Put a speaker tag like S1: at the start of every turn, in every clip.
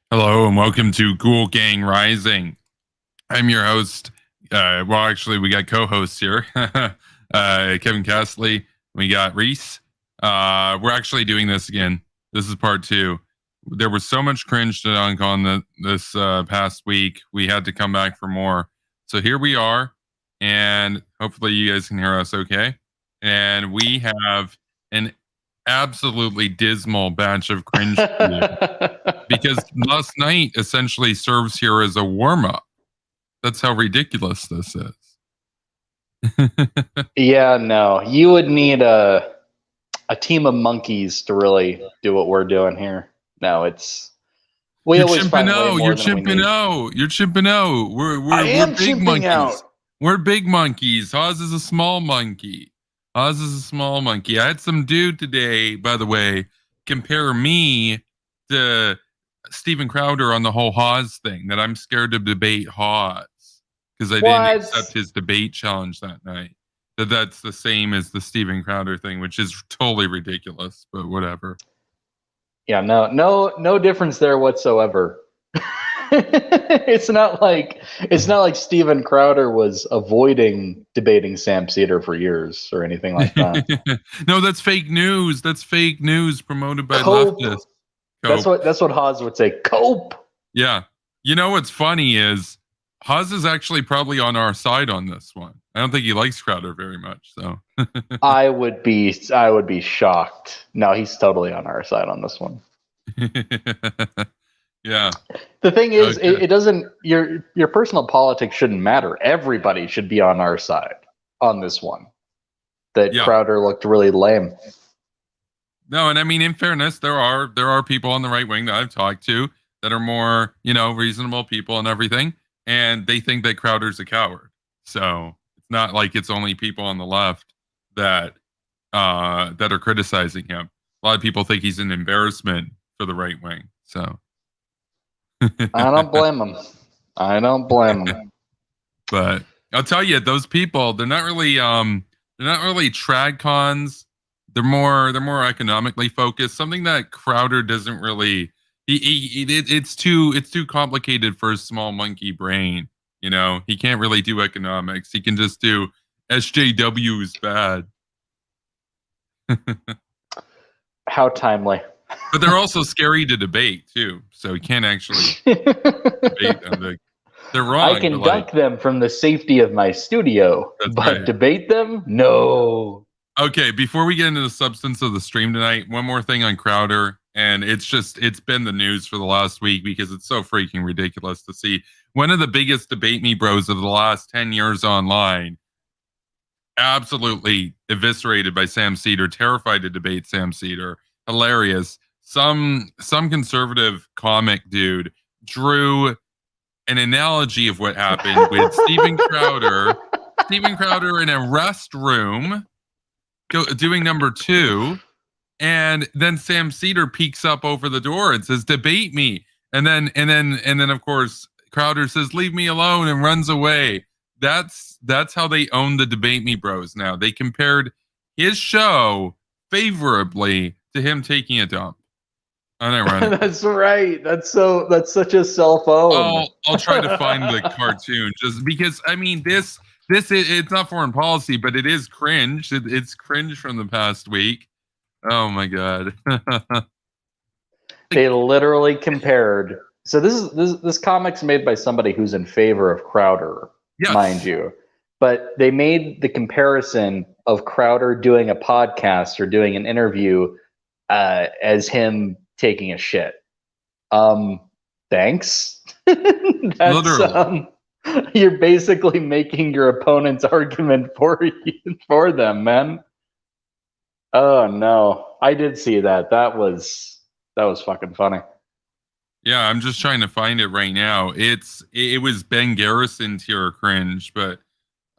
S1: Hello and welcome to Ghoul Gang Rising. I'm your host. Well, actually, we got co-hosts here. Kevin Castley. We got Reece. We're actually doing this again. This is part two. There was so much cringe to dunk on this past week. We had to come back for more. So here we are, and hopefully you guys can hear us okay. And we have an absolutely dismal batch of cringe for you because last night essentially serves here as a warm-up. That's how ridiculous this is.
S2: Yeah, no. You would need a team of monkeys to really do what we're doing here. No, it's we
S1: You're
S2: always find way
S1: chimping
S2: more
S1: You're
S2: than we
S1: chimping
S2: need.
S1: out. You're chimping out.
S2: I
S1: We're
S2: am
S1: big
S2: chimping
S1: monkeys.
S2: out.
S1: We're big monkeys. Haas is a small monkey. Haas is a small monkey. I had some dude today, by the way, compare me to Steven Crowder on the whole Haas thing, that I'm scared to debate Haas because I didn't accept his debate challenge that night. That's the same as the Steven Crowder thing, which is totally ridiculous, but whatever.
S2: Yeah, no difference there whatsoever. it's not like Steven Crowder was avoiding debating Sam Cedar for years or anything like that.
S1: No, that's fake news. That's fake news promoted by
S2: Cope.
S1: leftists.
S2: That's what Haas would say. Cope.
S1: Yeah. You know what's funny is Haas is actually probably on our side on this one. I don't think he likes Crowder very much. So
S2: I would be shocked. No, he's totally on our side on this one.
S1: Yeah.
S2: The thing is, okay. it doesn't. Your personal politics shouldn't matter. Everybody should be on our side on this one. That Crowder looked really lame.
S1: No, and I mean, in fairness, there are people on the right wing that I've talked to that are more, reasonable people and everything, and they think that Crowder's a coward. So it's not like it's only people on the left that are criticizing him. A lot of people think he's an embarrassment for the right wing. So
S2: I don't blame him. I don't blame him.
S1: But I'll tell you, those people, they're not really trad cons. They're more economically focused. Something that Crowder doesn't really. It's too complicated for his small monkey brain. He can't really do economics. He can just do SJW is bad.
S2: How timely.
S1: But they're also scary to debate too, so he can't actually debate them. They're wrong.
S2: I can dunk them from the safety of my studio, but debate them? No.
S1: Okay, before we get into the substance of the stream tonight, one more thing on Crowder, and it's been the news for the last week because it's so freaking ridiculous to see one of the biggest debate me bros of the last 10 years online absolutely eviscerated by Sam Cedar, terrified to debate Sam Cedar. Hilarious. Some conservative comic dude drew an analogy of what happened with Steven Crowder in a restroom doing number 2, and then Sam Cedar peeks up over the door and says, "Debate me," and then of course Crowder says, "Leave me alone," and runs away. That's how they own the debate me bros now. They compared his show favorably to him taking a dump.
S2: That's right. That's such a cell phone.
S1: I'll try to find the cartoon just because I mean this it's not foreign policy, but it is cringe. It's cringe from the past week. Oh my god.
S2: They literally compared. So this comic's made by somebody who's in favor of Crowder, yes, mind you. But they made the comparison of Crowder doing a podcast or doing an interview as him taking a shit. Thanks. That's,
S1: literally.
S2: You're basically making your opponent's argument for them, man. Oh no, I did see that. That was fucking funny.
S1: Yeah, I'm just trying to find it right now. It was Ben Garrison tier cringe, but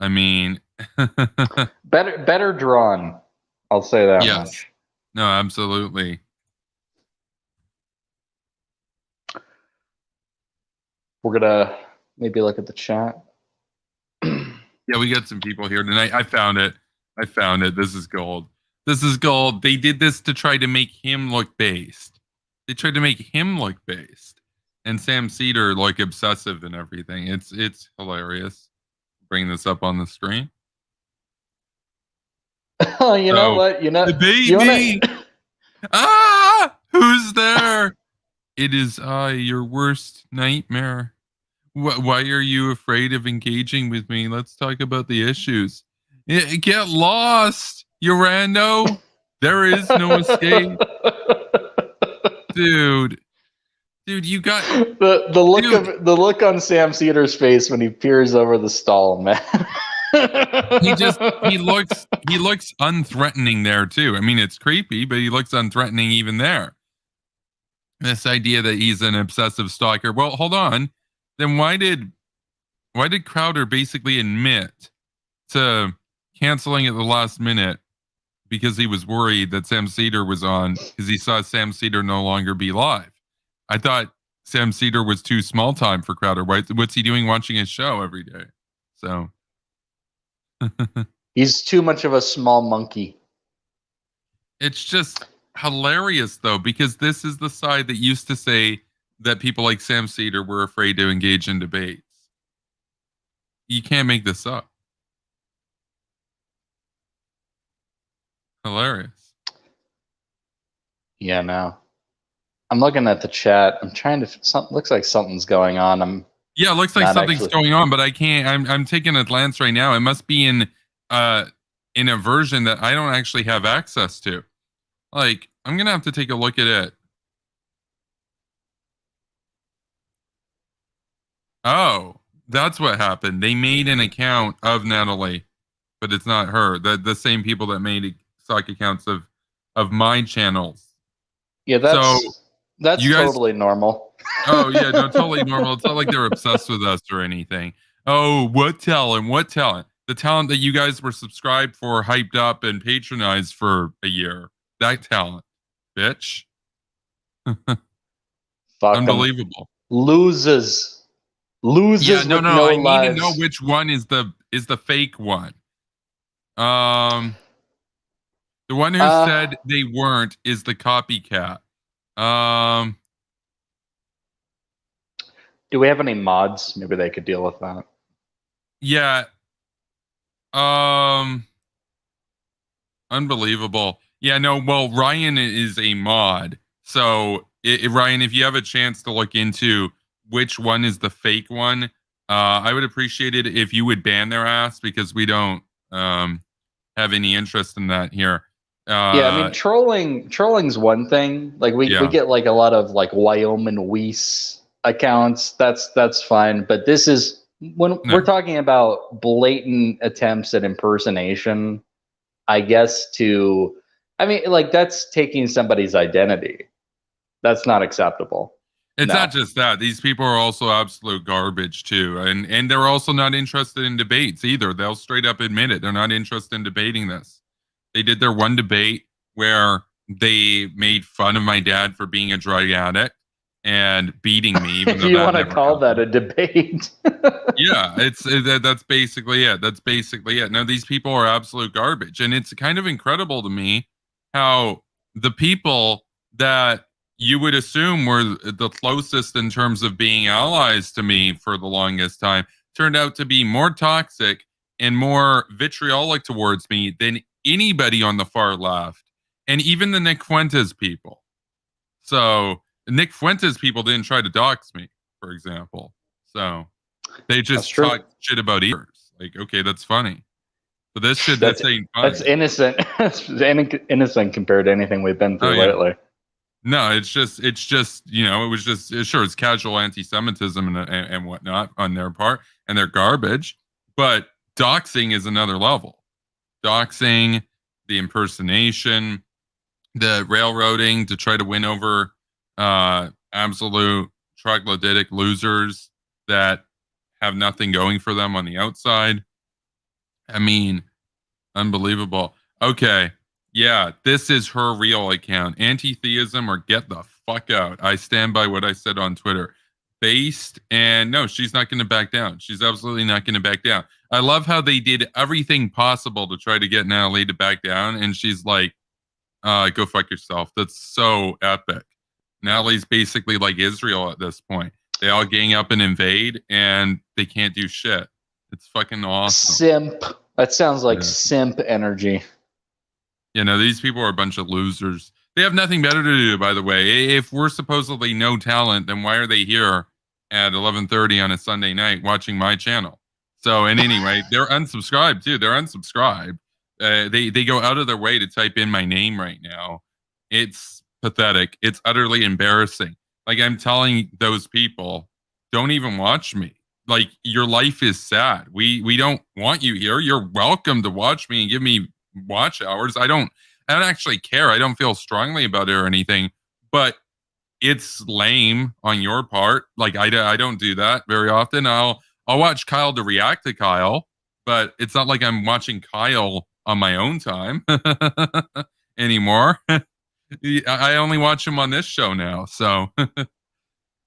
S1: I mean,
S2: better drawn. I'll say that
S1: yes.
S2: much.
S1: No, absolutely.
S2: We're gonna maybe look at the chat.
S1: Yeah, we got some people here tonight. I found it. This is gold. They did this to try to make him look based. and Sam Cedar like obsessive and everything. It's hilarious. Bring this up on the screen.
S2: Oh, you know what?
S1: Debate me. Who's there? It is I, your worst nightmare. Why are you afraid of engaging with me? Let's talk about the issues. Get lost, you rando. There is no escape. Dude, you got
S2: the look on Sam Cedar's face when he peers over the stall, man.
S1: he looks unthreatening there too. I mean, it's creepy, but he looks unthreatening even there. This idea that he's an obsessive stalker. Well, hold on. Then why did Crowder basically admit to canceling at the last minute because he was worried that Sam Cedar was on because he saw Sam Cedar no longer be live? I thought Sam Cedar was too small time for Crowder. What's he doing watching his show every day? So
S2: he's too much of a small monkey.
S1: It's just hilarious though, because this is the side that used to say that people like Sam Cedar were afraid to engage in debates. You can't make this up. Hilarious.
S2: Yeah, no. I'm looking at the chat. I'm trying to. Looks like something's going on.
S1: Yeah, it looks like something's going on, but I can't. I'm taking a glance right now. It must be in a version that I don't actually have access to. Like, I'm gonna have to take a look at it. Oh, that's what happened. They made an account of Natalie, but it's not her. The same people that made stock accounts of my channels.
S2: Yeah, that's totally normal.
S1: Oh yeah, no, totally normal. It's not like they're obsessed with us or anything. Oh, what talent? What talent? The talent that you guys were subscribed for, hyped up, and patronized for a year. That talent, bitch. Unbelievable.
S2: Loses.
S1: Yeah, no. I
S2: lives.
S1: need to know which one is the fake one. The one who said they weren't is the copycat.
S2: Do we have any mods? Maybe they could deal with that.
S1: Yeah. Unbelievable. Yeah, no, well, Ryan is a mod. So, Ryan, if you have a chance to look into which one is the fake one, I would appreciate it if you would ban their ass, because we don't have any interest in that here.
S2: Yeah, I mean, trolling's one thing. Like we get like a lot of like Wyoming Weiss accounts. That's fine. But this is when we're talking about blatant attempts at impersonation, I guess, I mean, like, that's taking somebody's identity. That's not acceptable.
S1: It's not just that. These people are also absolute garbage too. And they're also not interested in debates either. They'll straight up admit it. They're not interested in debating this. They did their one debate where they made fun of my dad for being a drug addict and beating me. Even
S2: if you want to call that a debate.
S1: Yeah, that's basically it. That's basically it. No, these people are absolute garbage. And it's kind of incredible to me how the people that you would assume were the closest in terms of being allies to me for the longest time turned out to be more toxic and more vitriolic towards me than anybody on the far left, and even the Nick Fuentes people. So Nick Fuentes people didn't try to dox me, for example. So they just talked shit about ears. Like, okay, that's funny. But this shit, that's ain't funny. That's
S2: innocent. That's innocent compared to anything we've been through lately.
S1: No, it's just, you know, it was just, sure, it's casual anti-Semitism and whatnot on their part, and they're garbage. But doxing is another level. Doxing, the impersonation, the railroading to try to win over absolute troglodytic losers that have nothing going for them on the outside. I mean, unbelievable. Okay. Yeah, this is her real account. Anti-theism or get the fuck out. I stand by what I said on Twitter. Based, and no, she's not going to back down. She's absolutely not going to back down. I love how they did everything possible to try to get Natalie to back down, and she's like, go fuck yourself. That's so epic. Natalie's basically like Israel at this point. They all gang up and invade, and they can't do shit. It's fucking awesome.
S2: Simp. That sounds like simp energy.
S1: You know, these people are a bunch of losers. They have nothing better to do, by the way. If we're supposedly no talent, then why are they here at 11:30 on a Sunday night watching my channel? So, and anyway, they're unsubscribed too. They're unsubscribed. They go out of their way to type in my name right now. It's pathetic. It's utterly embarrassing. Like, I'm telling those people, don't even watch me. Like, your life is sad. We don't want you here. You're welcome to watch me and give me watch hours. I don't actually care. I don't feel strongly about it or anything, but it's lame on your part. Like, I don't do that very often. I'll watch Kyle to react to Kyle, but it's not like I'm watching Kyle on my own time anymore. I only watch him on this show now, so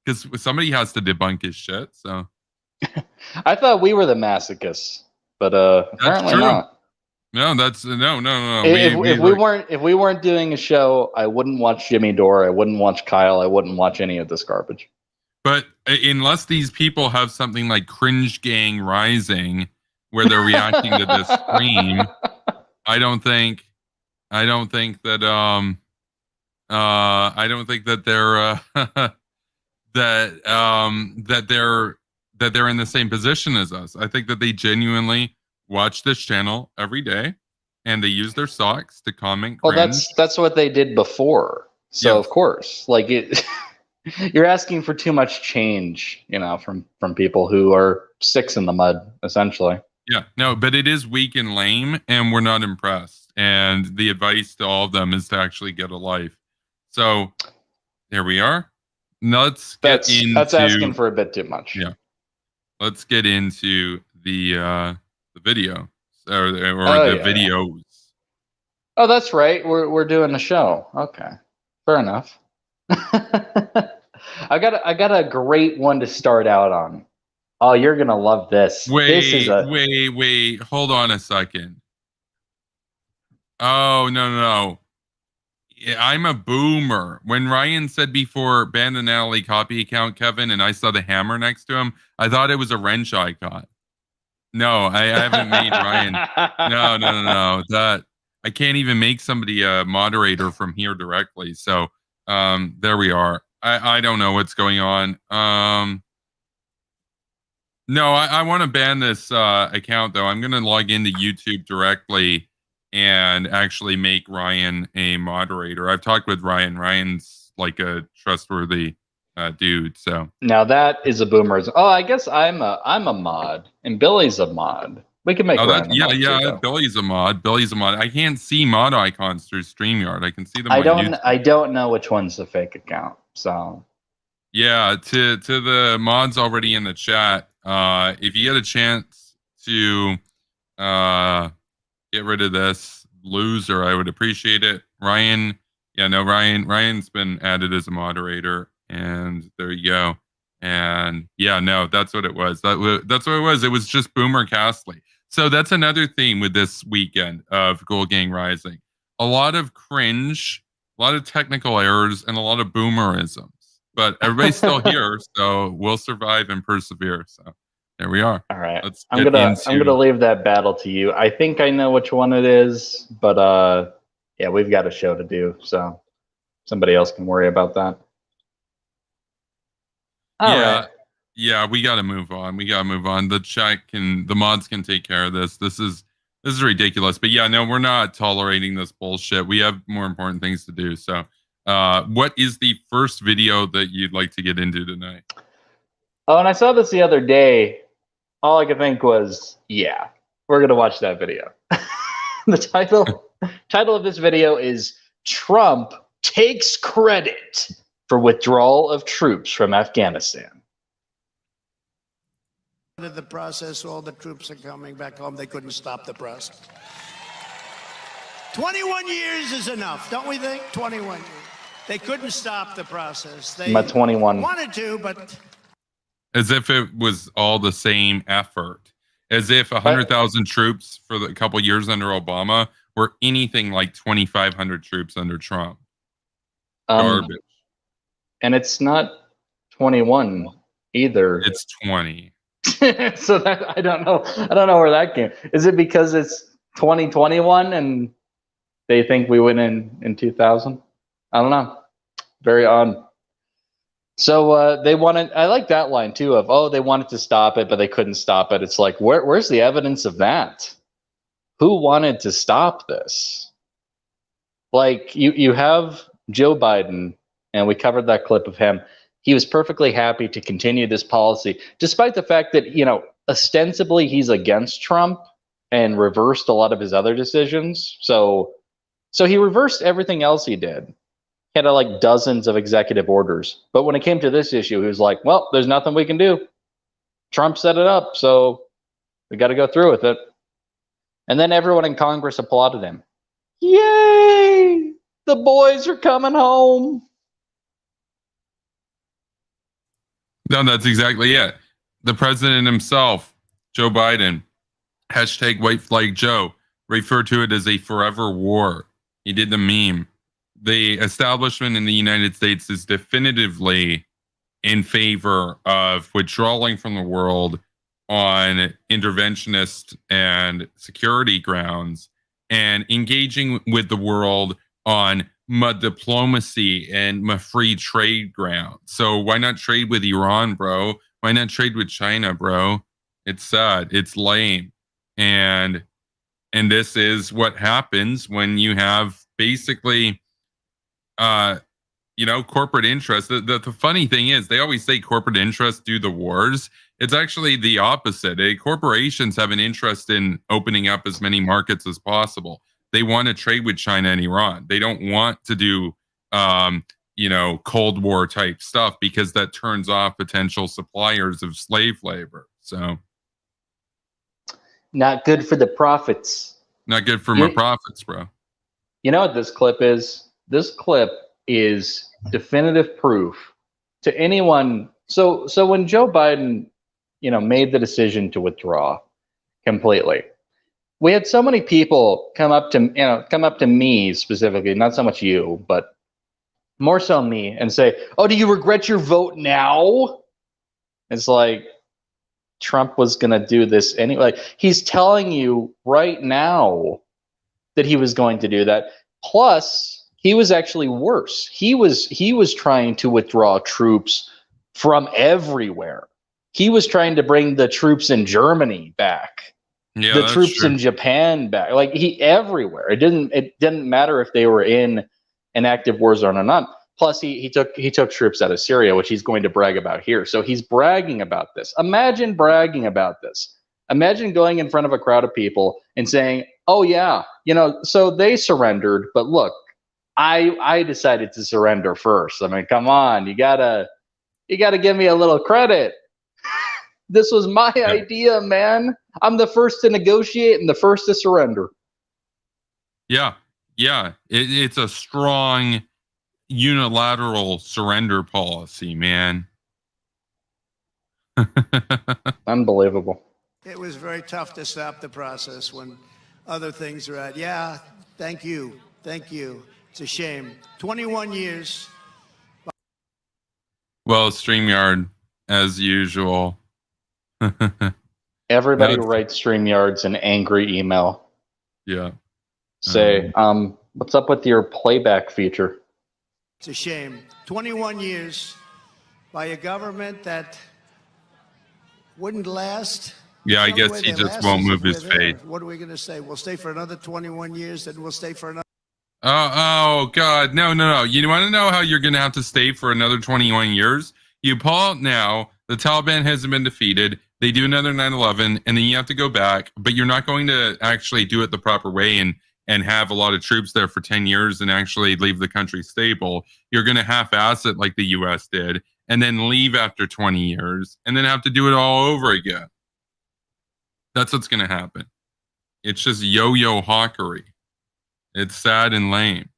S1: because somebody has to debunk his shit. So
S2: I thought we were the masochists, but apparently not.
S1: No, that's no.
S2: If we weren't doing a show, I wouldn't watch Jimmy Dore. I wouldn't watch Kyle. I wouldn't watch any of this garbage.
S1: But unless these people have something like Cringe Gang Rising, where they're reacting to this stream, I don't think that I don't think that they're that they're in the same position as us. I think that they genuinely watch this channel every day, and they use their socks to comment.
S2: Well, that's what they did before. So of course, like it, you're asking for too much change, you know, from people who are sticks in the mud, essentially.
S1: Yeah, no, but it is weak and lame, and we're not impressed. And the advice to all of them is to actually get a life. So there we are. Now let's get into.
S2: That's asking for a bit too much.
S1: Yeah, let's get into the video or the videos.
S2: Oh, that's right. We're doing a show. Okay, fair enough. I got a great one to start out on. Oh, you're gonna love this.
S1: Wait. Hold on a second. Oh no. I'm a boomer. When Ryan said before, ban the Natalie copy account, Kevin, and I saw the hammer next to him, I thought it was a wrench icon. No, I haven't made Ryan. No. That I can't even make somebody a moderator from here directly. So there we are. I don't know what's going on. No, I want to ban this account though. I'm going to log into YouTube directly and actually make Ryan a moderator. I've talked with Ryan. Ryan's like a trustworthy dude. So
S2: now that is a boomer's. Oh, I guess I'm a mod, and Billy's a mod. We can make.
S1: Yeah. Billy's a mod. I can't see mod icons through StreamYard. I can see them.
S2: I don't know which one's the fake account. So
S1: yeah, to the mods already in the chat. If you get a chance to get rid of this loser, I would appreciate it. Ryan, Ryan's been added as a moderator, and there you go. And yeah, no, that's what it was. That's what it was. It was just Boomer Castley. So that's another theme with this weekend of Ghoul Gang Rising. A lot of cringe, a lot of technical errors, and a lot of boomerisms. But everybody's still here, so we'll survive and persevere. So there we are.
S2: All right. I'm gonna leave that battle to you. I think I know which one it is, but yeah, we've got a show to do, so somebody else can worry about that.
S1: All right. Yeah, we got to move on. The mods can take care of this. This is ridiculous. But yeah, no, we're not tolerating this bullshit. We have more important things to do. So, what is the first video that you'd like to get into tonight?
S2: Oh, and I saw this the other day. All I could think was, yeah, we're going to watch that video. The title of this video is Trump Takes Credit for Withdrawal of Troops from Afghanistan.
S3: The process, all the troops are coming back home. They couldn't stop the process. 21 years is enough, don't we think? 21 years. They couldn't stop the process. They
S2: 21
S3: wanted to, but...
S1: As if it was all the same effort. As if 100,000 troops for a couple years under Obama were anything like 2,500 troops under Trump. Garbage.
S2: And it's not 21 either.
S1: It's 20.
S2: So that I don't know where that came. Is it because it's 2021 and they think we went in 2000? I don't know. Very odd. So they wanted. I like that line too. Of they wanted to stop it, but they couldn't stop it. It's like where's the evidence of that? Who wanted to stop this? Like you have Joe Biden, and we covered that clip of him. He was perfectly happy to continue this policy, despite the fact that, ostensibly he's against Trump and reversed a lot of his other decisions. So he reversed everything else he did. He had like dozens of executive orders. But when it came to this issue, he was like, well, there's nothing we can do. Trump set it up, so we got to go through with it. And then everyone in Congress applauded him. Yay! The boys are coming home.
S1: No, that's exactly it. The president himself, Joe Biden, hashtag white flag Joe, referred to it as a forever war. He did the meme. The establishment in the United States is definitively in favor of withdrawing from the world on interventionist and security grounds and engaging with the world on diplomacy and free trade ground. So why not trade with Iran, bro? Why not trade with China, bro? It's sad. It's lame. And this is what happens when you have basically corporate interests. The funny thing is, they always say corporate interests do the wars. It's actually the opposite. Corporations have an interest in opening up as many markets as possible. They want to trade with China and Iran. They don't want to do, Cold War type stuff because that turns off potential suppliers of slave labor. So,
S2: not good for the profits.
S1: Not good for my profits, bro.
S2: You know what this clip is? This clip is definitive proof to anyone. So when Joe Biden, made the decision to withdraw completely, we had so many people come up to me specifically, not so much you, but more so me, and say, "Oh, do you regret your vote now?" It's like Trump was going to do this anyway. He's telling you right now that he was going to do that. Plus, he was actually worse. He was trying to withdraw troops from everywhere. He was trying to bring the troops in Germany back.
S1: Yeah,
S2: the troops in Japan back. Like everywhere. It didn't matter if they were in an active war zone or not. Plus, he took troops out of Syria, which he's going to brag about here. So he's bragging about this. Imagine bragging about this. Imagine going in front of a crowd of people and saying, "Oh yeah, so they surrendered, but look, I decided to surrender first. I mean, come on, you gotta give me a little credit. This was my idea, man. I'm the first to negotiate and the first to surrender."
S1: Yeah. It's a strong unilateral surrender policy, man.
S2: Unbelievable.
S3: It was very tough to stop the process when other things are at. Yeah, thank you. It's a shame. 21 years.
S1: Well, StreamYard, as usual.
S2: Everybody writes StreamYards an angry email.
S1: Yeah.
S2: Say, what's up with your playback feature?
S3: It's a shame. 21 years by a government that wouldn't last.
S1: Yeah, I guess he just won't move his face.
S3: What are we going to say? We'll stay for another 21 years, then we'll stay for another.
S1: Oh, God. No. You want to know how you're going to have to stay for another 21 years? You pull out now. The Taliban hasn't been defeated. They do another 9/11, and then you have to go back. But you're not going to actually do it the proper way and have a lot of troops there for 10 years and actually leave the country stable. You're going to half-ass it like the U.S. did, and then leave after 20 years, and then have to do it all over again. That's what's going to happen. It's just yo-yo hawkery. It's sad and lame.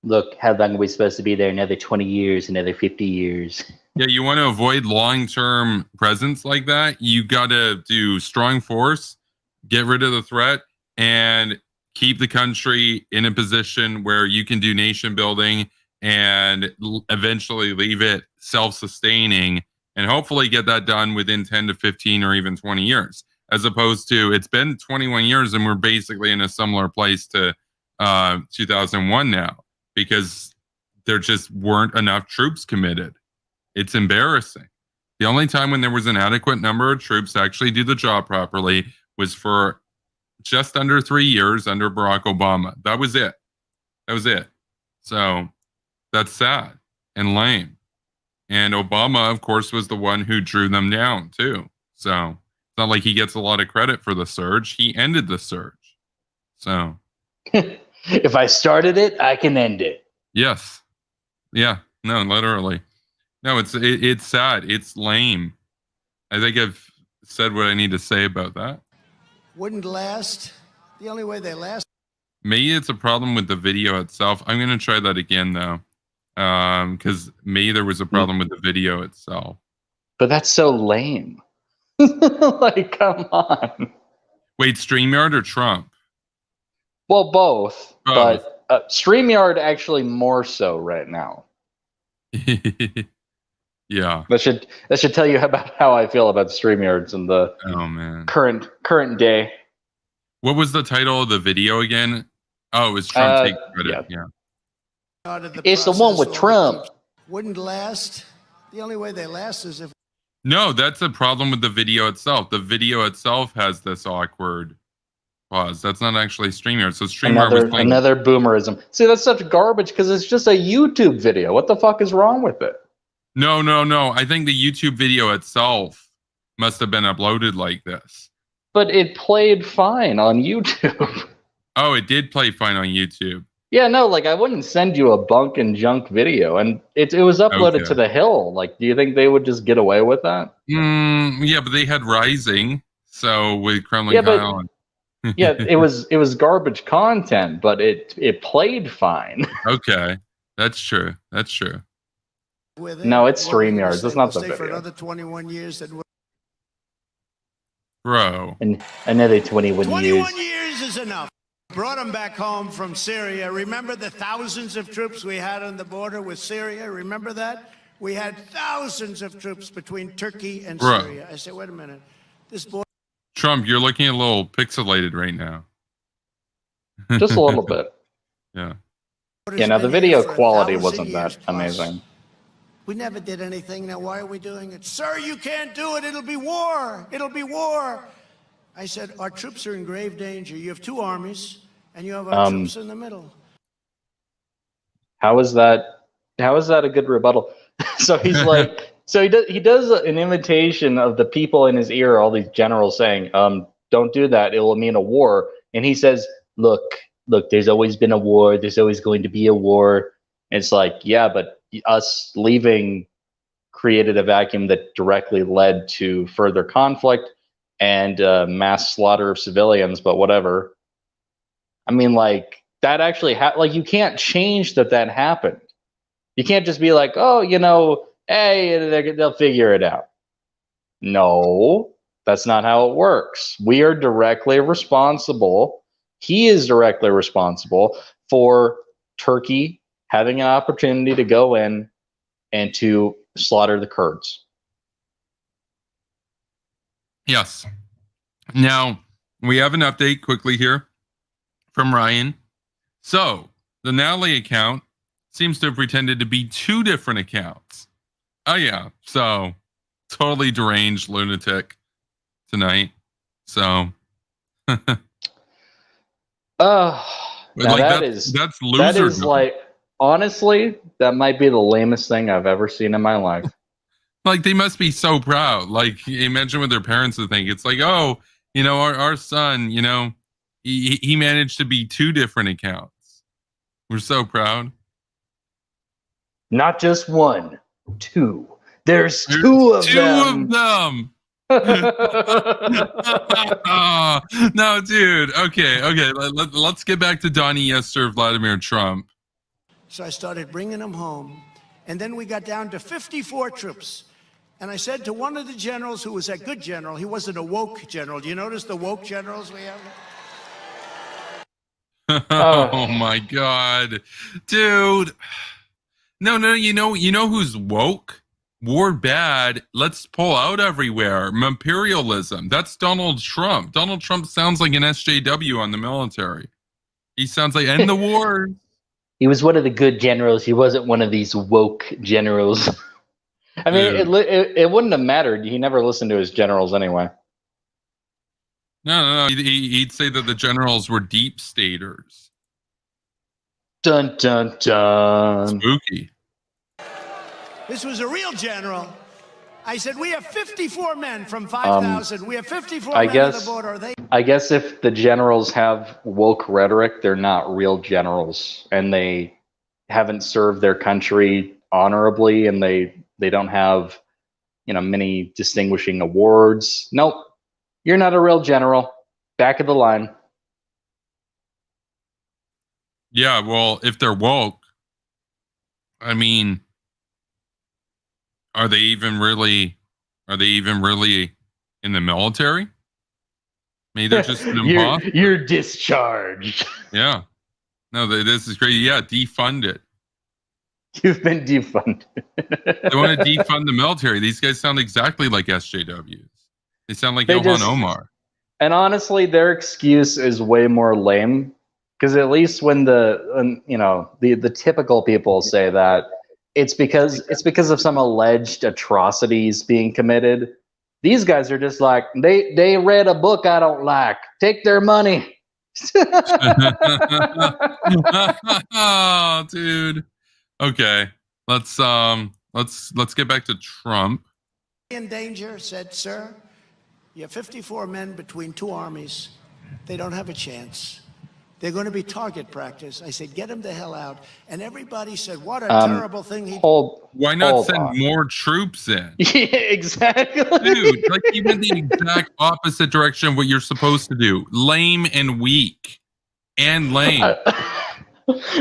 S2: Look, how long are we supposed to be there? Another 20 years, another 50 years.
S1: Yeah, you want to avoid long-term presence like that, you got to do strong force, get rid of the threat, and keep the country in a position where you can do nation building and eventually leave it self-sustaining and hopefully get that done within 10 to 15 or even 20 years, as opposed to it's been 21 years and we're basically in a similar place to 2001 now, because there just weren't enough troops committed. It's embarrassing. The only time when there was an adequate number of troops to actually do the job properly was for just under 3 years under Barack Obama. That was it. So that's sad and lame. And Obama, of course, was the one who drew them down too. So it's not like he gets a lot of credit for the surge. He ended the surge. So
S2: if I started it, I can end it.
S1: Yes. Yeah. No, literally. No, it's sad. It's lame. I think I've said what I need to say about that.
S3: Wouldn't last. The only way they last.
S1: Maybe it's a problem with the video itself. I'm going to try that again, though, because maybe there was a problem with the video itself.
S2: But that's so lame. Like, come on.
S1: Wait, StreamYard or Trump?
S2: Well, both. But StreamYard actually more so right now.
S1: Yeah.
S2: That should tell you about how I feel about StreamYards in the current day.
S1: What was the title of the video again? Oh, it was Trump take credit. Yeah.
S2: It's the one with Trump.
S3: Wouldn't last. The only way they last is if.
S1: No, that's a problem with the video itself. The video itself has this awkward pause. That's not actually StreamYard. So StreamYard was playing
S2: another boomerism. See, that's such garbage because it's just a YouTube video. What the fuck is wrong with it?
S1: No. I think the YouTube video itself must have been uploaded like this.
S2: But it played fine on YouTube.
S1: Oh, it did play fine on YouTube.
S2: Yeah, no, like I wouldn't send you a bunk and junk video, and it was uploaded to the Hill. Like, do you think they would just get away with that?
S1: Yeah, but they had Rising, so with Kremlin Kyle.
S2: Yeah, it was garbage content, but it played fine.
S1: Okay, that's true.
S2: No, it's StreamYards. That's not the video.
S3: For another 21 years.
S1: Bro.
S2: And another 21 years.
S3: 21 years is enough. Brought them back home from Syria. Remember the thousands of troops we had on the border with Syria? Remember that? We had thousands of troops between Turkey and Syria. I said, wait a minute. This border.
S1: Trump, you're looking a little pixelated right now.
S2: Just a little bit.
S1: Yeah.
S2: Yeah, now the video quality wasn't that amazing.
S3: We never did anything. Now, why are we doing it? Sir, you can't do it. It'll be war. It'll be war. I said, our troops are in grave danger. You have two armies, and you have our troops in the middle.
S2: How is that a good rebuttal? So he's like, he does an imitation of the people in his ear, all these generals saying, don't do that. It will mean a war. And he says, look, there's always been a war. There's always going to be a war. And it's like, yeah, but us leaving created a vacuum that directly led to further conflict and mass slaughter of civilians, but whatever. I mean, like, that actually you can't change that happened. You can't just be like, oh, hey, they'll figure it out. No, that's not how it works. We are directly responsible. He is directly responsible for Turkey having an opportunity to go in and to slaughter the Kurds.
S1: Yes. Now, we have an update quickly here from Ryan. So, the Natalie account seems to have pretended to be two different accounts. Oh, yeah. So, totally deranged lunatic tonight. So,
S2: now
S1: like that's loser.
S2: That is like, honestly, that might be the lamest thing I've ever seen in my life.
S1: Like, they must be so proud. Like, imagine what their parents would think. It's like, oh, our son, he managed to be two different accounts. We're so proud.
S2: Not just one, two. There's two of them.
S1: No, dude. Okay. Let's get back to Donnie Yester, Vladimir Trump.
S3: So I started bringing them home, and then we got down to 54 troops. And I said to one of the generals, who was a good general, he wasn't a woke general. Do you notice the woke generals we have?
S1: Oh my God, dude. No, you know who's woke? War bad. Let's pull out everywhere. Imperialism. That's Donald Trump. Donald Trump sounds like an SJW on the military. He sounds like end the war.
S2: He was one of the good generals. He wasn't one of these woke generals. I mean, it wouldn't have mattered. He never listened to his generals anyway.
S1: No. He'd say that the generals were deep staters.
S2: Dun, dun, dun.
S1: Spooky.
S3: This was a real general. I said, we have 54 men from 5,000. We have 54 men at the border.
S2: I guess if the generals have woke rhetoric, they're not real generals, and they haven't served their country honorably, and they don't have, many distinguishing awards. Nope, you're not a real general. Back of the line.
S1: Yeah, well, if they're woke, I mean, are they even really in the military? Maybe they're just an imposter.
S2: You're discharged.
S1: Yeah. No, this is crazy. Yeah, defund it.
S2: You've been defunded.
S1: They want to defund the military. These guys sound exactly like SJWs. They sound like Ilhan Omar.
S2: And honestly, their excuse is way more lame. Because at least when the typical people say that, it's because of some alleged atrocities being committed. These guys are just like, they read a book I don't like. Take their money.
S1: Oh, dude. Okay. Let's get back to Trump.
S3: In danger, said, sir, you have 54 men between two armies. They don't have a chance. They're going to be target practice. I said, get them the hell out. And everybody said, what a terrible thing.
S1: Why not send more troops in?
S2: Yeah, exactly.
S1: Dude, like you went the exact opposite direction of what you're supposed to do. Lame and weak. And lame.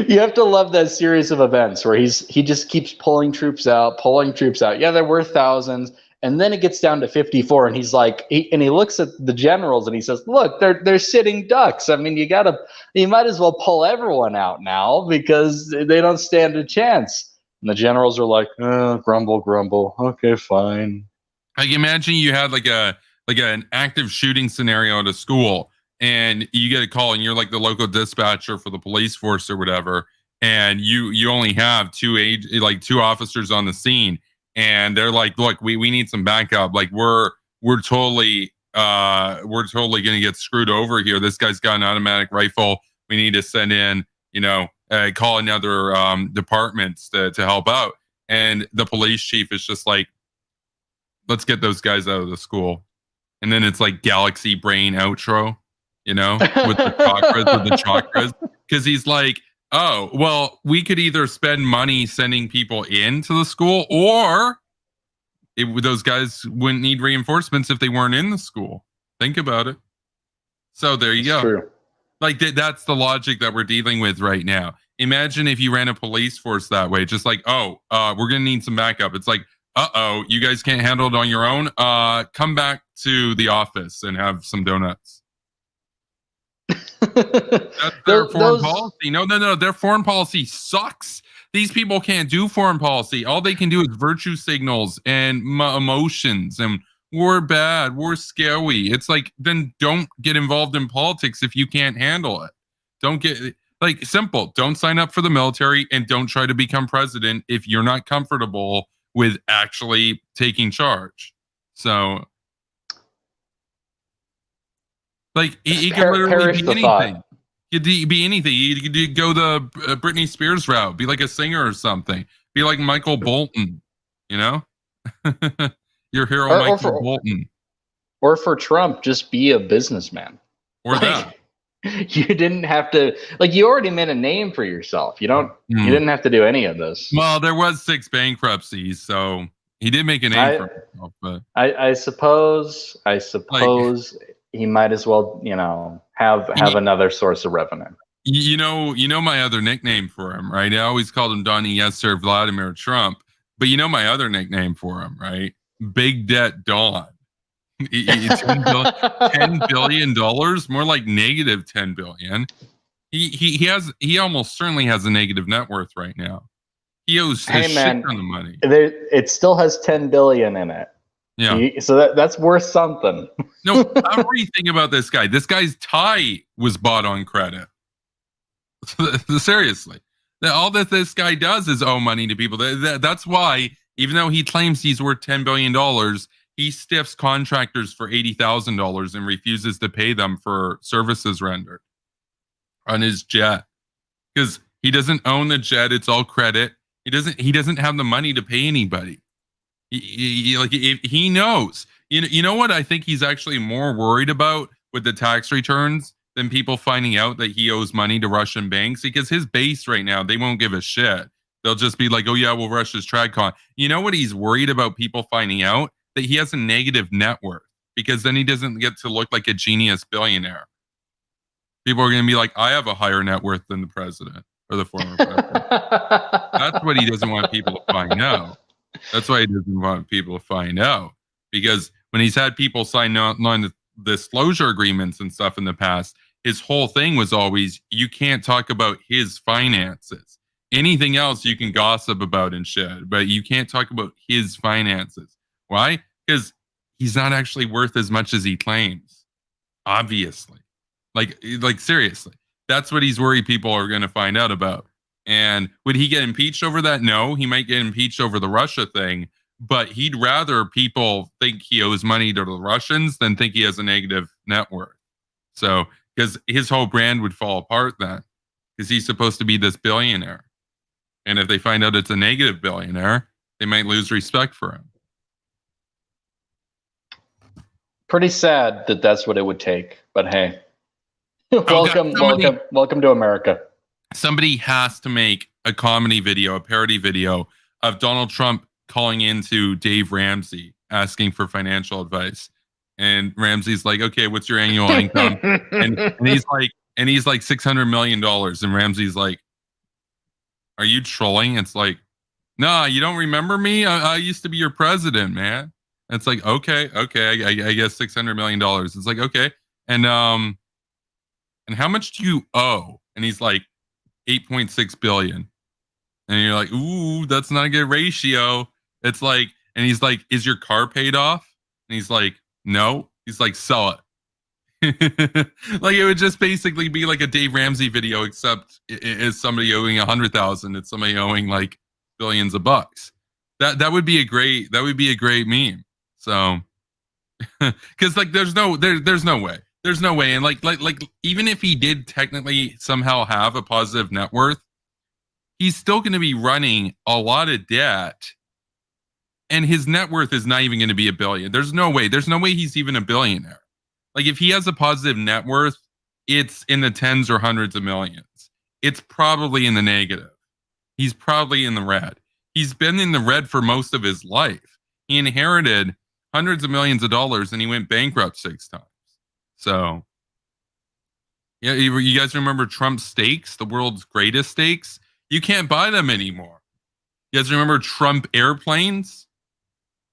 S2: You have to love that series of events where he just keeps pulling troops out. Yeah, there were thousands. And then it gets down to 54, and he's like, he looks at the generals and he says, "Look, they're sitting ducks. I mean, you might as well pull everyone out now because they don't stand a chance." And the generals are like, "Grumble, grumble. Okay, fine."
S1: I can imagine you had like an active shooting scenario at a school, and you get a call, and you're like the local dispatcher for the police force or whatever, and you only have two officers on the scene. And they're like, look, we need some backup. Like we're totally gonna get screwed over here. This guy's got an automatic rifle. We need to send in, call another departments to help out. And the police chief is just like, let's get those guys out of the school. And then it's like Galaxy Brain outro, with the chakras, because he's like, oh, well, we could either spend money sending people into the school, or those guys wouldn't need reinforcements if they weren't in the school. Think about it. So there you go.
S2: True.
S1: Like that's the logic that we're dealing with right now. Imagine if you ran a police force that way, just like, we're going to need some backup. It's like, you guys can't handle it on your own. Come back to the office and have some donuts. That's their foreign policy. No. Their foreign policy sucks. These people can't do foreign policy. All they can do is virtue signals and emotions. And we're bad. We're scary. It's like, then don't get involved in politics if you can't handle it. Don't get simple. Don't sign up for the military and don't try to become president if you're not comfortable with actually taking charge. So. Like he could literally be anything. He could be anything. He could go the Britney Spears route, be like a singer or something. Be like Michael Bolton, Your hero, Michael Bolton.
S2: Or for Trump, just be a businessman.
S1: Or that.
S2: You didn't have to. You already made a name for yourself. You You didn't have to do any of this.
S1: Well, there was 6 bankruptcies, so he did make a name for himself. But
S2: I suppose. He might as well, have another source of revenue.
S1: You know my other nickname for him, right? I always called him Donnie Yes Sir Vladimir Trump, but my other nickname for him, right? Big Debt Don. $10 billion, more like negative 10 billion. He almost certainly has a negative net worth right now. He owes a shit ton of money.
S2: It still has 10 billion in it.
S1: Yeah.
S2: So that's worth something.
S1: No, everything about this guy. This guy's tie was bought on credit. Seriously. All that this guy does is owe money to people. That's why, even though he claims he's worth $10 billion, he stiffs contractors for $80,000 and refuses to pay them for services rendered on his jet. Because he doesn't own the jet. It's all credit. He doesn't have the money to pay anybody. He knows. You know what I think he's actually more worried about with the tax returns than people finding out that he owes money to Russian banks, because his base right now, they won't give a shit. They'll just be like, oh yeah, well, Russia's TradCon. You know what he's worried about people finding out? That he has a negative net worth, because then he doesn't get to look like a genius billionaire. People are going to be like, I have a higher net worth than the president or the former president. That's what he doesn't want people to find out. That's why he doesn't want people to find out. Because when he's had people sign non-disclosure agreements and stuff in the past, his whole thing was always, you can't talk about his finances. Anything else you can gossip about and shit, but you can't talk about his finances. Why? Because he's not actually worth as much as he claims. Obviously. Like seriously. That's what he's worried people are going to find out about. And would he get impeached over that? No, he might get impeached over the Russia thing, but he'd rather people think he owes money to the Russians than think he has a negative net worth. So, because his whole brand would fall apart then, because he's supposed to be this billionaire. And if they find out it's a negative billionaire, they might lose respect for him.
S2: Pretty sad that that's what it would take, but hey, welcome to America.
S1: Somebody has to make a comedy video, a parody video of Donald Trump calling into Dave Ramsey asking for financial advice, and Ramsey's like, "Okay, what's your annual income?" and he's like $600 million, and Ramsey's like, "Are you trolling?" It's like, "Nah, you don't remember me? I used to be your president, man." And it's like, okay, I guess $600 million. It's like, okay, and how much do you owe? And he's like, 8.6 billion. And you're like, ooh, that's not a good ratio. It's like, and he's like, is your car paid off? And he's like, no. He's like, sell it. Like, it would just basically be like a Dave Ramsey video, except it's somebody owing 100,000. It's somebody owing like billions of bucks. That would be a great meme. So, because like there's no way. There's no way. And like even if he did technically somehow have a positive net worth, he's still going to be running a lot of debt, and his net worth is not even going to be $1 billion. There's no way he's even a billionaire. Like, if he has a positive net worth, it's in the tens or hundreds of millions. It's probably in the negative. He's probably in the red. He's been in the red for most of his life. He inherited hundreds of millions of dollars and he went bankrupt 6 times. So, yeah, you guys remember Trump steaks, the world's greatest steaks? You can't buy them anymore. You guys remember Trump airplanes?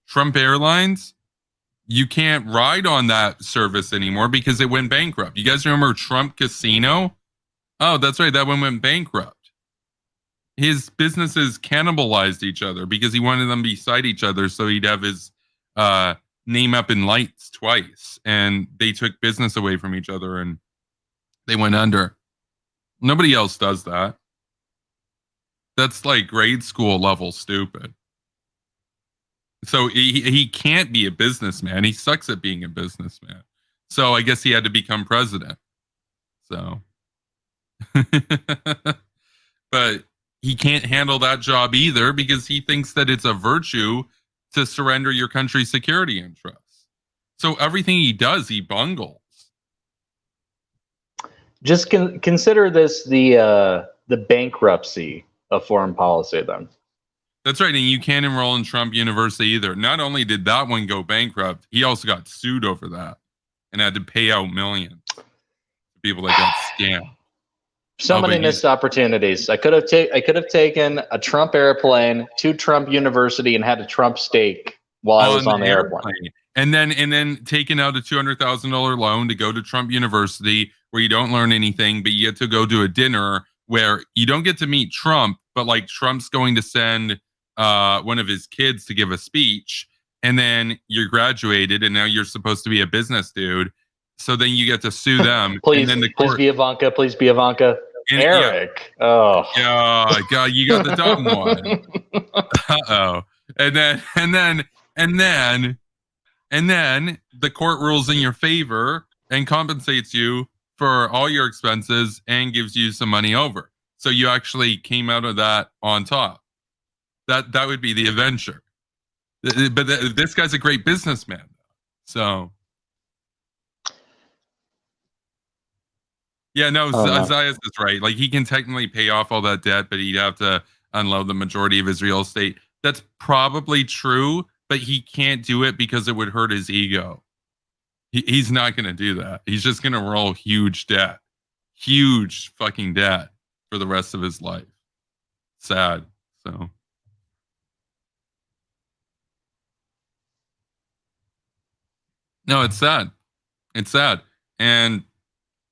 S1: Trump Airlines? You can't ride on that service anymore because it went bankrupt. You guys remember Trump Casino? Oh, that's right. That one went bankrupt. His businesses cannibalized each other because he wanted them beside each other so he'd have his name up in lights twice. And they took business away from each other and they went under. Nobody else does that. That's like grade school level stupid. So he can't be a businessman. He sucks at being a businessman. So I guess he had to become president. So, but he can't handle that job either because he thinks that it's a virtue to surrender your country's security interests. So everything he does, he bungles.
S2: Just consider this the bankruptcy of foreign policy then.
S1: That's right, and you can't enroll in Trump University either. Not only did that one go bankrupt, he also got sued over that and had to pay out millions to people that got scammed.
S2: So many missed opportunities. I could have taken a Trump airplane to Trump University and had a Trump steak while I was on the airplane.
S1: And then taken out a $200,000 loan to go to Trump University where you don't learn anything, but you get to go to a dinner where you don't get to meet Trump, but like Trump's going to send one of his kids to give a speech, and then you're graduated, and now you're supposed to be a business dude. So then you get to sue them.
S2: Please,
S1: and then
S2: please be Ivanka. Please be Ivanka.
S1: And,
S2: Eric. Yeah. Oh.
S1: Yeah, God, you got the dumb one. Uh-oh. And then the court rules in your favor and compensates you for all your expenses and gives you some money over. So you actually came out of that on top. That would be the adventure. But this guy's a great businessman. So yeah, no, Zayas is right. Like, he can technically pay off all that debt, but he'd have to unload the majority of his real estate. That's probably true, but he can't do it because it would hurt his ego. He's not going to do that. He's just going to roll huge fucking debt for the rest of his life. Sad. So. No, it's sad. It's sad. And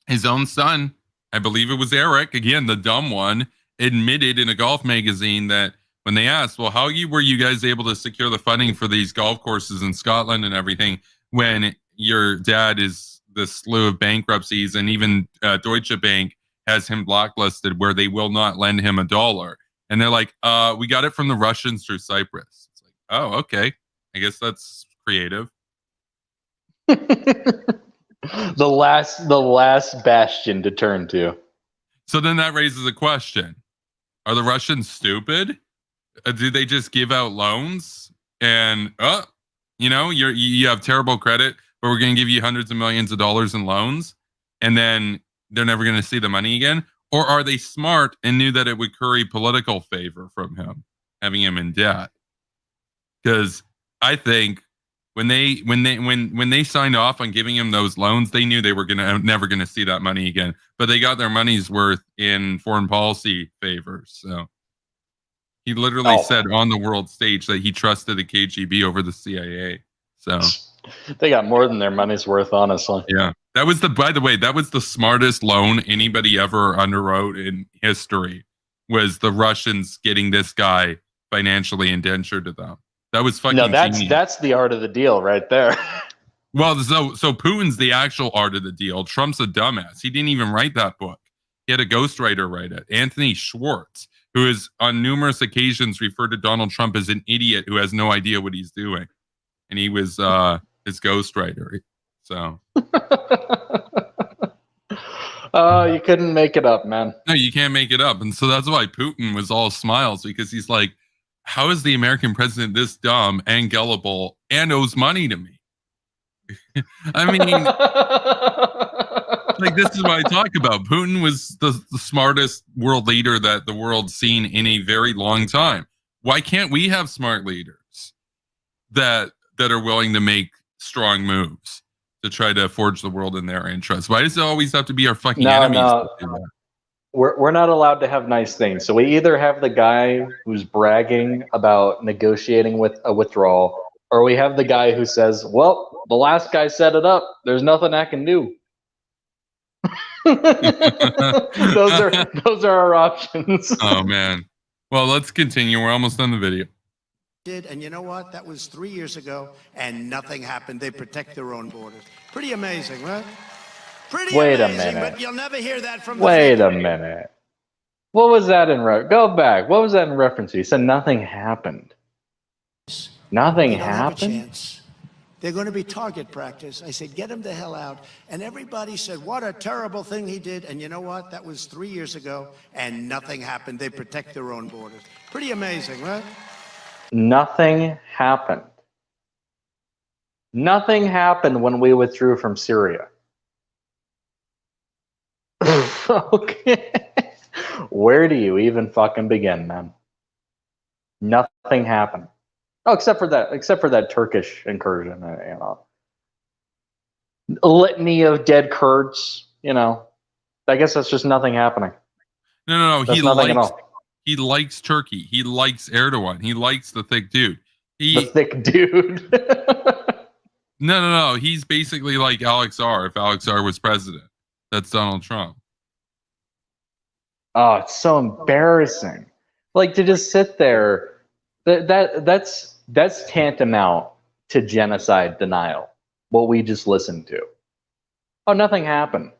S1: his own son, I believe it was Eric, again, the dumb one, admitted in a golf magazine that when they asked, well, how were you guys able to secure the funding for these golf courses in Scotland and everything when your dad is the slew of bankruptcies, and even Deutsche Bank has him blacklisted where they will not lend him $1. And they're like, we got it from the Russians through Cyprus. It's like, oh, okay. I guess that's creative.
S2: The last bastion to turn to.
S1: So then that raises a question. Are the Russians stupid? Do they just give out loans and you have terrible credit, but we're going to give you hundreds of millions of dollars in loans, and then they're never going to see the money again? Or are they smart and knew that it would curry political favor from him, having him in debt? Because I think when they signed off on giving him those loans, they knew they were never gonna see that money again. But they got their money's worth in foreign policy favors. So he literally said on the world stage that he trusted the KGB over the CIA. So
S2: they got more than their money's worth, honestly.
S1: Yeah, by the way, that was the smartest loan anybody ever underwrote in history. Was the Russians getting this guy financially indentured to them? That was fucking genius.
S2: That's the art of the deal right there.
S1: Well, so Putin's the actual art of the deal. Trump's a dumbass. He didn't even write that book. He had a ghostwriter write it, Anthony Schwartz, who has on numerous occasions referred to Donald Trump as an idiot who has no idea what he's doing. And he was his ghostwriter. So.
S2: You couldn't make it up, man.
S1: No, you can't make it up. And so that's why Putin was all smiles, because he's like, how is the American president this dumb and gullible and owes money to me? I mean, like, this is what I talk about. Putin was the smartest world leader that the world's seen in a very long time. Why can't we have smart leaders that are willing to make strong moves to try to forge the world in their interest? Why does it always have to be our fucking enemies?
S2: No. We're not allowed to have nice things. So we either have the guy who's bragging about negotiating with a withdrawal, or we have the guy who says, well, the last guy set it up. There's nothing I can do. those are our options.
S1: Oh, man. Well, let's continue. We're almost done the video.
S3: And you know what? That was 3 years ago, and nothing happened. They protect their own borders. Pretty amazing, right?
S2: Wait a minute.
S3: But you'll never hear that from
S2: Wait a minute. What was that in go back? What was that in reference to? You said nothing happened. Nothing happened?
S3: They're going to be target practice. I said, get him the hell out. And everybody said, what a terrible thing he did. And you know what? That was 3 years ago, and nothing happened. They protect their own borders. Pretty amazing, right?
S2: Nothing happened. Nothing happened when we withdrew from Syria. Okay. Where do you even fucking begin, man? Nothing happened. Oh, except for that Turkish incursion, litany of dead Kurds, I guess that's just nothing happening.
S1: No. He likes Turkey. He likes Erdogan. He likes the thick dude.
S2: The thick dude.
S1: No. He's basically like Alex R. If Alex R. was president. That's Donald Trump.
S2: Oh, it's so embarrassing. Like to just sit there, that's tantamount to genocide denial. What we just listened to. Oh, nothing happened.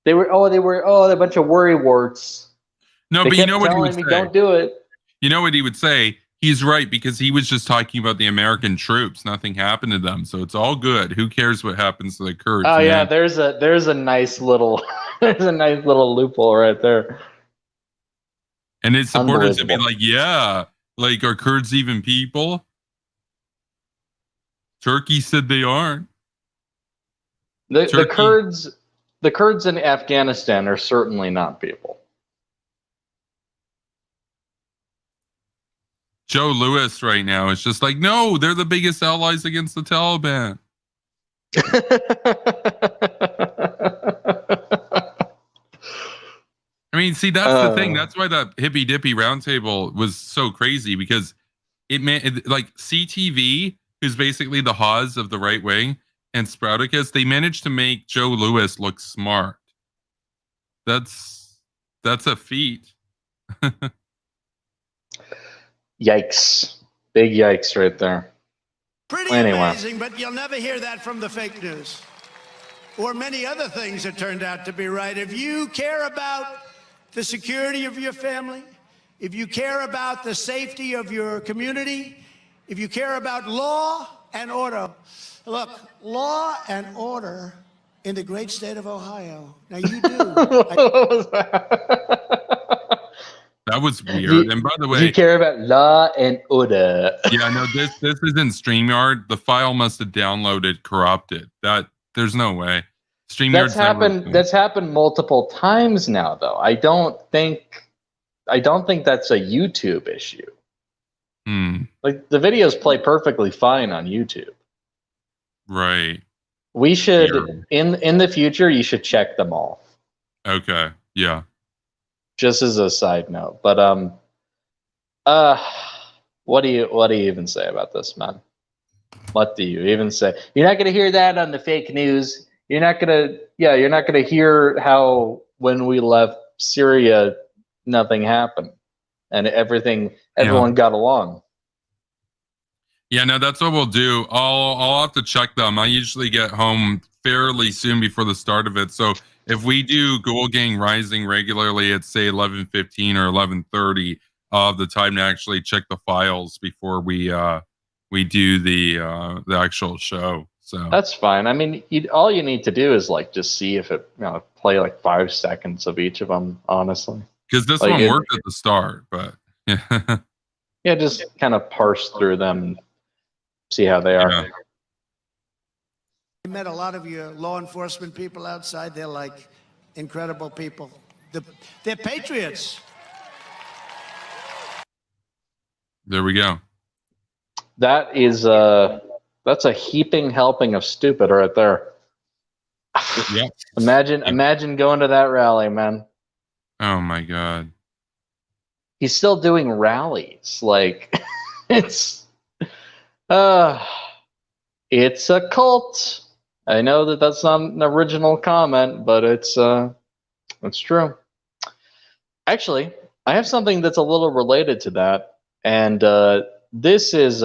S2: They were a bunch of worrywarts.
S1: No,
S2: They
S1: but you
S2: kept
S1: know what he would
S2: telling me,
S1: say?
S2: don't do it.
S1: You know what he would say? He's right, because he was just talking about the American troops. Nothing happened to them, so it's all good. Who cares what happens to the Kurds?
S2: Oh
S1: man?
S2: yeah, there's a nice little there's a nice little loophole right there.
S1: And his supporters would be like, yeah, like, are Kurds even people? Turkey said they aren't.
S2: The Kurds in Afghanistan are certainly not people.
S1: Joe Lewis right now is just like, no, they're the biggest allies against the Taliban. I mean, see, that's the thing. That's why that hippy dippy roundtable was so crazy, because it meant like CTV, who's basically the Hawes of the right wing, and Sprouticus, they managed to make Joe Lewis look smart. That's a feat.
S2: Yikes. Big yikes right there.
S3: Pretty amazing, but you'll never hear that from the fake news. Or many other things that turned out to be right. If you care about the security of your family, if you care about the safety of your community, if you care about law and order, look, law and order in the great state of Ohio. Now you do.
S1: That was weird. And by the way,
S2: you care about law and order.
S1: Yeah, no, this isn't StreamYard. The file must have downloaded corrupted. That there's no way. StreamYard's
S2: That's happened multiple times now, though. I don't think that's a YouTube issue. Like the videos play perfectly fine on YouTube.
S1: Right.
S2: We should in the future. You should check them all.
S1: Okay. Yeah.
S2: Just as a side note, but what do you even say about this, man? What do you even say? You're not gonna hear that on the fake news. You're not gonna hear how when we left Syria, nothing happened, and everyone got along.
S1: Yeah, no, that's what we'll do. I'll have to check them. I usually get home fairly soon before the start of it. So if we do Ghoul Gang Rising regularly at say 11:15 or 11:30, I'll have the time to actually check the files before we do the actual show. So
S2: that's fine. I mean, all you need to do is like just see if it play like 5 seconds of each of them. Honestly,
S1: because this one worked at the start, but
S2: yeah, just kind of parse through them and see how they are.
S3: I met a lot of your law enforcement people outside. They're like incredible people. They're patriots.
S1: There we go.
S2: That is that's a heaping helping of stupid right there.
S1: Yeah.
S2: Imagine going to that rally, man.
S1: Oh my God.
S2: He's still doing rallies. Like it's a cult. I know that's not an original comment, but it's true. Actually, I have something that's a little related to that, and this is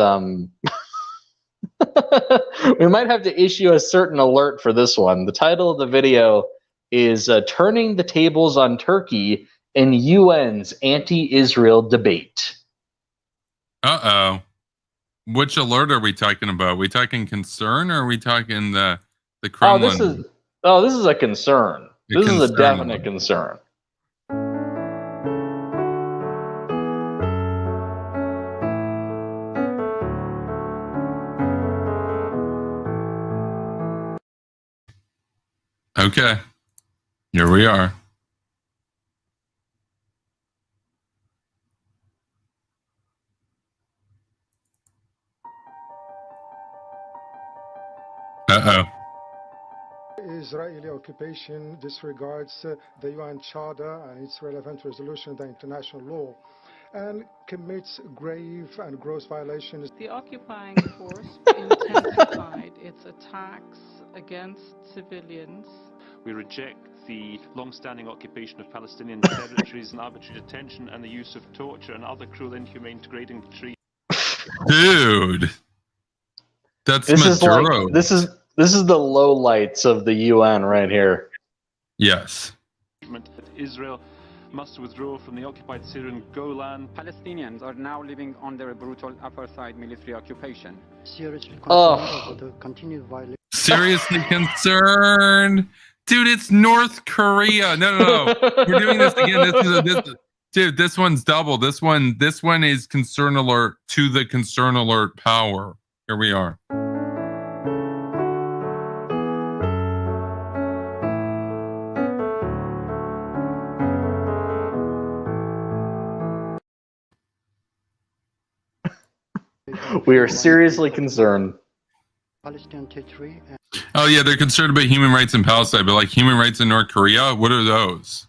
S2: we might have to issue a certain alert for this one. The title of the video is "Turning the Tables on Turkey in UN's Anti-Israel Debate."
S1: Uh-oh. Which alert are we talking about? Are we talking concern, or are we talking the Kremlin?
S2: This is a concern. This is a definite concern.
S1: Okay. Here we are. Uh-oh.
S4: Israeli occupation disregards the UN Charter and its relevant resolution, the international law. and commits grave and gross violations.
S5: The occupying force intensified its attacks against civilians.
S6: We reject the long-standing occupation of Palestinian territories and arbitrary detention and the use of torture and other cruel, inhumane, degrading treatment.
S1: Dude, that's
S2: this
S1: Maduro.
S2: This is the low lights of the UN right here.
S1: Yes.
S6: Israel must withdraw from the occupied Syrian Golan.
S7: Palestinians are now living under a brutal apartheid military occupation.
S8: Seriously concerned over the continued violation.
S1: Seriously concerned? Dude, it's North Korea. No. We're doing this again. Dude, this one's double. This one is concern alert to the concern alert power. Here we are.
S2: We are seriously concerned.
S8: Palestinian territory.
S1: Oh yeah, they're concerned about human rights in Palestine, but like human rights in North Korea, what are those?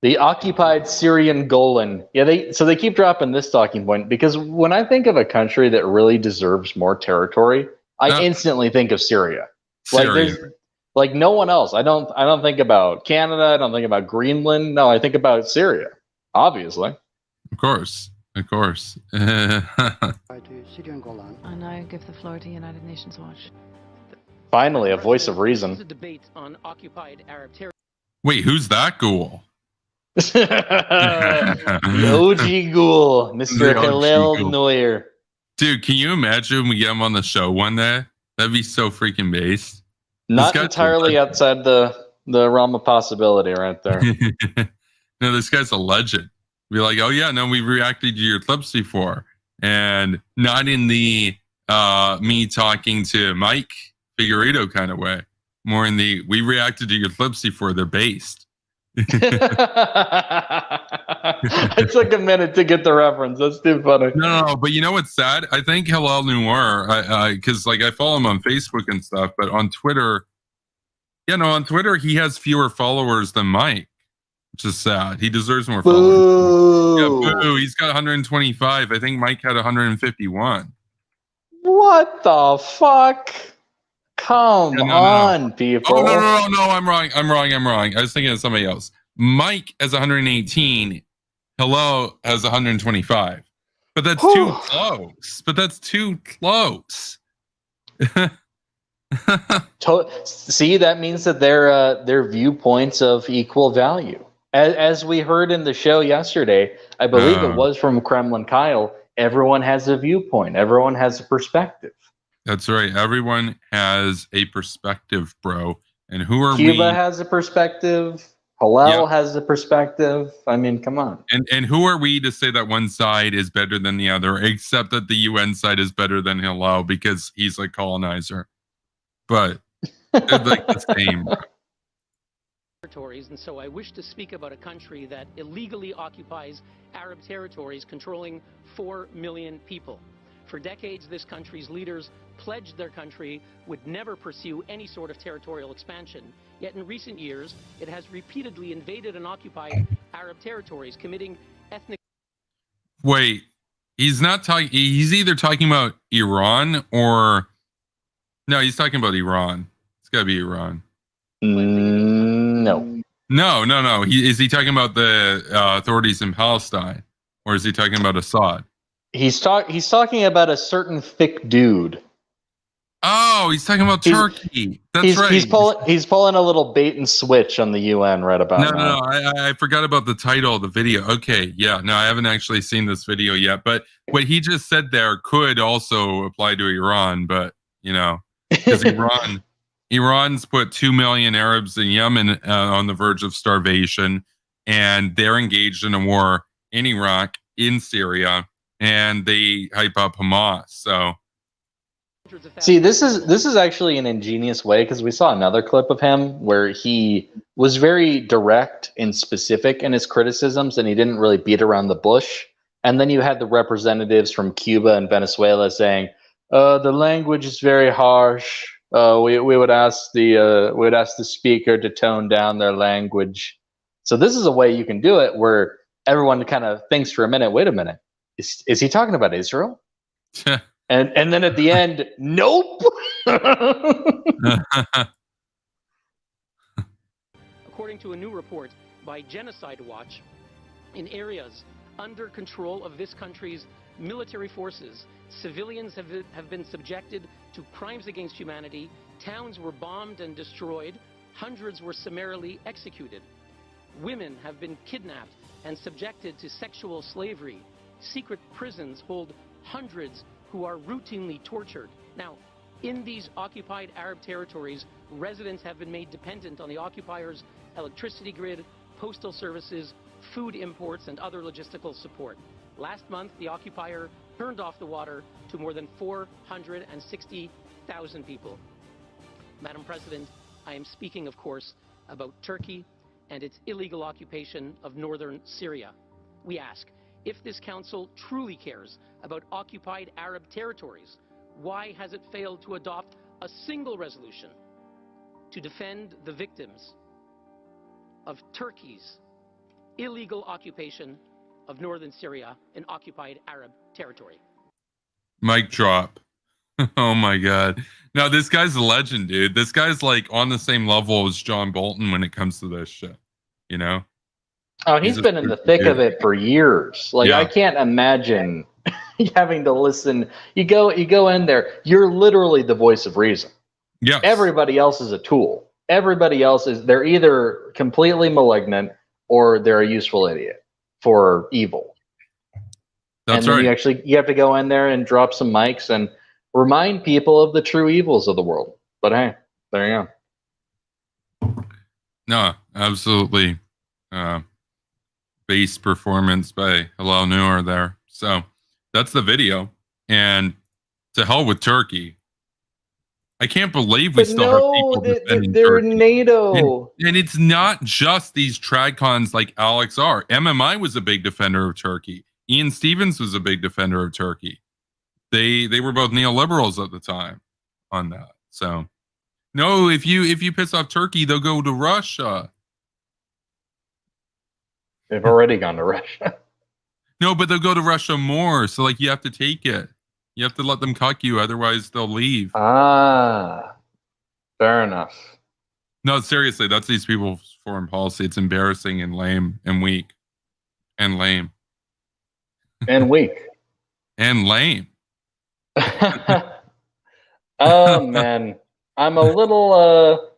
S2: The occupied Syrian Golan. Yeah, they keep dropping this talking point because when I think of a country that really deserves more territory, I instantly think of Syria. Like no one else. I don't think about Canada. I don't think about Greenland. No, I think about Syria. Obviously.
S1: Of course.
S8: Syrian Golan.
S9: I now give the floor to United Nations Watch.
S2: Finally, a voice of reason.
S10: A debate on occupied Arab territory.
S1: Wait, who's that ghoul?
S2: The OG ghoul, Mr. Hillel Neuer.
S1: Dude, can you imagine we get him on the show one day? That'd be so freaking based.
S2: Not entirely outside the realm of possibility right there.
S1: No, this guy's a legend. Be like, oh yeah, no, we reacted to your clips before. And not in the me talking to Mike Figueredo kind of way. More in the, we reacted to your clips before, they're based.
S2: It took a minute to get the reference. That's too funny.
S1: No, but you know what's sad? I think Hillel Noir, because like I follow him on Facebook and stuff, but on Twitter, on Twitter he has fewer followers than Mike, which is sad. He deserves more followers. Yeah, boo. He's got 125. I think Mike had 151.
S2: What the fuck? Come on, people.
S1: Oh, no, I'm wrong. I was thinking of somebody else. Mike has 118. Hello has 125. But that's too close.
S2: See, that means that they're viewpoints of equal value. As we heard in the show yesterday, I believe it was from Kremlin Kyle, everyone has a viewpoint. Everyone has a perspective.
S1: That's right. Everyone has a perspective, bro. And who are
S2: Cuba has a perspective. Hillel has a perspective. I mean, come on.
S1: And who are we to say that one side is better than the other, except that the UN side is better than Hillel because he's a colonizer. But they're like the same.
S10: Territories, and so I wish to speak about a country that illegally occupies Arab territories controlling 4 million people. For decades, this country's leaders pledged their country would never pursue any sort of territorial expansion. Yet in recent years, it has repeatedly invaded and occupied Arab territories, committing ethnic...
S1: Wait, he's not talking... He's either talking about Iran or... No, he's talking about Iran. It's got to be Iran.
S2: No.
S1: Is he talking about the authorities in Palestine? Or is he talking about Assad?
S2: He's talking about a certain thick dude.
S1: Oh, he's talking about Turkey. That's right.
S2: He's pulling a little bait and switch on the UN right about now.
S1: No. I forgot about the title of the video. Okay, yeah. No, I haven't actually seen this video yet. But what he just said there could also apply to Iran. But, because Iran's put 2 million Arabs in Yemen on the verge of starvation. And they're engaged in a war in Iraq, in Syria. And they hype up Hamas. So,
S2: see, this is actually an ingenious way because we saw another clip of him where he was very direct and specific in his criticisms, and he didn't really beat around the bush. And then you had the representatives from Cuba and Venezuela saying, "The language is very harsh. We would ask the speaker to tone down their language." So this is a way you can do it where everyone kind of thinks for a minute, wait a minute, is he talking about Israel? and then at the end, nope.
S10: According to a new report by Genocide Watch, in areas under control of this country's military forces, civilians have been subjected to crimes against humanity, towns were bombed and destroyed, hundreds were summarily executed. Women have been kidnapped and subjected to sexual slavery. Secret prisons hold hundreds who are routinely tortured. Now, in these occupied Arab territories, residents have been made dependent on the occupiers' electricity grid, postal services, food imports, and other logistical support. Last month, the occupier turned off the water to more than 460,000 people. Madam President, I am speaking, of course, about Turkey and its illegal occupation of northern Syria. We ask, if this council truly cares about occupied Arab territories, why has it failed to adopt a single resolution to defend the victims of Turkey's illegal occupation of northern Syria in occupied Arab territory?
S1: Mic drop. Oh my God. No, this guy's a legend, dude. This guy's like on the same level as John Bolton when it comes to this shit. You know?
S2: Oh, he's been in the thick of it for years. Like, I can't imagine having to listen. You go in there. You're literally the voice of reason.
S1: Yeah.
S2: Everybody else is a tool. Everybody else they're either completely malignant or they're a useful idiot for evil.
S1: That's
S2: and then
S1: right.
S2: you have to go in there and drop some mics and remind people of the true evils of the world. But hey, there you go.
S1: No, absolutely. Bass performance by Hello Noor there. So that's the video. And to hell with Turkey. I can't believe we still have people defending
S2: they're
S1: Turkey.
S2: NATO.
S1: And it's not just these tradcons like Alex R. MMI was a big defender of Turkey. Ian Stevens was a big defender of Turkey. They were both neoliberals at the time on that. So no, if you piss off Turkey, they'll go to Russia.
S2: They've already gone to Russia.
S1: No, but they'll go to Russia more. So like you have to take it. You have to let them cuck you, otherwise they'll leave.
S2: Ah, fair enough.
S1: No, seriously, that's these people's foreign policy. It's embarrassing and lame and weak. And lame.
S2: And weak.
S1: And lame.
S2: Oh man. I'm a little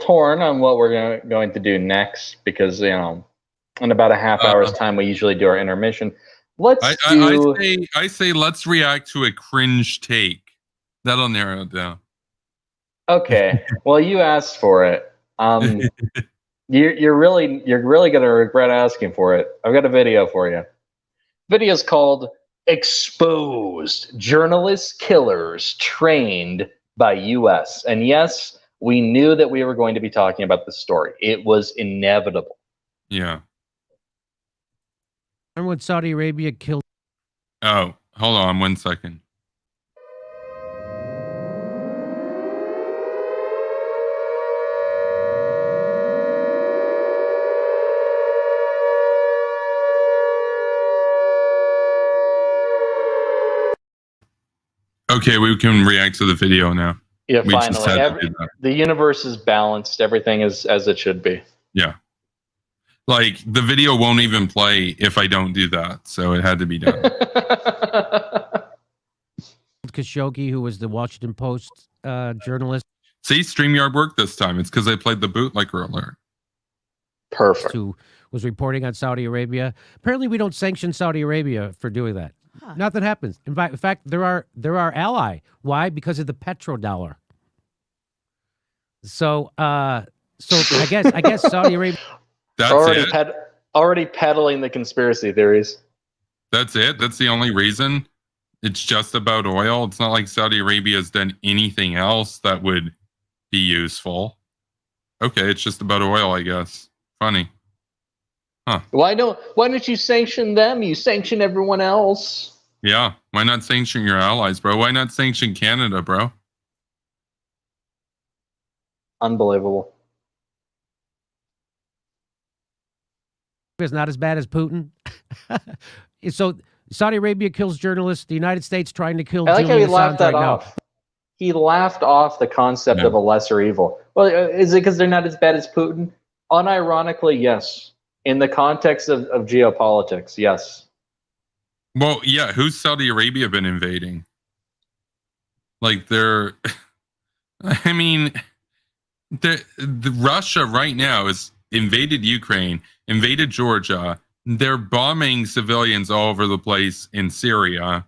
S2: torn on what we're going to do next because, you know, in about a half hour's time we usually do our intermission. I
S1: say let's react to a cringe take. That'll narrow it down.
S2: Okay. Well, you asked for it. You're really gonna regret asking for it. I've got a video for you. Video's called "Exposed: Journalists Killers Trained by U.S." And yes, we knew that we were going to be talking about this story. It was inevitable.
S1: Yeah.
S11: Remember when Saudi Arabia killed?
S1: Oh, hold on 1 second. Okay, we can react to the video now.
S2: Yeah,
S1: we
S2: finally. The universe is balanced. Everything is as it should be.
S1: Yeah. Like, the video won't even play if I don't do that, so it had to be done.
S11: Khashoggi, who was the Washington Post journalist.
S1: See, StreamYard worked this time. It's because I played the bootlegger alert.
S2: Perfect.
S11: Who was reporting on Saudi Arabia. Apparently, we don't sanction Saudi Arabia for doing that. Huh. Nothing happens. In fact, they're our ally. Why? Because of the petrodollar. So I guess Saudi Arabia.
S1: That's
S2: already peddling the conspiracy theories.
S1: That's it. That's the only reason. It's just about oil. It's not like Saudi Arabia has done anything else that would be useful. Okay, it's just about oil, I guess. Funny. Huh.
S2: Why don't you sanction them? You sanction everyone else.
S1: Yeah. Why not sanction your allies, bro? Why not sanction Canada, bro?
S2: Unbelievable.
S11: is not as bad as Putin. So Saudi Arabia kills journalists. The United States trying to kill.
S2: I like
S11: Julian
S2: how he laughed
S11: Assange
S2: that
S11: right
S2: off.
S11: now.
S2: He laughed off the concept of a lesser evil. Well, is it because they're not as bad as Putin? Unironically, yes. In the context of geopolitics, yes.
S1: Well, yeah. Who's Saudi Arabia been invading? Like they're, I mean, the Russia right now is invaded Ukraine, invaded Georgia. They're bombing civilians all over the place in Syria,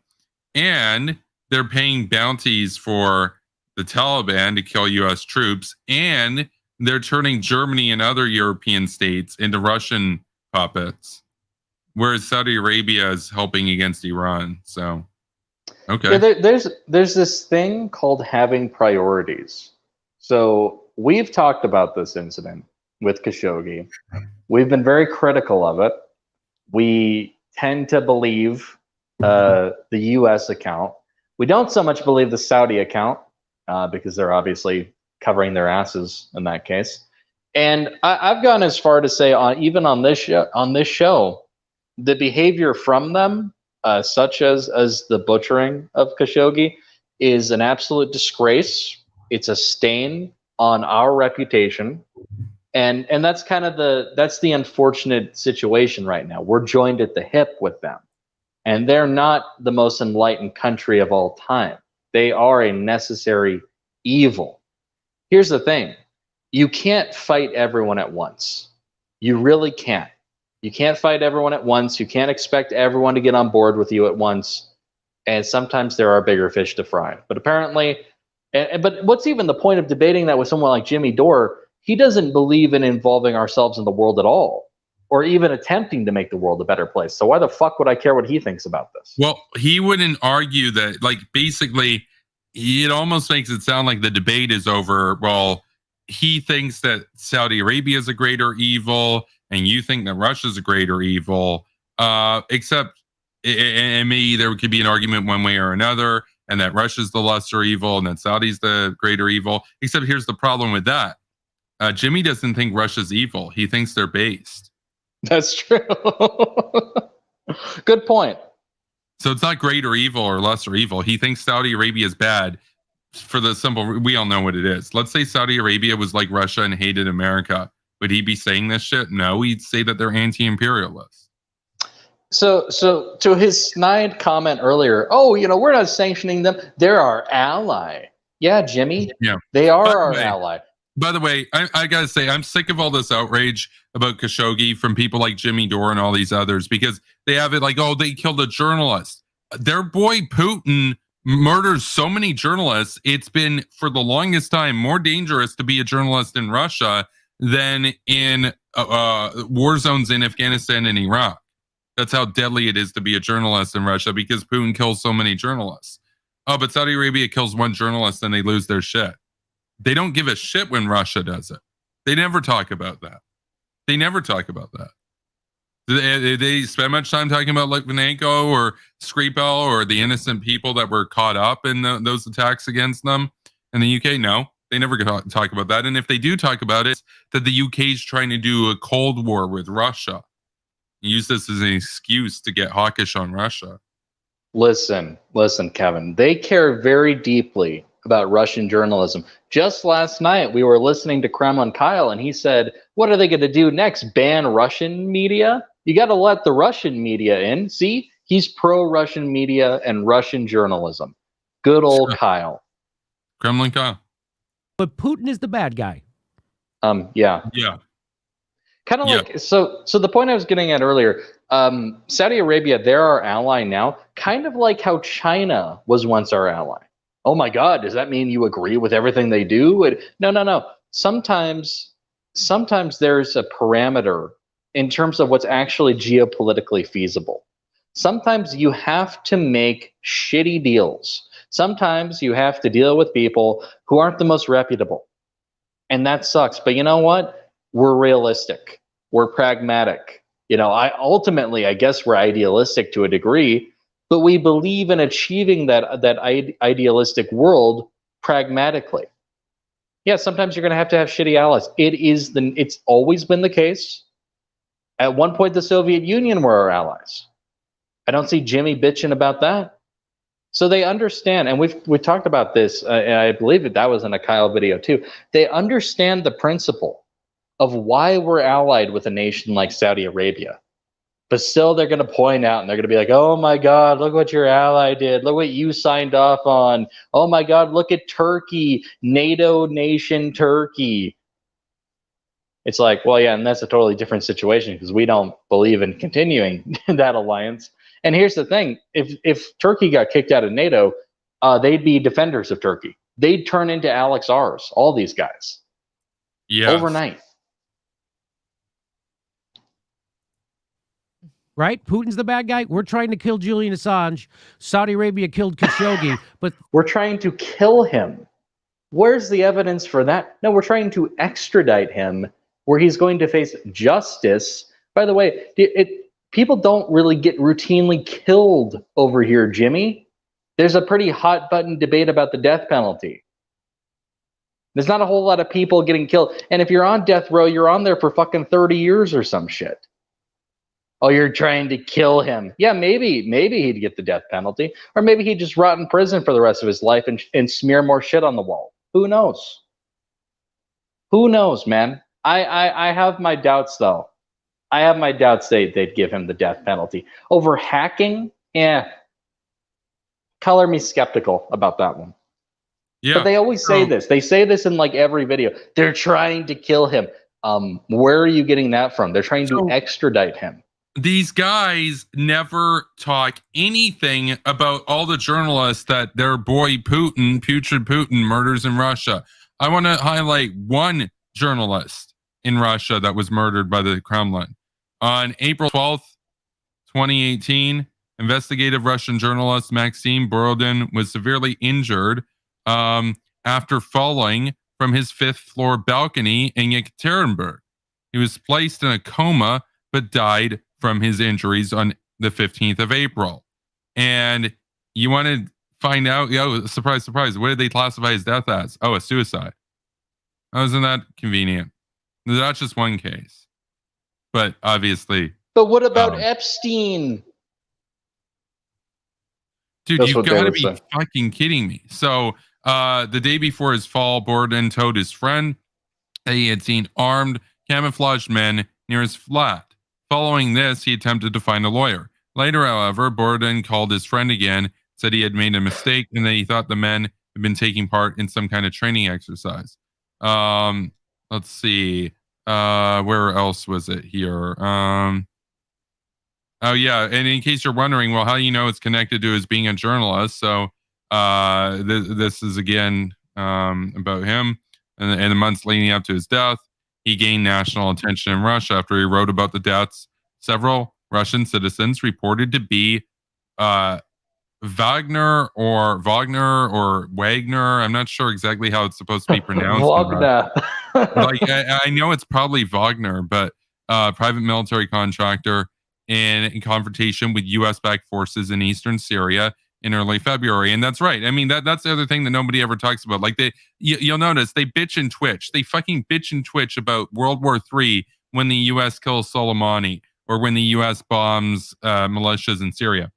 S1: and they're paying bounties for the Taliban to kill U.S. troops, and they're turning Germany and other European states into Russian puppets, whereas Saudi Arabia is helping against Iran. So, okay.
S2: Yeah, there's this thing called having priorities. So we've talked about this incident with Khashoggi. We've been very critical of it. We tend to believe the U.S. account. We don't so much believe the Saudi account because they're obviously covering their asses in that case. And I've gone as far to say, even on this show, the behavior from them, such as the butchering of Khashoggi, is an absolute disgrace. It's a stain on our reputation. And that's kind of the unfortunate situation right now. We're joined at the hip with them. And they're not the most enlightened country of all time. They are a necessary evil. Here's the thing. You can't fight everyone at once. You really can't. You can't fight everyone at once. You can't expect everyone to get on board with you at once. And sometimes there are bigger fish to fry. But apparently, but what's even the point of debating that with someone like Jimmy Dore? He doesn't believe in involving ourselves in the world at all, or even attempting to make the world a better place. So why the fuck would I care what he thinks about this?
S1: Well, he wouldn't argue that, like, basically, it almost makes it sound like the debate is over. Well, he thinks that Saudi Arabia is a greater evil, and you think that Russia is a greater evil, except, and maybe there could be an argument one way or another, and that Russia's the lesser evil, and that Saudi's the greater evil. Except here's the problem with that. Jimmy doesn't think Russia's evil. He thinks they're based.
S2: That's true. Good point.
S1: So it's not greater evil or lesser evil. He thinks Saudi Arabia is bad for the simple, we all know what it is. Let's say Saudi Arabia was like Russia and hated America. Would he be saying this shit? No, he'd say that they're anti-imperialists.
S2: So to his snide comment earlier, we're not sanctioning them. They're our ally. Yeah, Jimmy.
S1: Yeah.
S2: They are our ally.
S1: By the way, I got to say, I'm sick of all this outrage about Khashoggi from people like Jimmy Dore and all these others, because they have it like, oh, they killed a journalist. Their boy Putin murders so many journalists. It's been, for the longest time, more dangerous to be a journalist in Russia than in war zones in Afghanistan and Iraq. That's how deadly it is to be a journalist in Russia, because Putin kills so many journalists. Oh, but Saudi Arabia kills one journalist and they lose their shit. They don't give a shit when Russia does it. They never talk about that. They never talk about that. They spend much time talking about Litvinenko or Skripal or the innocent people that were caught up in those attacks against them in the UK? No, they never talk about that. And if they do talk about it, that the UK is trying to do a Cold War with Russia. Use this as an excuse to get hawkish on Russia.
S2: Listen, Kevin. They care very deeply about Russian journalism. Just last night, we were listening to Kremlin Kyle, and he said, what are they going to do next? Ban Russian media? You got to let the Russian media in. See, he's pro-Russian media and Russian journalism. Good old Kyle.
S1: Kremlin Kyle.
S11: But Putin is the bad guy.
S2: Yeah.
S1: Yeah.
S2: Kind of like, so the point I was getting at earlier, Saudi Arabia, they're our ally now, kind of like how China was once our ally. Oh my God, does that mean you agree with everything they do? No. Sometimes there's a parameter in terms of what's actually geopolitically feasible. Sometimes you have to make shitty deals. Sometimes you have to deal with people who aren't the most reputable. And that sucks. But you know what? We're realistic. We're pragmatic. I guess we're idealistic to a degree, but we believe in achieving that idealistic world pragmatically. Yeah, sometimes you're going to have shitty allies. It's always been the case. At one point, the Soviet Union were our allies. I don't see Jimmy bitching about that. So they understand, and we talked about this, and I believe that was in a Kyle video too. They understand the principle of why we're allied with a nation like Saudi Arabia. But still, they're going to point out and they're going to be like, oh my God, look what your ally did. Look what you signed off on. Oh my God, look at Turkey, NATO nation Turkey. It's like, well, yeah, and that's a totally different situation because we don't believe in continuing that alliance. And here's the thing. If Turkey got kicked out of NATO, they'd be defenders of Turkey. They'd turn into Alex R's, all these guys.
S1: Yes.
S2: Overnight.
S11: Right? Putin's the bad guy. We're trying to kill Julian Assange. Saudi Arabia killed Khashoggi, but
S2: we're trying to kill him. Where's the evidence for that? No, we're trying to extradite him where he's going to face justice. By the way, people don't really get routinely killed over here, Jimmy. There's a pretty hot button debate about the death penalty. There's not a whole lot of people getting killed. And if you're on death row, you're on there for fucking 30 years or some shit. Oh, you're trying to kill him. Yeah, maybe he'd get the death penalty. Or maybe he'd just rot in prison for the rest of his life and smear more shit on the wall. Who knows? Who knows, man? I have my doubts, though. I have my doubts they'd give him the death penalty. Over hacking? Yeah. Color me skeptical about that one.
S1: Yeah.
S2: But they always say this. They say this in like every video. They're trying to kill him. Where are you getting that from? They're trying to extradite him.
S1: These guys never talk anything about all the journalists that their boy Putin, putrid Putin, murders in Russia. I want to highlight one journalist in Russia that was murdered by the Kremlin. On April 12th, 2018, investigative Russian journalist Maxim Borodin was severely injured after falling from his fifth-floor balcony in Yekaterinburg. He was placed in a coma but died from his injuries on the 15th of April. And you want to find out, surprise, surprise, what did they classify his death as? Oh, a suicide. Oh, isn't that convenient? That's just one case. But obviously.
S2: But what about Epstein?
S1: Dude, you've got to be fucking kidding me. So the day before his fall, Borden told his friend that he had seen armed, camouflaged men near his flat. Following this, he attempted to find a lawyer. Later, however, Borden called his friend again, said he had made a mistake, and that he thought the men had been taking part in some kind of training exercise. Let's see. Where else was it here? Oh, yeah. And in case you're wondering, well, how do you know it's connected to his being a journalist? So this is, again, about him. And in the months leading up to his death, he gained national attention in Russia after he wrote about the deaths. Several Russian citizens reported to be Wagner or Wagner. I'm not sure exactly how it's supposed to be pronounced.
S2: Wagner.
S1: Like I know it's probably Wagner, but private military contractor in confrontation with U.S.-backed forces in eastern Syria in early February. And that's right. I mean, that's the other thing that nobody ever talks about. Like you'll notice they bitch and twitch. They fucking bitch and twitch about World War III when the U.S. kills Soleimani or when the U.S. bombs militias in Syria.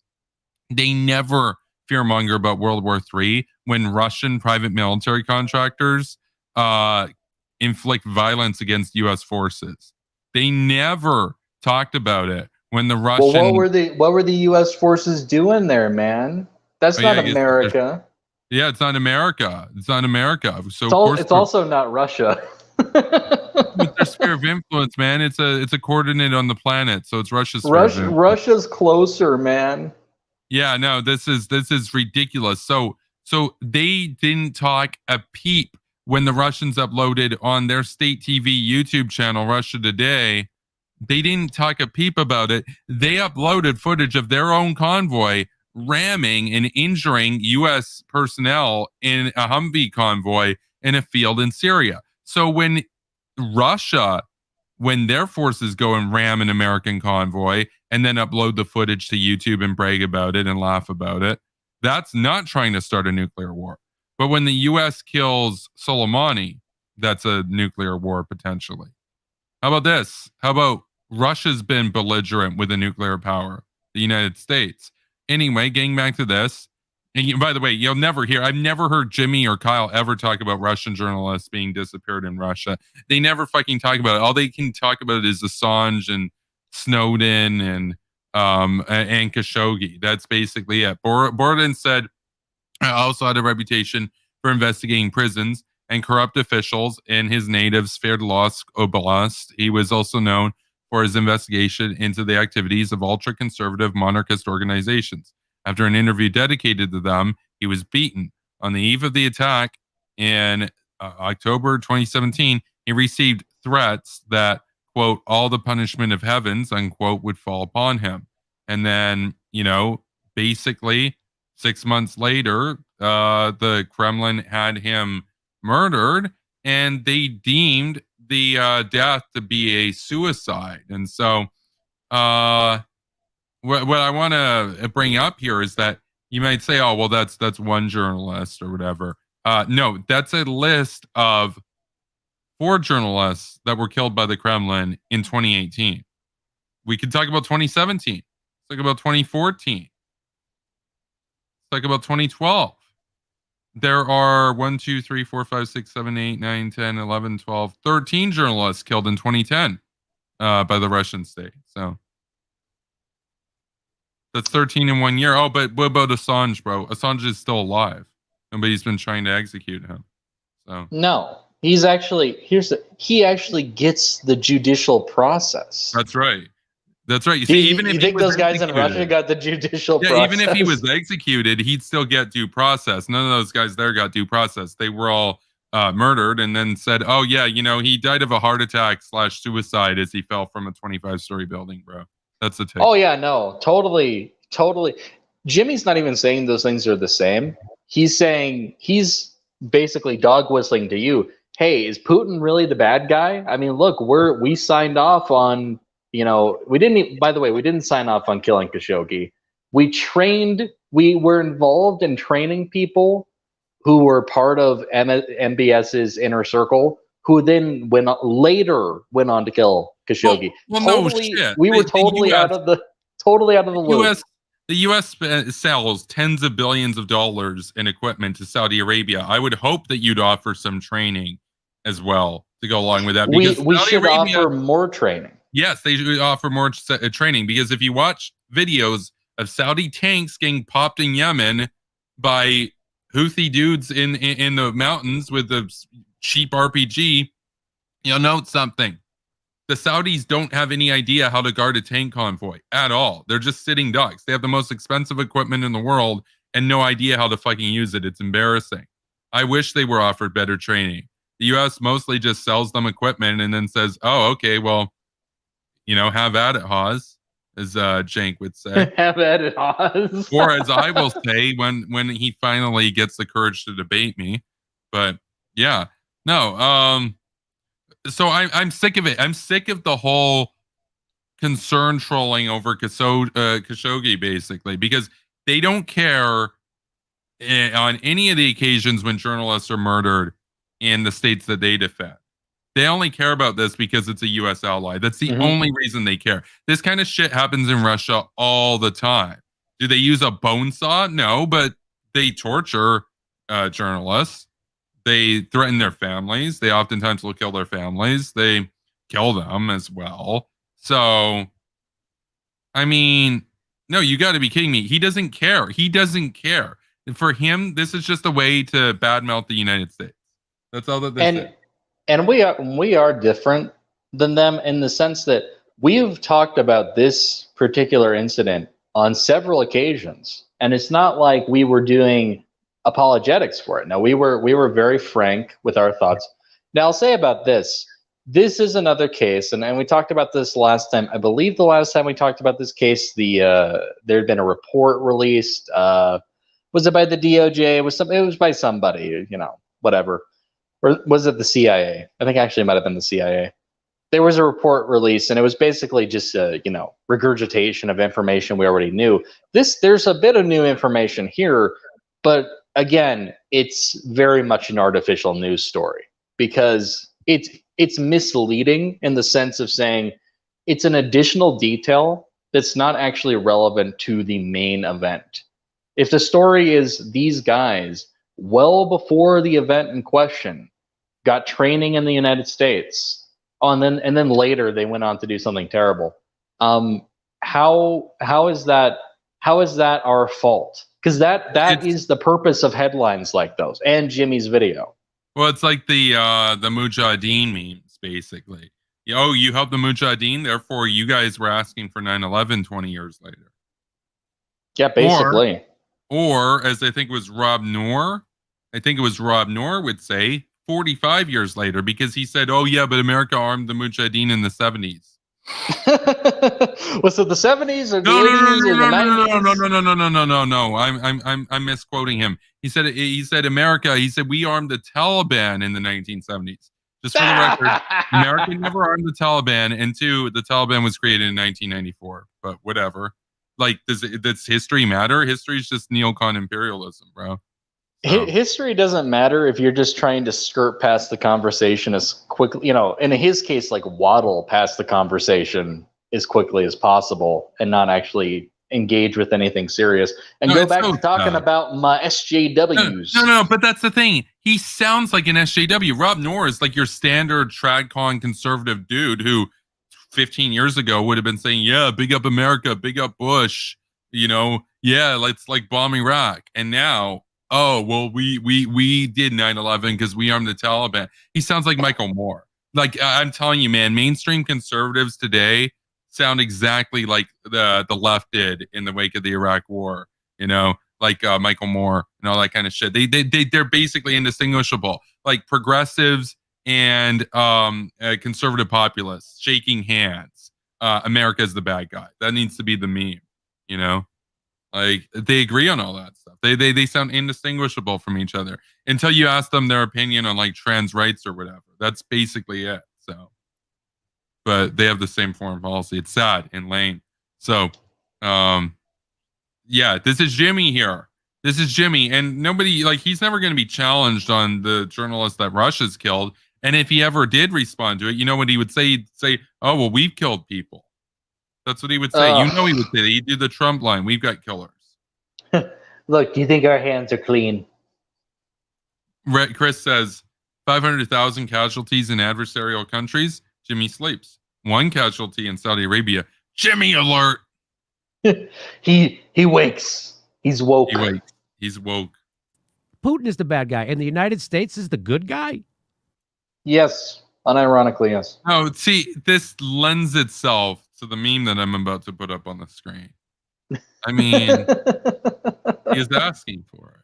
S1: They never fearmonger about World War III when Russian private military contractors inflict violence against U.S. forces. They never talked about it when the Russian.
S2: Well, what were the U.S. forces doing there, man? That's not America.
S1: Yeah, it's not America. It's not America. So
S2: it's also not Russia.
S1: With their sphere of influence, man, it's a coordinate on the planet, so it's Russia's.
S2: Russia's closer, man.
S1: Yeah, no, this is ridiculous. So they didn't talk a peep when the Russians uploaded on their state TV YouTube channel, Russia Today. They didn't talk a peep about it. They uploaded footage of their own convoy ramming and injuring U.S. personnel in a Humvee convoy in a field in Syria. So when their forces go and ram an American convoy and then upload the footage to YouTube and brag about it and laugh about it, that's not trying to start a nuclear war. But when the U.S. kills Soleimani, that's a nuclear war potentially. How about this? How about Russia's been belligerent with the nuclear power, the United States. Anyway, getting back to this, and by the way, you'll never hear, I've never heard Jimmy or Kyle ever talk about Russian journalists being disappeared in Russia. They never fucking talk about it. All they can talk about is Assange and Snowden and Khashoggi. That's basically it. Borden said also had a reputation for investigating prisons and corrupt officials in his native Sverdlovsk Oblast. He was also known for his investigation into the activities of ultra-conservative monarchist organizations. After an interview dedicated to them, he was beaten. On the eve of the attack in October 2017, he received threats that, quote, all the punishment of heavens, unquote, would fall upon him. And then, basically 6 months later, the Kremlin had him murdered, and they deemed the death to be a suicide. And so what I want to bring up here is that you might say, oh, well, that's one journalist or whatever. No, that's a list of 4 journalists that were killed by the Kremlin in 2018. We could talk about 2017. Let's talk about 2014. Let's talk about 2012. There are 1, 2, 3, 4, 5, 6, 7, 8, 9, 10, 11, 12, 13 journalists killed in 2010 by the Russian state. So that's 13 in 1 year. Oh, but what about Assange, bro? Assange is still alive. Nobody's been trying to execute him. So
S2: no, he's actually he actually gets the judicial process.
S1: That's right. That's right. You see, even if
S2: you think those guys in Russia got the judicial process?
S1: Even if he was executed, he'd still get due process. None of those guys there got due process. They were all murdered and then said, oh, yeah, he died of a heart attack / suicide as he fell from a 25-story building, bro. That's the take.
S2: Oh, yeah, no, totally. Jimmy's not even saying those things are the same. He's saying, he's basically dog whistling to you. Hey, is Putin really the bad guy? I mean, look, we signed off on... we didn't sign off on killing Khashoggi. We were involved in training people who were part of MBS's inner circle, who then later went on to kill Khashoggi.
S1: Well, no shit.
S2: We were totally out of the loop.
S1: The U.S. sells tens of billions of dollars in equipment to Saudi Arabia. I would hope that you'd offer some training as well to go along with that.
S2: We should offer more training.
S1: Yes, they should offer more training, because if you watch videos of Saudi tanks getting popped in Yemen by Houthi dudes in the mountains with the cheap RPG, you'll note something. The Saudis don't have any idea how to guard a tank convoy at all. They're just sitting ducks. They have the most expensive equipment in the world and no idea how to fucking use it. It's embarrassing. I wish they were offered better training. The U.S. mostly just sells them equipment and then says, oh, okay, well, have at it, Hawes, as Jank would say.
S2: Have at it, Hawes.
S1: Or as I will say when he finally gets the courage to debate me. But yeah, no. So I'm sick of it. I'm sick of the whole concern trolling over Khashoggi, basically, because they don't care on any of the occasions when journalists are murdered in the states that they defend. They only care about this because it's a U.S. ally. That's the only reason they care. This kind of shit happens in Russia all the time. Do they use a bone saw? No, but they torture journalists. They threaten their families. They oftentimes will kill their families. They kill them as well. So, I mean, no, you got to be kidding me. He doesn't care. He doesn't care. And for him, this is just a way to badmouth the United States. That's all that this is.
S2: And we are different than them in the sense that we've talked about this particular incident on several occasions, and it's not like we were doing apologetics for it. No, we were very frank with our thoughts. Now, I'll say about this. This is another case, and we talked about this last time. I believe the last time we talked about this case, there had been a report released. Was it by the DOJ? It was by somebody, whatever. Or was it the CIA? I think actually it might have been the CIA. There was a report released, and it was basically just a, regurgitation of information we already knew. There's a bit of new information here, but again, it's very much an artificial news story because it's misleading in the sense of saying it's an additional detail that's not actually relevant to the main event. If the story is these guys, well before the event in question, got training in the United States, and then later they went on to do something terrible. How is that our fault? Because that is the purpose of headlines like those and Jimmy's video.
S1: Well, it's like the Mujahideen memes, basically. Oh, you helped the Mujahideen, therefore you guys were asking for 9/11 20 years later.
S2: Yeah, basically.
S1: Or as I think it was Rob Noor would say 45 years later, because he said, "Oh yeah, but America armed the Mujahideen in the 70s."
S2: Was it the 70s or the 80s or the 90s?
S1: No. I'm misquoting him. He said America. He said we armed the Taliban in the 1970s. Just for the record, America never armed the Taliban, and two, the Taliban was created in 1994. But whatever. Like, does history matter? History is just neocon imperialism, bro. So.
S2: History doesn't matter if you're just trying to skirt past the conversation as quickly, in his case, like waddle past the conversation as quickly as possible and not actually engage with anything serious and go back to talking about my SJWs.
S1: No, but that's the thing. He sounds like an SJW. Rob Noor is like your standard tradcon conservative dude who 15 years ago would have been saying, yeah, big up America, big up Bush, yeah, let's like bomb Iraq. And now, oh, well, we did 9/11 because we armed the Taliban. He sounds like Michael Moore. Like, I'm telling you, man, mainstream conservatives today sound exactly like the left did in the wake of the Iraq War, like Michael Moore and all that kind of shit. They're basically indistinguishable, like progressives and conservative populists shaking hands. America's the bad guy. That needs to be the meme, like they agree on all that stuff. They sound indistinguishable from each other until you ask them their opinion on like trans rights or whatever. That's basically it. So, but they have the same foreign policy. It's sad and lame. So, yeah, this is Jimmy here. This is Jimmy, and nobody, like, he's never going to be challenged on the journalist that Russia's killed. And if he ever did respond to it, you know what he would say? He'd say, "Oh, well, we've killed people." That's what he would say. He would say that. He'd do the Trump line. We've got killers.
S2: Look, do you think our hands are clean?
S1: Chris says 500,000 casualties in adversarial countries. Jimmy sleeps. 1 casualty in Saudi Arabia. Jimmy alert.
S2: He wakes. He's woke.
S1: He wakes. He's woke.
S11: Putin is the bad guy, and the United States is the good guy?
S2: Yes. Unironically, yes.
S1: Oh, see, this lends itself to the meme that I'm about to put up on the screen. I mean, he is asking for it.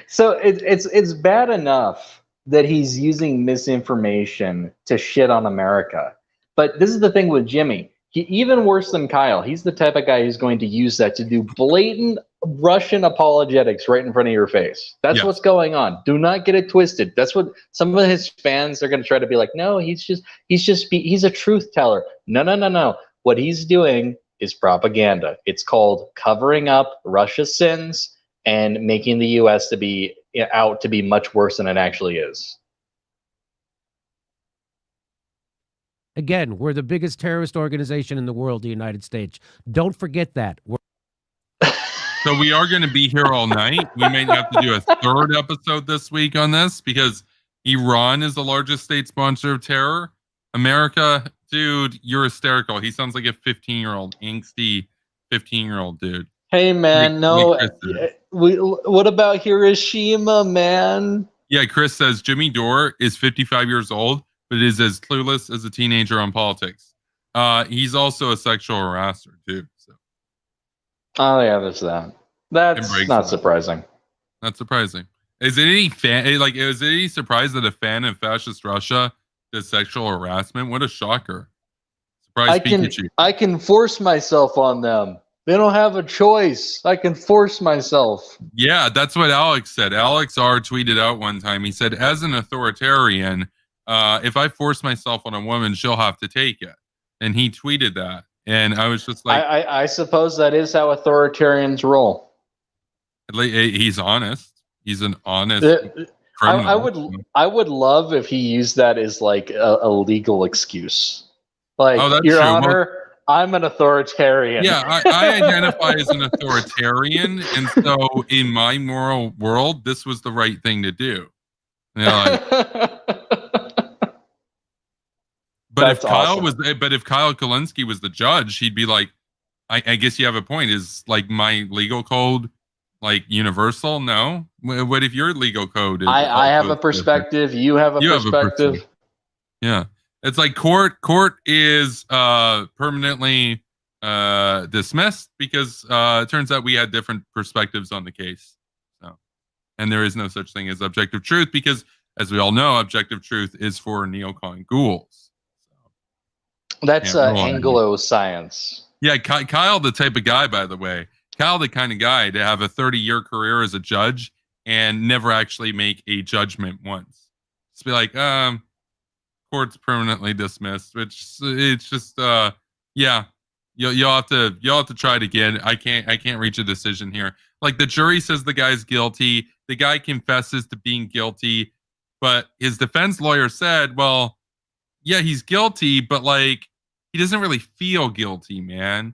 S2: So it's bad enough that he's using misinformation to shit on America. But this is the thing with Jimmy. Even worse than Kyle, he's the type of guy who's going to use that to do blatant Russian apologetics right in front of your face. That's what's going on. Do not get it twisted. That's what some of his fans are going to try to be like, no, he's a truth teller. No. What he's doing is propaganda. It's called covering up Russia's sins and making the U.S. to be out to be much worse than it actually is.
S11: Again, we're the biggest terrorist organization in the world, the United States. Don't forget that.
S1: So we are going to be here all night. We may have to do a 3rd episode this week on this because Iran is the largest state sponsor of terror. America, dude, you're hysterical. He sounds like a 15-year-old, angsty 15-year-old dude.
S2: Hey, man, what about Hiroshima, man?
S1: Yeah, Chris says Jimmy Dore is 55 years old, but is as clueless as a teenager on politics. He's also a sexual harasser, too. So.
S2: Oh, yeah, there's that. That's not surprising.
S1: Not surprising. Is it any surprise that a fan of fascist Russia does sexual harassment? What a shocker. Surprise Pikachu.
S2: I can force myself on them. They don't have a choice. I can force myself.
S1: Yeah, that's what Alex said. Alex R tweeted out one time. He said, as an authoritarian, if I force myself on a woman, she'll have to take it. And he tweeted that. And I was just like,
S2: I suppose that is how authoritarians roll.
S1: He's honest. He's an honest criminal.
S2: I would love if he used that as like a legal excuse. Like,
S1: Oh, that's
S2: Your
S1: true.
S2: Honor, I'm an authoritarian.
S1: Yeah, I identify as an authoritarian, and so in my moral world, this was the right thing to do. You know, like, but if
S2: That's
S1: Kyle
S2: awesome.
S1: if Kyle Kalinske was the judge, he'd be like, I guess you have a point. Is like my legal code like universal? No. What if your legal code is?
S2: I have a perspective. You have a perspective.
S1: Yeah, it's like court is permanently dismissed because it turns out we had different perspectives on the case. So, and there is no such thing as objective truth because, as we all know, objective truth is for neocon ghouls. So,
S2: that's Anglo science.
S1: Yeah, Kyle, the type of guy, by the way, Kyle, the kind of guy to have a 30-year career as a judge and never actually make a judgment once. Just be like, court's permanently dismissed, which it's just yeah, you'll have to try it again. I can't reach a decision here. Like the jury says the guy's guilty, the guy confesses to being guilty, but his defense lawyer said, well, yeah, he's guilty, but like he doesn't really feel guilty, man.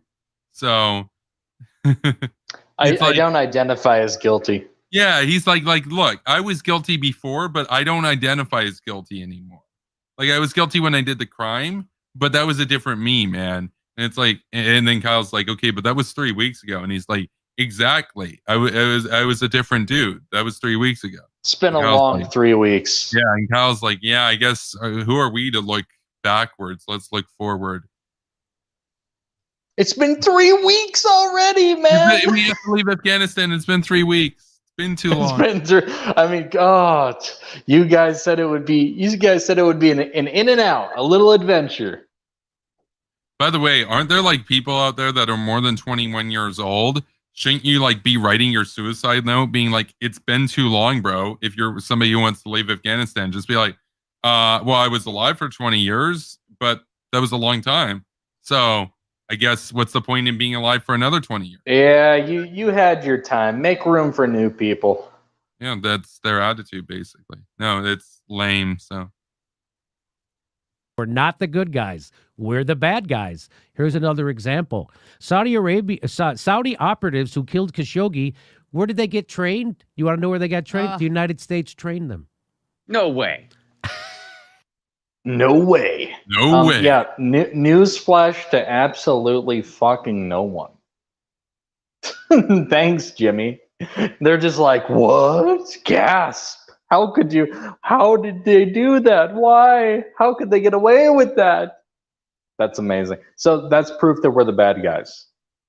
S1: So
S2: I don't identify as guilty.
S1: Yeah, he's like look, I was guilty before, but I don't identify as guilty anymore. Like I was guilty when I did the crime, but that was a different me, man. And it's like, and then Kyle's like, okay, but that was 3 weeks ago, and he's like, exactly, I was a different dude. That was 3 weeks ago.
S2: It's been a long 3 weeks.
S1: Yeah, and Kyle's like, yeah, I guess who are we to look backwards? Let's look forward.
S2: It's been 3 weeks already, man.
S1: We have to leave Afghanistan. It's been 3 weeks. It's been too long.
S2: I mean, God, you guys said it would be. You guys said it would be an in and out, a little adventure.
S1: By the way, aren't there like people out there that are more than 21 years old? Shouldn't you like be writing your suicide note, being like, "It's been too long, bro." If you're somebody who wants to leave Afghanistan, just be like, well, I was alive for 20 years, but that was a long time. So I guess what's the point in being alive for another 20 years?
S2: Yeah, you had your time. Make room for new people.
S1: Yeah, that's their attitude, basically. No, it's lame. So
S11: we're not the good guys. We're the bad guys. Here's another example. Saudi operatives who killed Khashoggi, where did they get trained? You want to know where they got trained? The United States trained them.
S12: No way.
S2: No way.
S1: No way.
S2: Yeah, newsflash to absolutely fucking no one. Thanks, Jimmy. They're just like, what? Gasp. How did they do that? Why? How could they get away with that? That's amazing. So that's proof that we're the bad guys.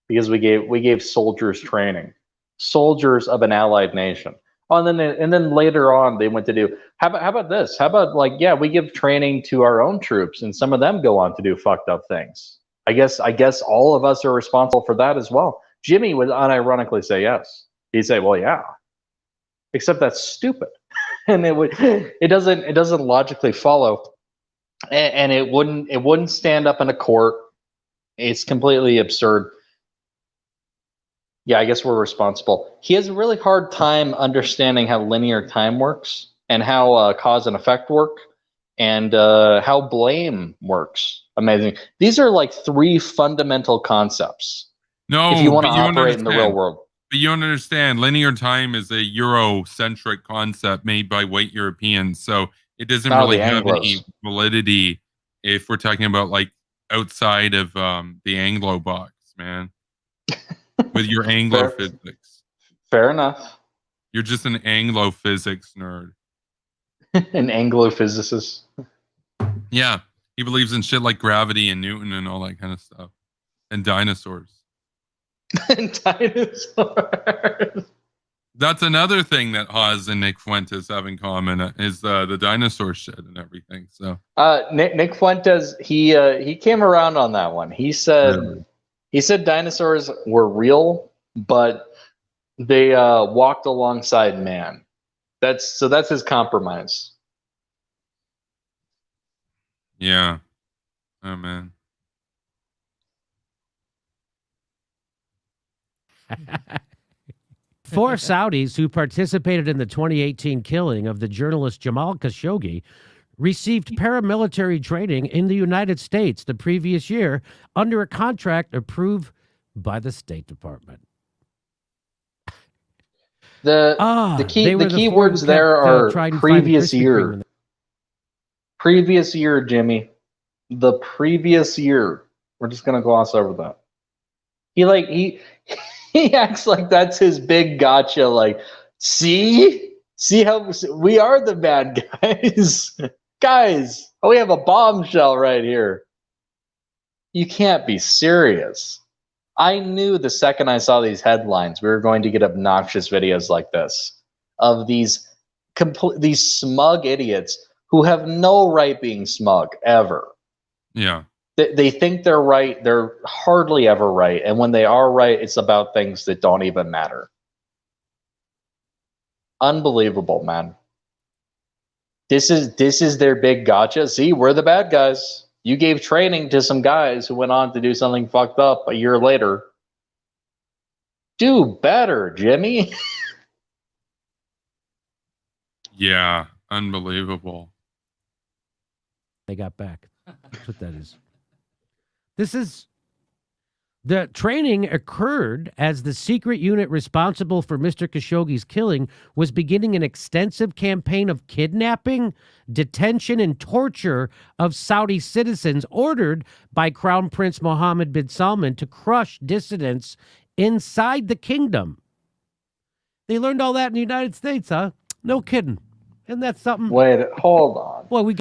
S2: Because we gave soldiers training. Soldiers of an allied nation. Oh, and then later on they went to do how about this? How about like, yeah, we give training to our own troops and some of them go on to do fucked up things. I guess all of us are responsible for that as well. Jimmy would unironically say yes. He'd say, well, yeah. Except that's stupid. And it doesn't logically follow. And it wouldn't stand up in a court. It's completely absurd. Yeah, I guess we're responsible. He has a really hard time understanding how linear time works and how cause and effect work and how blame works. Amazing. These are like 3 fundamental concepts.
S1: No,
S2: if you want to operate in the real world.
S1: But you don't understand. Linear time is a Eurocentric concept made by white Europeans. So it doesn't really have any validity if we're talking about like outside of the Anglo box, man. With your Anglo physics.
S2: Fair enough.
S1: You're just an Anglo physics nerd.
S2: An Anglo physicist.
S1: Yeah. He believes in shit like gravity and Newton and all that kind of stuff. And dinosaurs.
S2: Dinosaurs.
S1: That's another thing that Haas and Nick Fuentes have in common is the dinosaur shit and everything. So
S2: Nick Fuentes, he came around on that one. He said dinosaurs were real, but they walked alongside man. That's his compromise.
S1: Yeah. Oh man.
S11: Four Saudis who participated in the 2018 killing of the journalist Jamal Khashoggi received paramilitary training in the United States the previous year under a contract approved by the State Department.
S2: The key
S11: four
S2: words
S11: who
S2: there
S11: kept,
S2: are
S11: trying to find
S2: previous
S11: Krispy Kreme
S2: year.
S11: in
S2: Previous year, Jimmy. The previous year. We're just gonna gloss over that. He acts like that's his big gotcha. Like, see how we are the bad guys, guys. Oh, we have a bombshell right here. You can't be serious. I knew the second I saw these headlines, we were going to get obnoxious videos like this of these smug idiots who have no right being smug ever.
S1: Yeah.
S2: They think they're right. They're hardly ever right. And when they are right, it's about things that don't even matter. Unbelievable, man. This is their big gotcha. See, we're the bad guys. You gave training to some guys who went on to do something fucked up a year later. Do better, Jimmy.
S1: Yeah, unbelievable.
S11: They got back. That's what that is. The training occurred as the secret unit responsible for Mr. Khashoggi's killing was beginning an extensive campaign of kidnapping, detention, and torture of Saudi citizens ordered by Crown Prince Mohammed bin Salman to crush dissidents inside the kingdom. They learned all that in the United States, huh? No kidding. Isn't that something?
S2: Wait, hold on.
S11: Well, we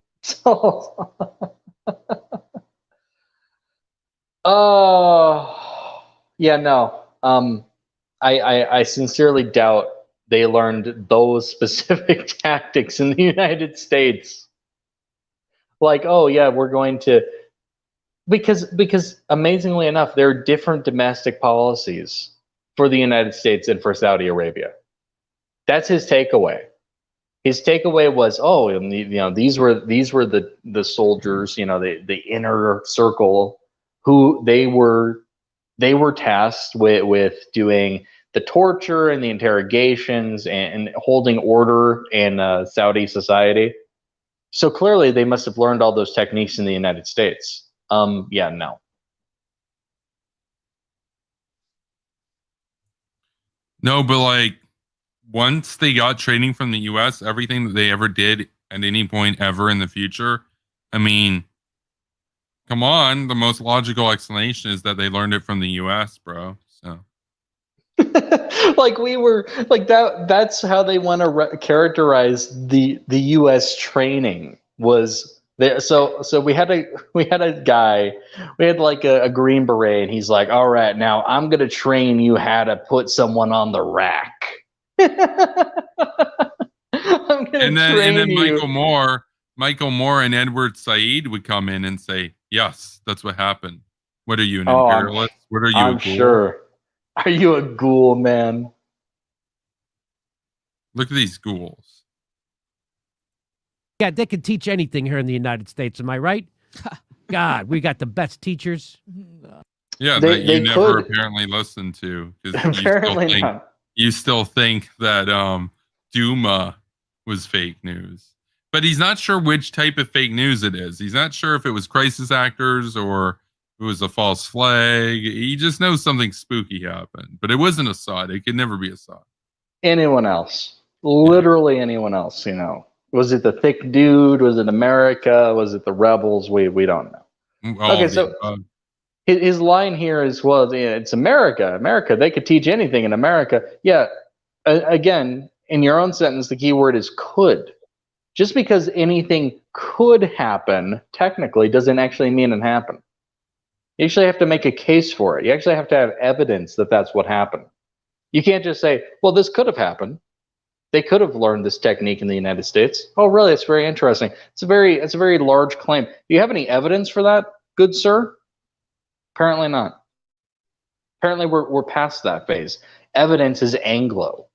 S2: Oh, yeah, no. I sincerely doubt they learned those specific tactics in the United States. Like, oh yeah, we're going to, because amazingly enough, there are different domestic policies for the United States and for Saudi Arabia. That's his takeaway. His takeaway was, oh, and these were the soldiers, the inner circle, who they were tasked with doing the torture and the interrogations and holding order in Saudi society. So clearly they must have learned all those techniques in the United States. Yeah, no.
S1: No, but like once they got training from the US, everything that they ever did at any point ever in the future, I mean, come on, the most logical explanation is that they learned it from the US, bro. So
S2: like we were like that's how they want to characterize the US training was there. So we had a guy, we had like a Green Beret, and he's like, all right, now I'm gonna train you how to put someone on the rack.
S1: and then Michael Moore and Edward Said would come in and say, yes, that's what happened. What are you, an imperialist? What are you,
S2: I'm
S1: a ghoul?
S2: sure. Are you a ghoul, man?
S1: Look at these ghouls.
S11: Yeah, they can teach anything here in the United States. Am I right? God, we got the best teachers.
S1: Yeah, that you never apparently listened to.
S2: Apparently not.
S1: You still think that Duma was fake news. But he's not sure which type of fake news it is. He's not sure if it was crisis actors or it was a false flag. He just knows something spooky happened. But it wasn't Assad. It could never be Assad.
S2: Anyone else. Literally anyone else, Was it the thick dude? Was it America? Was it the rebels? We don't know. Okay, so his line here is, well, it's America. America, they could teach anything in America. Yeah, again, in your own sentence, the key word is could. Just because anything could happen, technically, doesn't actually mean it happened. You actually have to make a case for it. You actually have to have evidence that that's what happened. You can't just say, well, this could have happened. They could have learned this technique in the United States. Oh, really? It's very interesting. It's a very large claim. Do you have any evidence for that, good sir? Apparently not. Apparently we're past that phase. Evidence is Anglo.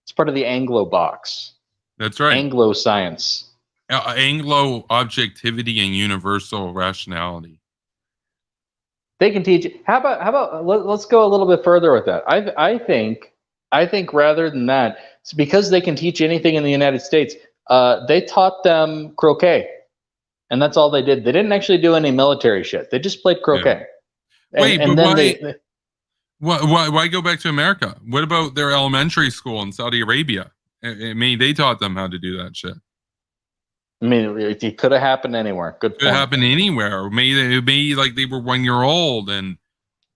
S2: It's part of the Anglo box.
S1: That's right.
S2: Anglo science.
S1: Anglo objectivity and universal rationality.
S2: They can teach. How about let's go a little bit further with that. I think rather than that, it's because they can teach anything in the United States. They taught them croquet, and that's all they did. They didn't actually do any military shit. They just played croquet.
S1: Yeah. Wait,
S2: and
S1: but
S2: then
S1: why go back to America? What about their elementary school in Saudi Arabia? I mean, they taught them how to do that shit.
S2: I mean, it could have happened anywhere. Good point.
S1: Could happen anywhere. Maybe like they were 1 year old and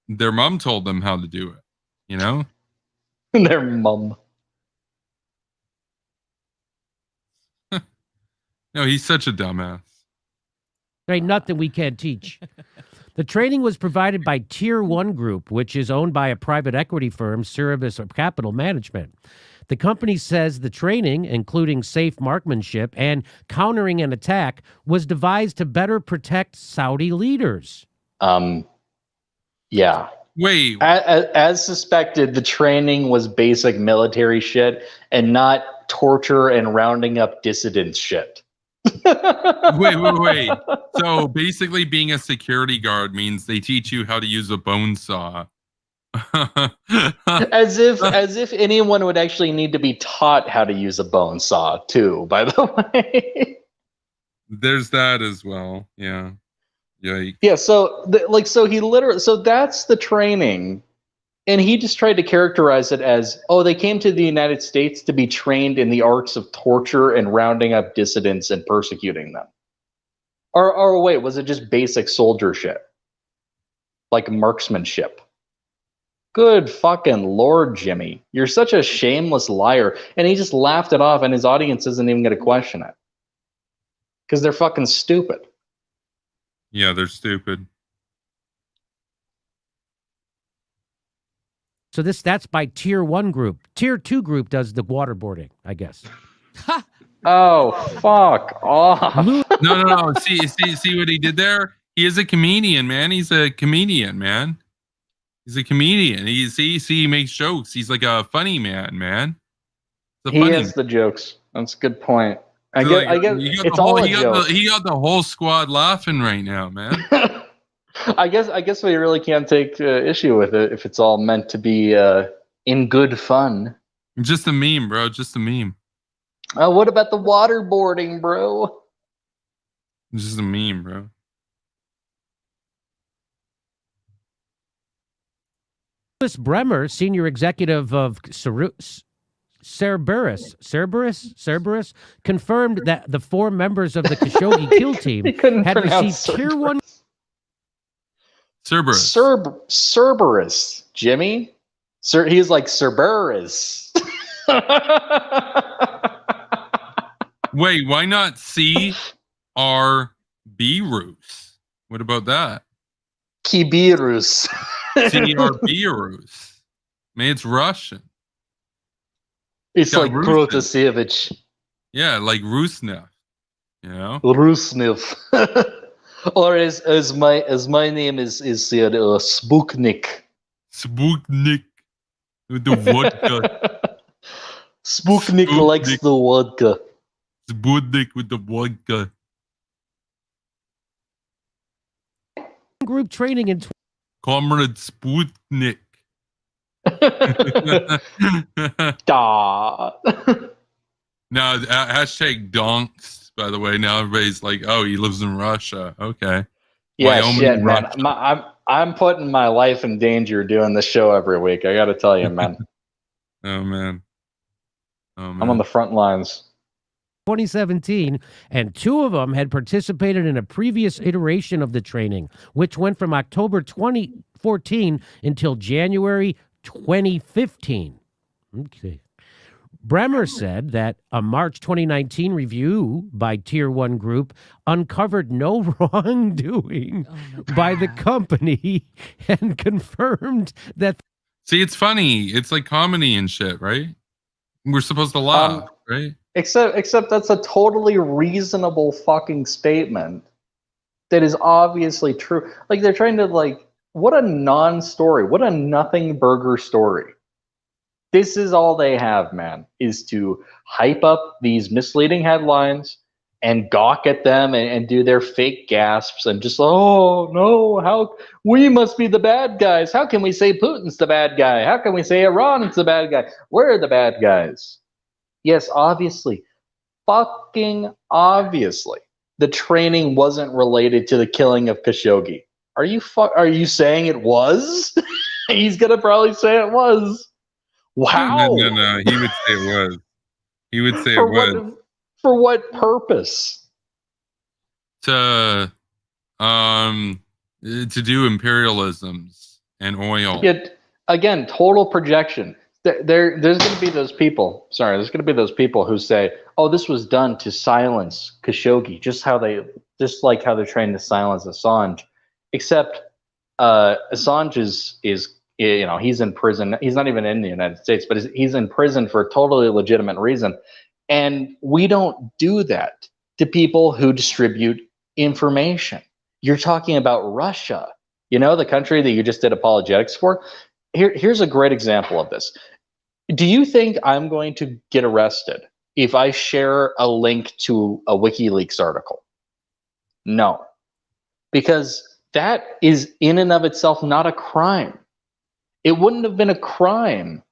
S1: their mom told them how to do it. You know,
S2: their mom.
S1: No, he's such a dumbass.
S11: There ain't nothing we can't teach. The training was provided by Tier 1 Group, which is owned by a private equity firm, Cerebus Capital Management. The company says the training, including safe marksmanship and countering an attack, was devised to better protect Saudi leaders.
S2: Yeah.
S1: Wait.
S2: As suspected, the training was basic military shit and not torture and rounding up dissidents shit.
S1: Wait. So basically being a security guard means they teach you how to use a bone saw.
S2: as if anyone would actually need to be taught how to use a bone saw too, by the way.
S1: There's that as well. Yeah. Yikes.
S2: Yeah, so that's the training. And he just tried to characterize it as, oh, they came to the United States to be trained in the arts of torture and rounding up dissidents and persecuting them. Or wait, was it just basic soldier shit? Like marksmanship? Good fucking Lord, Jimmy. You're such a shameless liar. And he just laughed it off, and his audience isn't even going to question it. Because they're fucking stupid.
S1: Yeah, they're stupid.
S11: So that's by Tier 1 Group. Tier 2 Group does the waterboarding, I guess.
S2: Oh, fuck off.
S1: No. See what he did there? He is a comedian, man. He's a comedian, man. He's a comedian. He makes jokes. He's like a funny man.
S2: He has the jokes. That's a good point. I guess it's all a joke.
S1: He got the whole squad laughing right now, man.
S2: I guess we really can't take issue with it if it's all meant to be in good fun.
S1: Just a meme, bro. Just a meme.
S2: What about the waterboarding, bro?
S1: Just a meme, bro.
S11: Louis Bremer, senior executive of Cerberus, confirmed that the 4 members of the Khashoggi kill team had received Tier 1.
S2: Cerberus, Jimmy. He's like Cerberus.
S1: Wait, why not CRB Rus? What about that?
S2: Kibirus.
S1: CRB Rus. Man, it's Russian.
S2: It's like Protasevich.
S1: Yeah, like Rusnev. You know?
S2: Rusnev. Or as my name is Sputnik.
S1: Sputnik with the vodka.
S2: Sputnik likes the vodka.
S1: Sputnik with the vodka.
S11: Group training in
S1: Comrade Sputnik. Now, hashtag donks, by the way. Now everybody's like, oh, he lives in Russia. Okay.
S2: Yeah,
S1: Wyoming,
S2: shit, man. I'm putting my life in danger doing this show every week. I got to tell you, man.
S1: Oh, man.
S2: I'm on the front lines.
S11: 2017, and 2 of them had participated in a previous iteration of the training, which went from October 2014 until January 2015. Okay. Bremer said that a March 2019 review by Tier 1 Group uncovered no wrongdoing by the company and confirmed that.
S1: See, it's funny. It's like comedy and shit, right? We're supposed to laugh, right?
S2: Except that's a totally reasonable fucking statement that is obviously true. Like, they're trying to, what a non-story. What a nothing burger story. This is all they have, man, is to hype up these misleading headlines and gawk at them and do their fake gasps and just, oh, no, how we must be the bad guys. How can we say Putin's the bad guy? How can we say Iran's the bad guy? We're the bad guys. Yes, obviously. fucking obviously the training wasn't related to the killing of Khashoggi. Are you saying it was? He's gonna probably say it was. Wow.
S1: No. He would say it was. He would say
S2: For
S1: it was.
S2: For what purpose?
S1: To do imperialisms and oil.
S2: Yet again, total projection. There's going to be those people. Sorry, there's going to be those people who say, "Oh, this was done to silence Khashoggi," just like how they're trying to silence Assange. Except Assange is he's in prison. He's not even in the United States, but he's in prison for a totally legitimate reason. And we don't do that to people who distribute information. You're talking about Russia, the country that you just did apologetics for. Here's a great example of this. Do you think I'm going to get arrested if I share a link to a WikiLeaks article? No, because that is in and of itself not a crime. It wouldn't have been a crime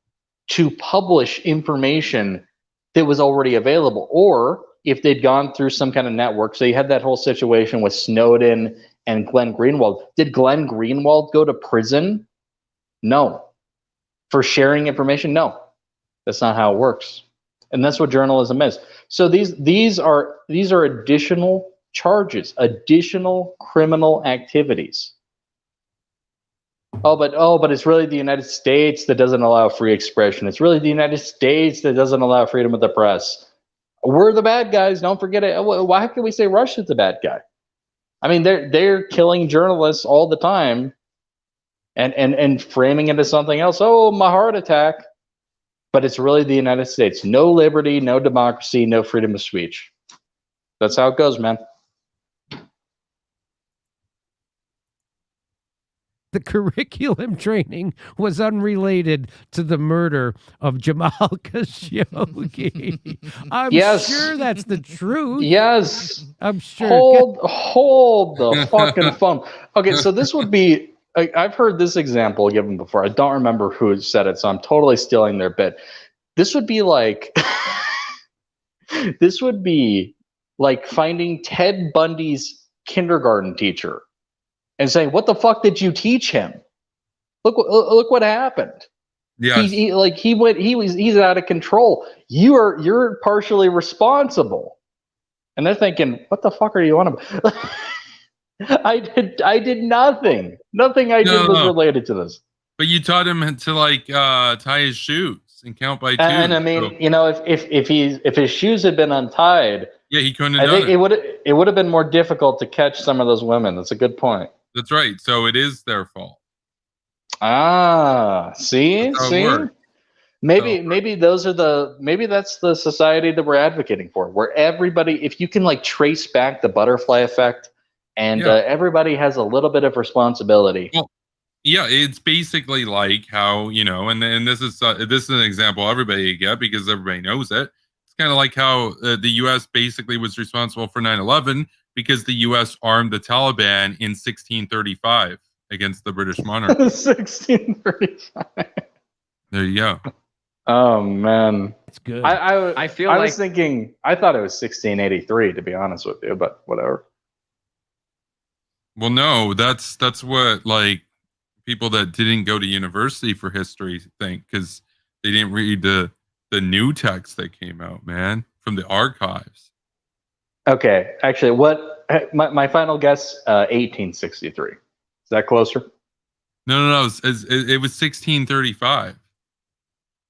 S2: to publish information that was already available, or if they'd gone through some kind of network. So you had that whole situation with Snowden and Glenn Greenwald. Did Glenn Greenwald go to prison? No. For sharing information? No. That's not how it works. And that's what journalism is. So these are additional charges, additional criminal activities. Oh, but it's really the United States that doesn't allow free expression. It's really the United States that doesn't allow freedom of the press. We're the bad guys. Don't forget it. Why can we say Russia's the bad guy? I mean, they're killing journalists all the time, and framing it as something else. Oh, my heart attack. But it's really the United States. No liberty, no democracy, no freedom of speech. That's how it goes, man.
S11: The curriculum training was unrelated to the murder of Jamal Khashoggi. I'm sure that's the truth.
S2: Yes.
S11: I'm sure.
S2: Hold the fucking phone. Okay, so this would be, I've heard this example given before. I don't remember who said it, so I'm totally stealing their bit. This would be like, finding Ted Bundy's kindergarten teacher and saying, "What the fuck did you teach him? Look what happened."
S1: Yes.
S2: He's out of control. You're partially responsible. And they're thinking, "What the fuck are you on about?" I did nothing. Nothing I did was related to this.
S1: But you taught him to tie his shoes and count by two.
S2: And I mean, if his shoes had been untied,
S1: yeah, he couldn't have
S2: done it. It would have been more difficult to catch some of those women. That's a good point.
S1: That's right. So it is their fault.
S2: See. Maybe that's the society that we're advocating for, where everybody, if you can trace back the butterfly effect, and everybody has a little bit of responsibility.
S1: Well, yeah, it's basically like how, and this is an example everybody get because everybody knows it. It's kind of like how the U.S. basically was responsible for 9/11 because the U.S. armed the Taliban in 1635 against the British monarchy.
S2: 1635.
S1: There you go.
S2: Oh man,
S11: it's good.
S2: I was thinking. I thought it was 1683, to be honest with you, but whatever.
S1: Well, no, that's what people that didn't go to university for history think, because they didn't read the new text that came out, man, from the archives.
S2: Okay, actually, my final guess, 1863. Is that closer?
S1: No. It was 1635.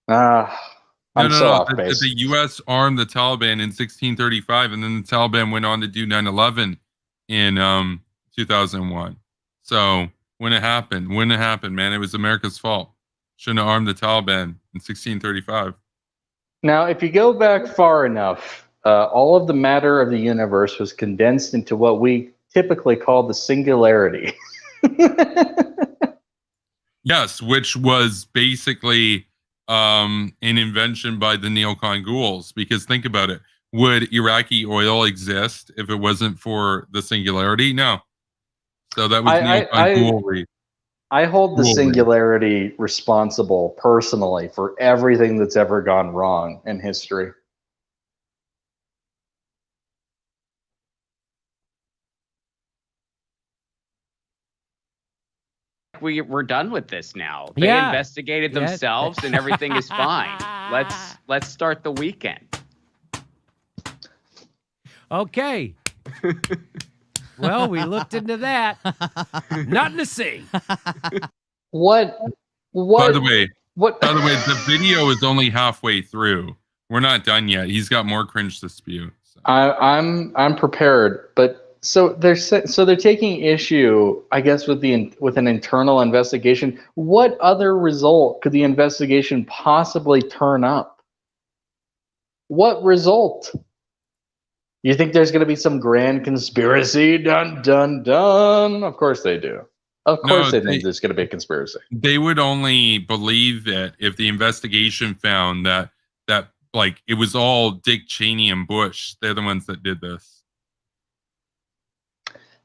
S2: I'm so off base.
S1: The U.S. armed the Taliban in 1635, and then the Taliban went on to do 9/11 in 2001. So when it happened, man, it was America's fault. Shouldn't have armed the Taliban in 1635.
S2: Now, if you go back far enough, all of the matter of the universe was condensed into what we typically call the singularity.
S1: Yes, which was basically an invention by the neocon ghouls. Because think about it. Would Iraqi oil exist if it wasn't for the singularity? No. So that was neocon ghoulry.
S2: I hold the singularity responsible personally for everything that's ever gone wrong in history.
S12: we're done with this now. They
S11: Yeah.
S12: investigated themselves and everything is fine. Let's start the weekend.
S11: Okay. Well, we looked into that. Nothing to see.
S2: What?
S1: By the way, the video is only halfway through. We're not done yet. He's got more cringe to spew. So.
S2: I'm prepared, but so they're taking issue, I guess, with an internal investigation. What other result could the investigation possibly turn up? What result? You think there's going to be some grand conspiracy? Dun dun dun. Of course they do. Of course they think there's going to be a conspiracy.
S1: They would only believe it if the investigation found that like it was all Dick Cheney and Bush. They're the ones that did this.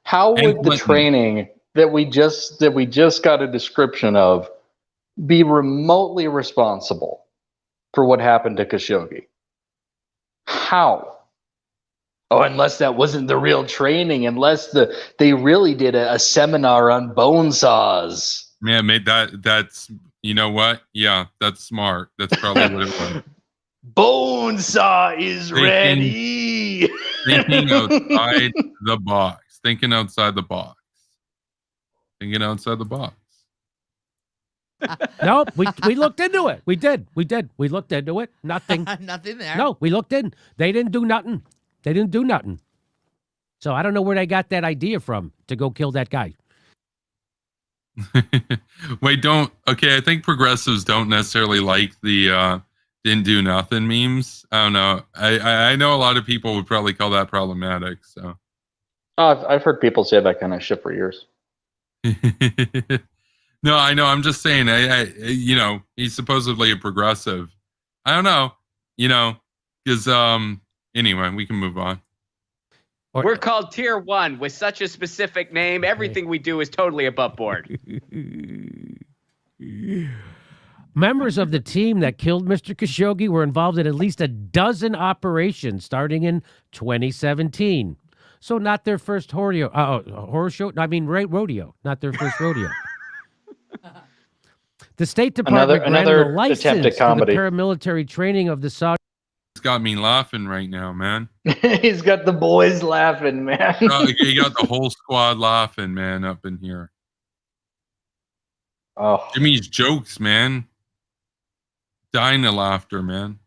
S2: How would the training that we just got a description of be remotely responsible for what happened to Khashoggi? How? Oh, unless that wasn't the real training, unless they really did a seminar on bone saws.
S1: Yeah, mate, that's you know what? Yeah, that's smart. That's probably what it was.
S2: Bone saw is ready.
S1: Thinking outside the box. Thinking outside the box. Thinking outside the box.
S11: No, we looked into it. We did. We looked into it. Nothing.
S13: Nothing there.
S11: No, we looked in. They didn't do nothing. So I don't know where they got that idea from to go kill that guy.
S1: Wait, okay, I think progressives don't necessarily like the didn't do nothing memes. I don't know. I know a lot of people would probably call that problematic. So
S2: I've heard people say that kind of shit for years.
S1: No, I know. I'm just saying. You know, he's supposedly a progressive. I don't know. You know, because anyway, we can move on.
S12: We're called Tier 1 with such a specific name. Everything we do is totally above board.
S11: Members of the team that killed Mr. Khashoggi were involved in at least a dozen operations starting in 2017. So not their first horror show. I mean, rodeo. Not their first rodeo. The State Department granted a license to the paramilitary training of the Saudi.
S1: It's got me laughing right now, man.
S2: He's got the boys laughing, man.
S1: He got the whole squad laughing, man, up in here.
S2: Oh,
S1: Jimmy's jokes, man. Dying of laughter, man.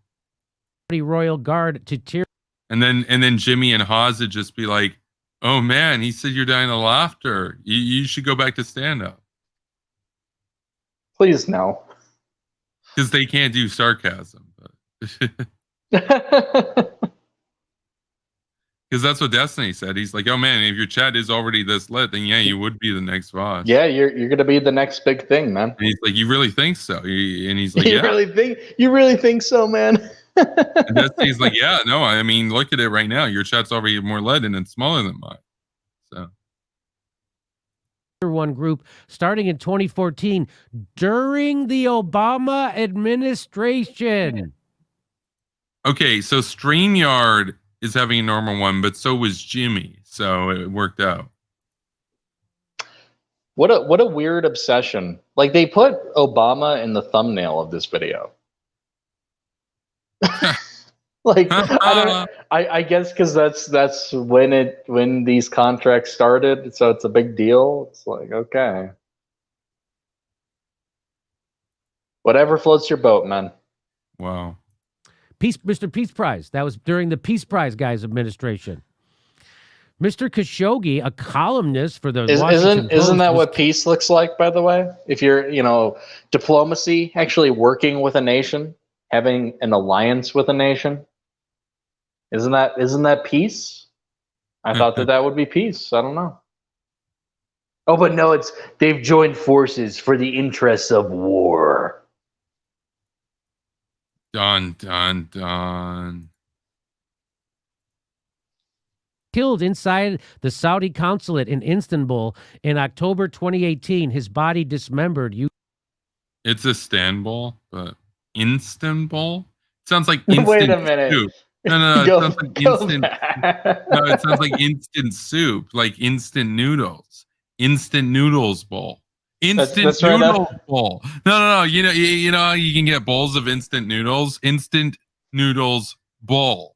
S11: Royal Guard to tear.
S1: And then Jimmy and Hawes would just be like, "Oh man, he said you're dying of laughter. You should go back to stand up."
S2: Please no.
S1: Because they can't do sarcasm. Because that's what Destiny said. He's like, "Oh man, if your chat is already this lit, then yeah, you would be the next boss."
S2: Yeah, you're gonna be the next big thing, man.
S1: And he's like, "You really think so?" And he's like,
S2: You really think so, man?
S1: And Destiny's like, "Yeah, no, I mean, look at it right now. Your chat's already more lit and it's smaller than mine." So.
S11: One group starting in 2014 during the Obama administration.
S1: Okay, so StreamYard is having a normal one, but so was Jimmy, so it worked out.
S2: What a weird obsession. Like they put Obama in the thumbnail of this video. Like I guess because that's when these contracts started, so it's a big deal. It's like, okay, whatever floats your boat, man.
S1: Wow.
S11: Mr. Peace Prize. That was during the Peace Prize guys' administration. Mr. Khashoggi, a columnist for the Washington Post,
S2: isn't that what peace looks like? By the way, if you're diplomacy, actually working with a nation, having an alliance with a nation. Isn't that peace? I thought that would be peace. I don't know. Oh, but no, they've joined forces for the interests of war.
S1: Dun, dun, dun.
S11: Killed inside the Saudi consulate in Istanbul in October 2018. His body dismembered.
S1: It's Istanbul, but Istanbul? It sounds like instant
S2: Wait a minute.
S1: soup. No, it sounds like instant. No, it sounds like instant soup, like instant noodles. Instant noodles bowl. Instant
S2: that's right,
S1: noodle bowl. No. You know how you can get bowls of instant noodles? Instant noodles bowl.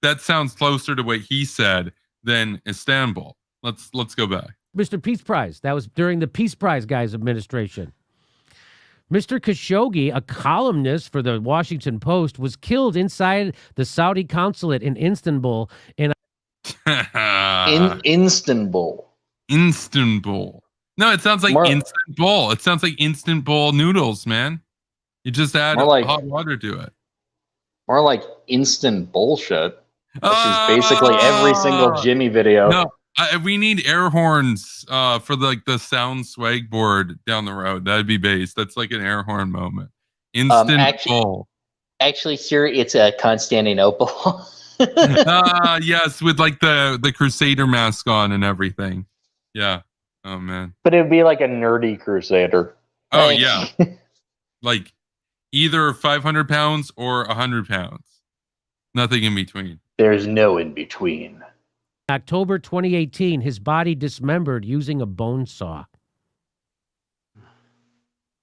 S1: That sounds closer to what he said than Istanbul. Let's go back.
S11: Mr. Peace Prize. That was during the Peace Prize guy's administration. Mr. Khashoggi, a columnist for the Washington Post, was killed inside the Saudi consulate in Istanbul. In
S2: Istanbul.
S1: Istanbul. No, it sounds like instant bowl. It sounds like instant bowl noodles, man. You just add hot water to it.
S2: More like instant bullshit. Which is basically every single Jimmy video.
S1: No, we need air horns for the sound swag board down the road. That'd be bass. That's like an air horn moment. Instant bowl.
S2: Actually, sir, it's a Constantinople.
S1: Yes, with like the Crusader mask on and everything. Yeah. Oh man.
S2: But it'd be like a nerdy Crusader.
S1: Oh yeah. Like either 500 pounds or 100 pounds. Nothing in between.
S2: There's no in between.
S11: October 2018, his body dismembered using a bone saw.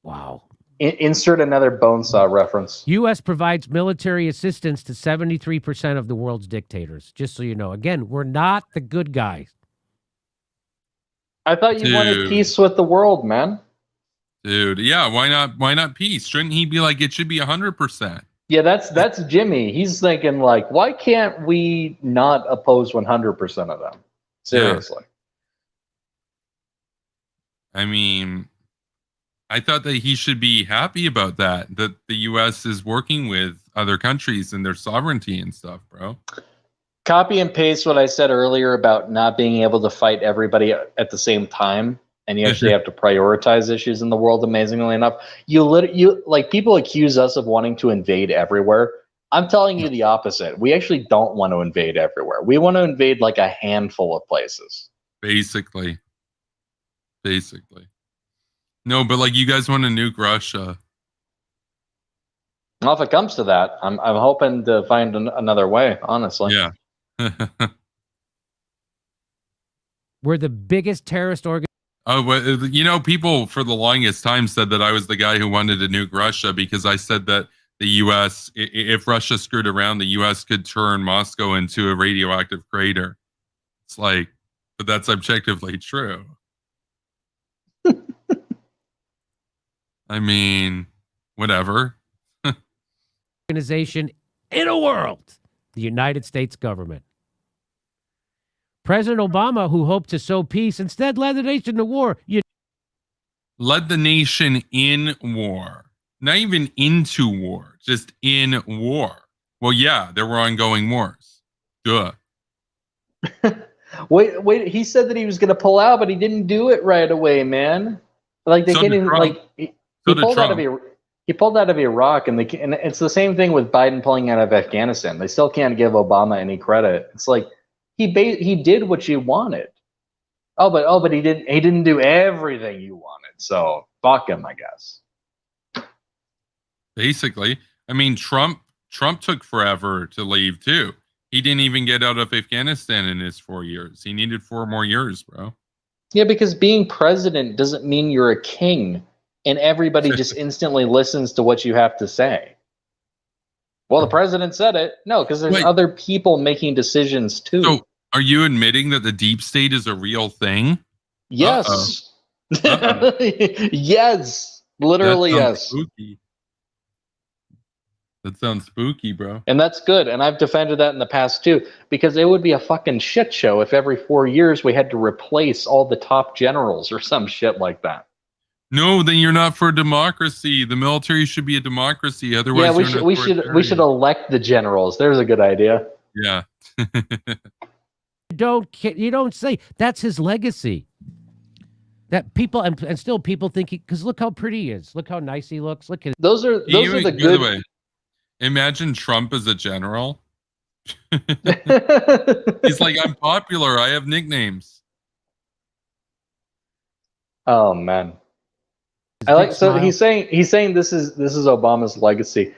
S11: Wow.
S2: Insert another bone saw reference.
S11: U.S. provides military assistance to 73% of the world's dictators. Just so you know. Again, we're not the good guys.
S2: I thought you wanted peace with the world, man.
S1: Dude, yeah, why not peace? Shouldn't he be like, it should be 100%?
S2: Yeah, that's Jimmy. He's thinking like, why can't we not oppose 100% of them? Seriously.
S1: Yeah. I mean, I thought that he should be happy about that the U.S. is working with other countries and their sovereignty and stuff, bro.
S2: Copy and paste what I said earlier about not being able to fight everybody at the same time. And you actually have to prioritize issues in the world. Amazingly enough, you like people accuse us of wanting to invade everywhere. I'm telling you the opposite. We actually don't want to invade everywhere. We want to invade like a handful of places.
S1: Basically. No, but like you guys want to nuke Russia.
S2: Well, if it comes to that, I'm hoping to find another way. Honestly.
S1: Yeah.
S11: We're the biggest terrorist organization.
S1: Oh, but you know, people for the longest time said that I was the guy who wanted to nuke Russia because I said that the U.S., if Russia screwed around, the U.S. could turn Moscow into a radioactive crater. It's like, but that's objectively true. I mean, whatever.
S11: Organization in the world, the United States government. President Obama, who hoped to sow peace, instead led the nation to war.
S1: Led the nation in war. Not even into war, just in war. Well, yeah, there were ongoing wars. Duh.
S2: Wait, he said that he was going to pull out, but he didn't do it right away, man. Like they can't even like he pulled out of Iraq, and it's the same thing with Biden pulling out of Afghanistan. They still can't give Obama any credit. It's like he did what you wanted. But he didn't do everything you wanted. So fuck him, I guess.
S1: Basically, I mean, Trump took forever to leave too. He didn't even get out of Afghanistan in his 4 years. He needed 4 more years, bro.
S2: Yeah, because being president doesn't mean you're a king and everybody just instantly listens to what you have to say. Well, the president said it. No, because there's other people making decisions too.
S1: So, are you admitting that the deep state is a real thing?
S2: Yes. Yes. Literally, yes.
S1: Spooky. That sounds spooky, bro.
S2: And that's good. And I've defended that in the past too, because it would be a fucking shit show if every 4 years we had to replace all the top generals or some shit like that.
S1: No, then you're not for democracy. The military should be a democracy. Otherwise,
S2: we should elect the generals. There's a good idea.
S1: Yeah.
S11: You don't say that's his legacy. That people and still people think because look how pretty he is. Look how nice he looks. Look at
S2: those are the good.
S1: Way, imagine Trump as a general. He's like, I'm popular. I have nicknames.
S2: Oh man. I like so he's saying this is Obama's legacy.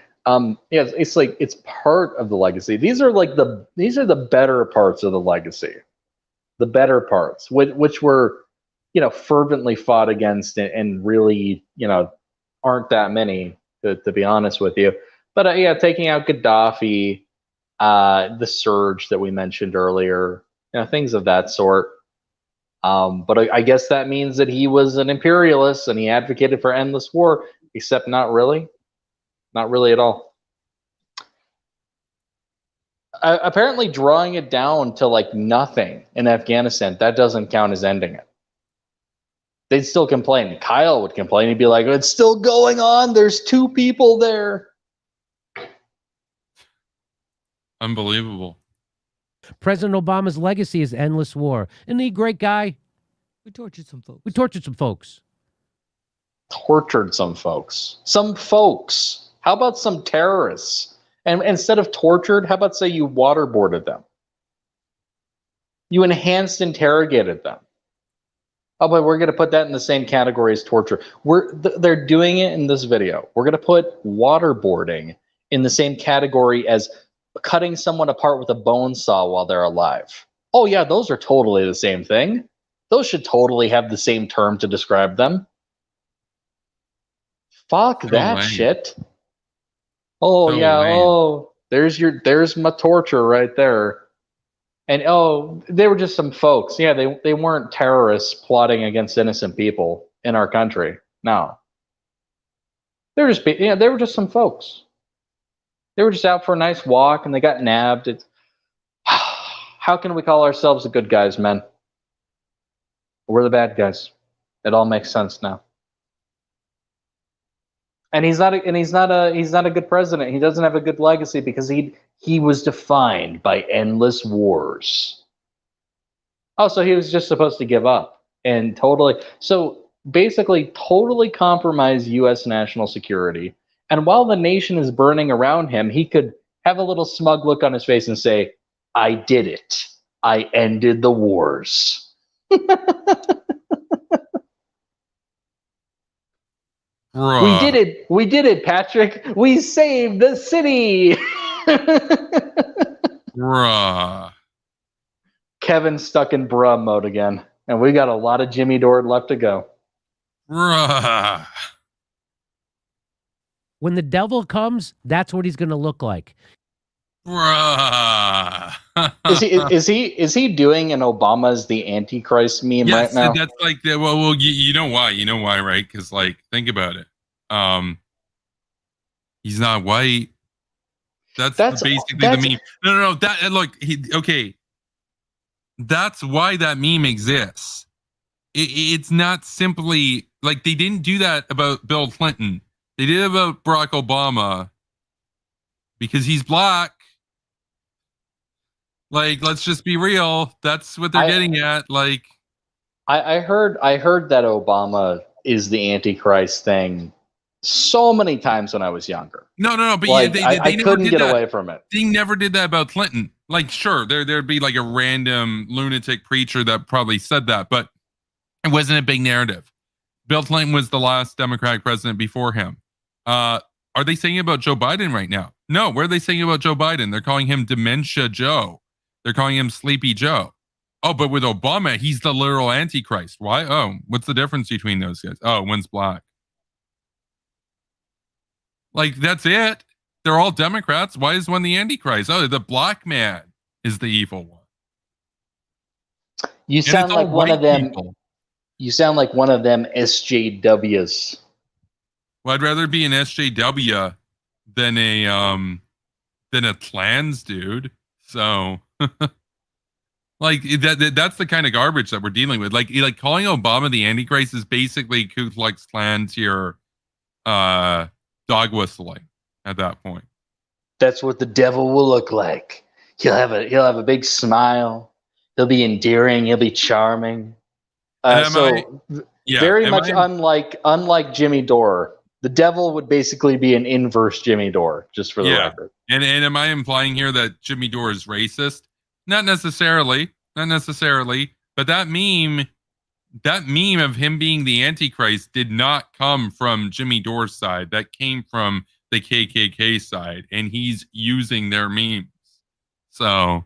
S2: It's like it's part of the legacy. These are the better parts of the legacy. The better parts, which were fervently fought against and really, aren't that many, to be honest with you. But yeah, taking out Gaddafi, the surge that we mentioned earlier, things of that sort. But I guess that means that he was an imperialist and he advocated for endless war, except not really at all. Apparently drawing it down to like nothing in Afghanistan, that doesn't count as ending it. They'd still complain. Kyle would complain. He'd be like, it's still going on. There's 2 people there.
S1: Unbelievable.
S11: President Obama's legacy is endless war. Isn't he a great guy?
S13: We tortured some folks.
S2: Tortured some folks. Some folks. How about some terrorists? And instead of tortured, how about say you waterboarded them? You enhanced interrogated them. Oh, but we're going to put that in the same category as torture. They're doing it in this video. We're going to put waterboarding in the same category as cutting someone apart with a bone saw while they're alive. Oh yeah, those are totally the same thing. Those should totally have the same term to describe them. Fuck that shit. Oh yeah, oh, there's my torture right there. And oh, they were just some folks. Yeah, they weren't terrorists plotting against innocent people in our country. No. They were just some folks. They were just out for a nice walk and they got nabbed. How can we call ourselves the good guys, men? We're the bad guys. It all makes sense now. And he's not a good president. He doesn't have a good legacy because he was defined by endless wars. Oh, so he was just supposed to give up and totally compromise U.S. national security. And while the nation is burning around him, he could have a little smug look on his face and say, I did it. I ended the wars. We did it. We did it, Patrick. We saved the city.
S1: Bruh.
S2: Kevin's stuck in bruh mode again. And we got a lot of Jimmy Dore left to go.
S1: Bruh.
S11: When the devil comes, that's what he's going to look like.
S1: Bruh.
S2: is he doing an Obama's the Antichrist meme right now?
S1: That's like well, you know why? You know why, right? Because like, think about it. He's not white. That's basically the meme. No. Okay. That's why that meme exists. It's not simply like they didn't do that about Bill Clinton. They did it about Barack Obama because he's black. Like, let's just be real. That's what they're getting at. Like,
S2: I heard that Obama is the Antichrist thing so many times when I was younger.
S1: No. But
S2: like,
S1: they
S2: I
S1: never
S2: couldn't
S1: did
S2: get
S1: that.
S2: away from it.
S1: They never did that about Clinton. Like, sure, there'd be like a random lunatic preacher that probably said that, but it wasn't a big narrative. Bill Clinton was the last Democratic president before him. Are they saying it about Joe Biden right now? No. What are they saying about Joe Biden? They're calling him Dementia Joe. They're calling him Sleepy Joe. Oh, but with Obama, he's the literal Antichrist. Why? Oh, what's the difference between those guys? Oh, one's black. Like, that's it. They're all Democrats. Why is one the Antichrist? Oh, the black man is the evil one.
S2: You sound like one of them. You sound like one of them SJWs.
S1: Well, I'd rather be an SJW than a Klans dude. So, like that's the kind of garbage that we're dealing with. Like calling Obama the Antichrist is basically Ku Klux Klan to your dog whistling at that point.
S2: That's what the devil will look like. He'll have a big smile. He'll be endearing. He'll be charming. Very much unlike Jimmy Dore. The devil would basically be an inverse Jimmy Dore, just for the record.
S1: And am I implying here that Jimmy Dore is racist? Not necessarily. But that meme of him being the Antichrist did not come from Jimmy Dore's side. That came from the KKK side, and he's using their memes. So,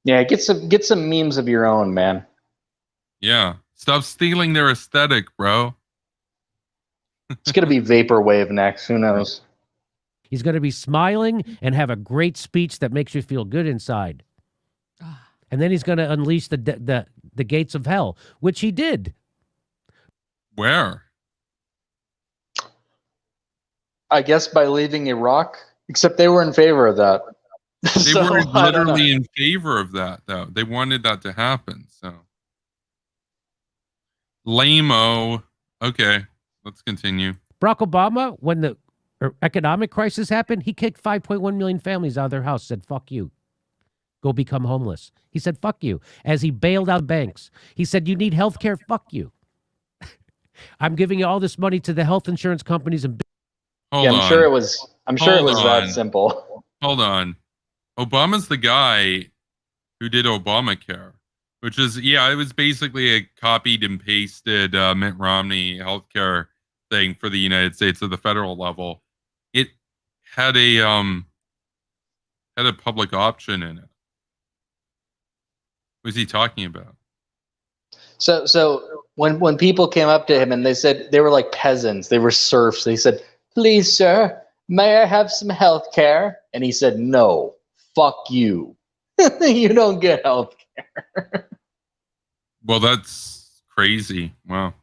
S2: yeah, get some memes of your own, man.
S1: Yeah. Stop stealing their aesthetic, bro.
S2: It's going to be vaporwave next. Who knows?
S11: He's going to be smiling and have a great speech that makes you feel good inside. And then he's going to unleash the gates of hell, which he did.
S1: Where?
S2: I guess by leaving Iraq, except they were in favor of that.
S1: They were literally in favor of that, though. They wanted that to happen. So, lame-o. Okay, let's continue.
S11: Barack Obama, when the economic crisis happened, he kicked 5.1 million families out of their house, said, fuck you. Go become homeless. He said, fuck you. As he bailed out banks, he said, you need health care, fuck you. I'm giving you all this money to the health insurance companies. And
S2: I'm sure it was that simple.
S1: Hold on. Obama's the guy who did Obamacare, which is, it was basically a copied and pasted Mitt Romney healthcare thing for the United States at the federal level. It had a public option in it. What was he talking about?
S2: So when people came up to him and they said they were like peasants, they were serfs, they said, please, sir, may I have some health care? And he said, no, fuck you. You don't get health care.
S1: Well, that's crazy. Wow.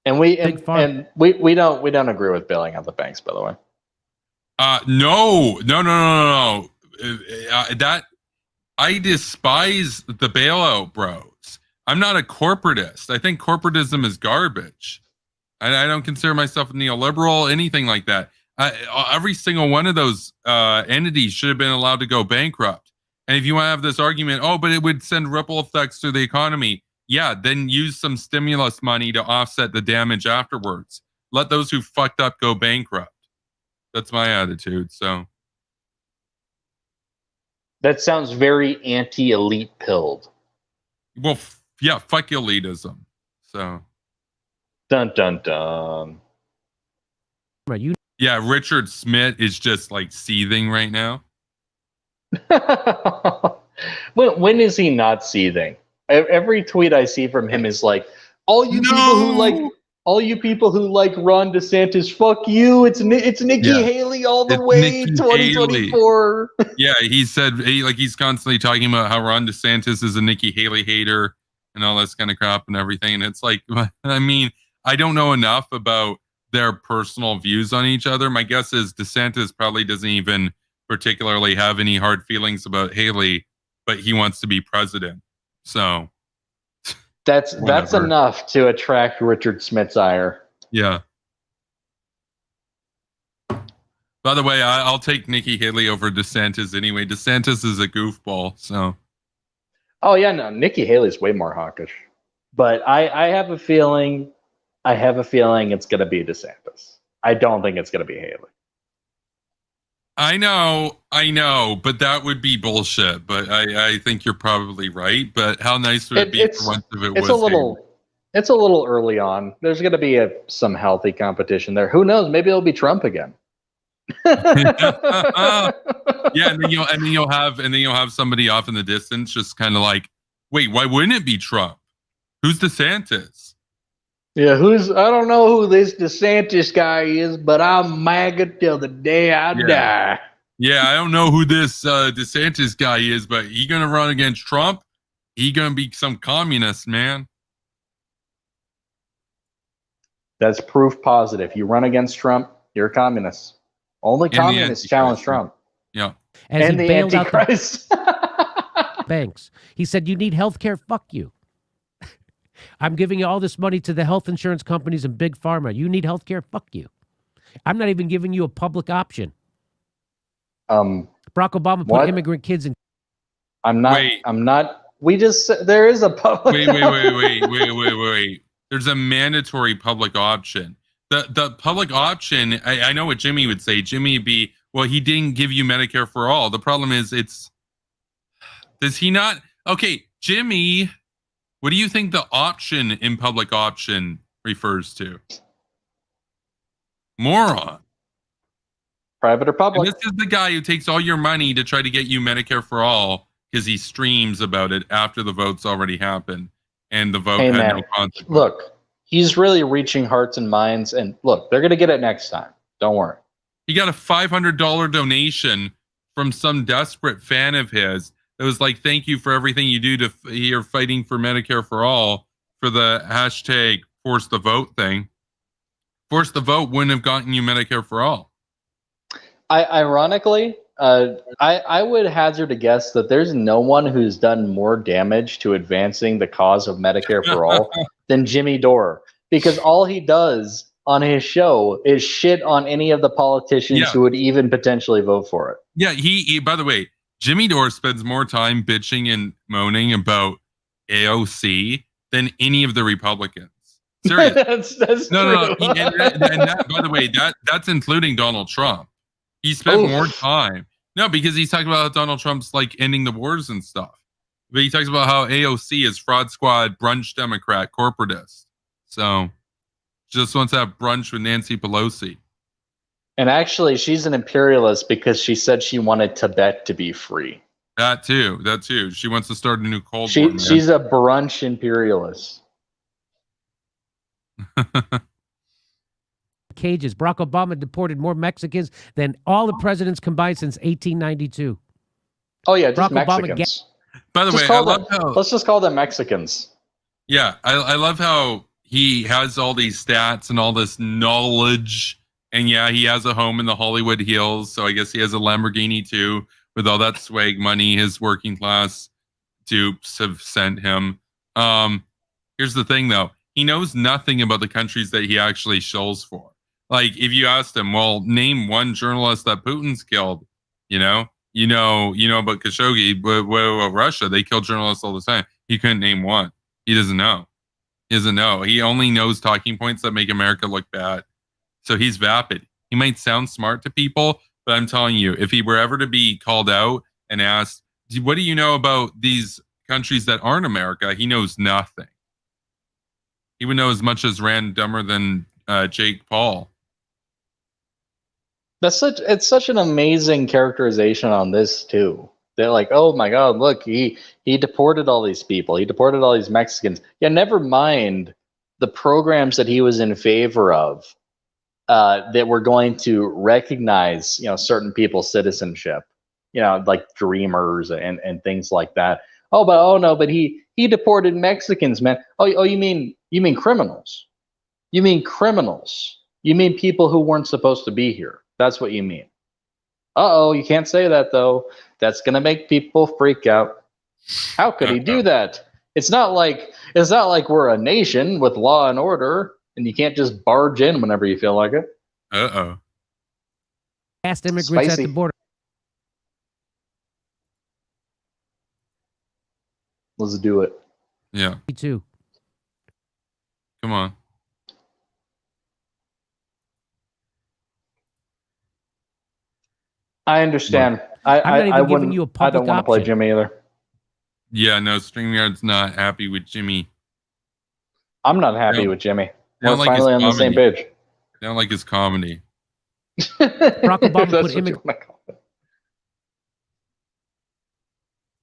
S2: And we don't agree with bailing out the banks, by the way.
S1: No. That I despise the bailout bros. I'm not a corporatist. I think corporatism is garbage. I don't consider myself a neoliberal, anything like that. Every single one of those entities should have been allowed to go bankrupt. And if you want to have this argument, but it would send ripple effects through the economy. Yeah, then use some stimulus money to offset the damage afterwards. Let those who fucked up go bankrupt. That's my attitude. So
S2: that sounds very anti-elite pilled.
S1: Well, yeah, fuck elitism. So
S2: dun dun dun.
S1: Yeah, Richard Smith is just like seething right now.
S2: When is he not seething? Every tweet I see from him is like, all you people who like Ron DeSantis, fuck you. It's Nikki Haley all the way, 2024.
S1: Yeah, he said he's constantly talking about how Ron DeSantis is a Nikki Haley hater and all this kind of crap and everything. And it's like, I mean, I don't know enough about their personal views on each other. My guess is DeSantis probably doesn't even particularly have any hard feelings about Haley, but he wants to be president. So
S2: that's enough to attract Richard Smith's ire.
S1: Yeah. By the way, I'll take Nikki Haley over DeSantis anyway. DeSantis is a goofball, so.
S2: Oh yeah, no, Nikki Haley's way more hawkish. But I have a feeling it's going to be DeSantis. I don't think it's going to be Haley.
S1: I know, but that would be bullshit. But I think you're probably right. But how nice would it be for once if it was Haley?
S2: It's a little early on. There's going to be some healthy competition there. Who knows? Maybe it'll be Trump again.
S1: Yeah, and then you'll have somebody off in the distance, just kind of like, wait, why wouldn't it be Trump? Who's DeSantis?
S2: Yeah, I don't know who this DeSantis guy is, but I'm MAGA till the day I die.
S1: Yeah, I don't know who this DeSantis guy is, but he gonna run against Trump? He gonna be some communist, man.
S2: That's proof positive. You run against Trump, you're a communist. Only communists challenge Trump.
S1: Yeah.
S11: And
S2: the Antichrist.
S11: Banks. He said, you need health care? Fuck you. I'm giving you all this money to the health insurance companies and big pharma. You need health care? Fuck you. I'm not even giving you a public option.
S2: Barack
S11: Obama put immigrant kids in.
S2: I'm not. We just, there is a public
S1: Wait. There's a mandatory public option. The public option, I know what Jimmy would say. Jimmy would be, well, he didn't give you Medicare for all. The problem is does he not? Okay, Jimmy, what do you think the option in public option refers to? Moron.
S2: Private or public.
S1: And this is the guy who takes all your money to try to get you Medicare for all because he streams about it after the vote's already happened. and the vote
S2: Hey,
S1: had
S2: man,
S1: no consequence.
S2: look, he's really reaching hearts and minds, and look, they're gonna get it next time. Don't worry.
S1: He got a $500 donation from some desperate fan of his. It was like, thank you for everything you do you're fighting for Medicare for all, for the hashtag force the vote thing. Force the vote wouldn't have gotten you Medicare for all.
S2: Ironically, I would hazard a guess that there's no one who's done more damage to advancing the cause of Medicare for all than Jimmy Dore, because all he does on his show is shit on any of the politicians who would even potentially vote for it.
S1: Yeah, he by the way, Jimmy Dore spends more time bitching and moaning about AOC than any of the Republicans. Seriously.
S2: that's
S1: no.
S2: true.
S1: And that, by the way, that's including Donald Trump. He spent more time. No, because he's talking about how Donald Trump's like ending the wars and stuff. But he talks about how AOC is fraud squad, brunch Democrat, corporatist. So just wants to have brunch with Nancy Pelosi.
S2: And actually, she's an imperialist because she said she wanted Tibet to be free.
S1: That too. She wants to start a new Cold War. Man.
S2: She's a brunch imperialist.
S11: Cages. Barack Obama deported more Mexicans than all the presidents combined since 1892.
S2: Oh yeah, just
S11: Barack
S2: Mexicans.
S1: By the way,
S2: let's just call them Mexicans.
S1: Yeah, I love how he has all these stats and all this knowledge. And yeah, he has a home in the Hollywood Hills, so I guess he has a Lamborghini too, with all that swag money his working class dupes have sent him. Here's the thing though, he knows nothing about the countries that he actually shills for. Like if you asked him, well, name one journalist that Putin's killed, you know about Khashoggi, but Russia, they kill journalists all the time. He couldn't name one. He doesn't know. He only knows talking points that make America look bad. So he's vapid. He might sound smart to people, but I'm telling you, if he were ever to be called out and asked, what do you know about these countries that aren't America? He knows nothing. He would know as much as Rand dumber than Jake Paul.
S2: It's such an amazing characterization on this too. They're like, oh my God, look, he deported all these people. He deported all these Mexicans. Yeah, never mind the programs that he was in favor of. That we're going to recognize, certain people's citizenship, like dreamers and things like that. But he deported Mexicans, man. You mean criminals? You mean criminals? You mean people who weren't supposed to be here? That's what you mean. You can't say that though. That's gonna make people freak out. How could he do that? It's not like we're a nation with law and order. And you can't just barge in whenever you feel like it.
S11: Asked immigrants at the border.
S2: Let's do it.
S1: Yeah.
S11: Me too.
S1: Come on.
S2: I understand.
S11: I'm not even giving you a
S2: I
S11: public
S2: don't want to play
S11: option.
S2: Jimmy either.
S1: Yeah, no, StreamYard's not happy with Jimmy.
S2: I'm not happy with Jimmy. We're
S1: like
S2: finally on the same page.
S1: They don't like his comedy.
S11: Barack Obama
S2: That's
S11: put
S2: what you wanna call it.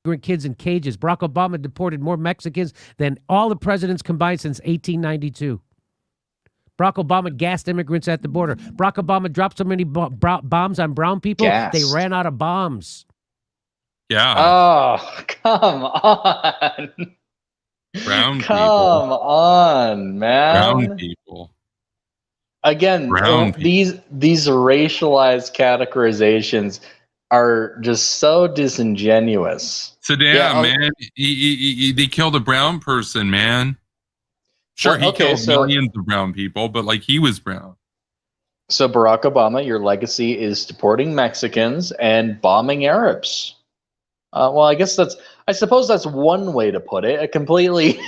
S11: immigrant kids in cages. Barack Obama deported more Mexicans than all the presidents combined since 1892. Barack Obama gassed immigrants at the border. Barack Obama dropped so many bombs on brown people, they ran out of bombs.
S1: Yeah.
S2: Oh, come on.
S1: Brown
S2: Come
S1: people.
S2: on, man.
S1: Brown people.
S2: Again, these racialized categorizations are just so disingenuous.
S1: Saddam, man, they killed a brown person, man. Sure, he killed millions of brown people, but like he was brown.
S2: So Barack Obama, your legacy is deporting Mexicans and bombing Arabs. Well, I suppose that's one way to put it. A completely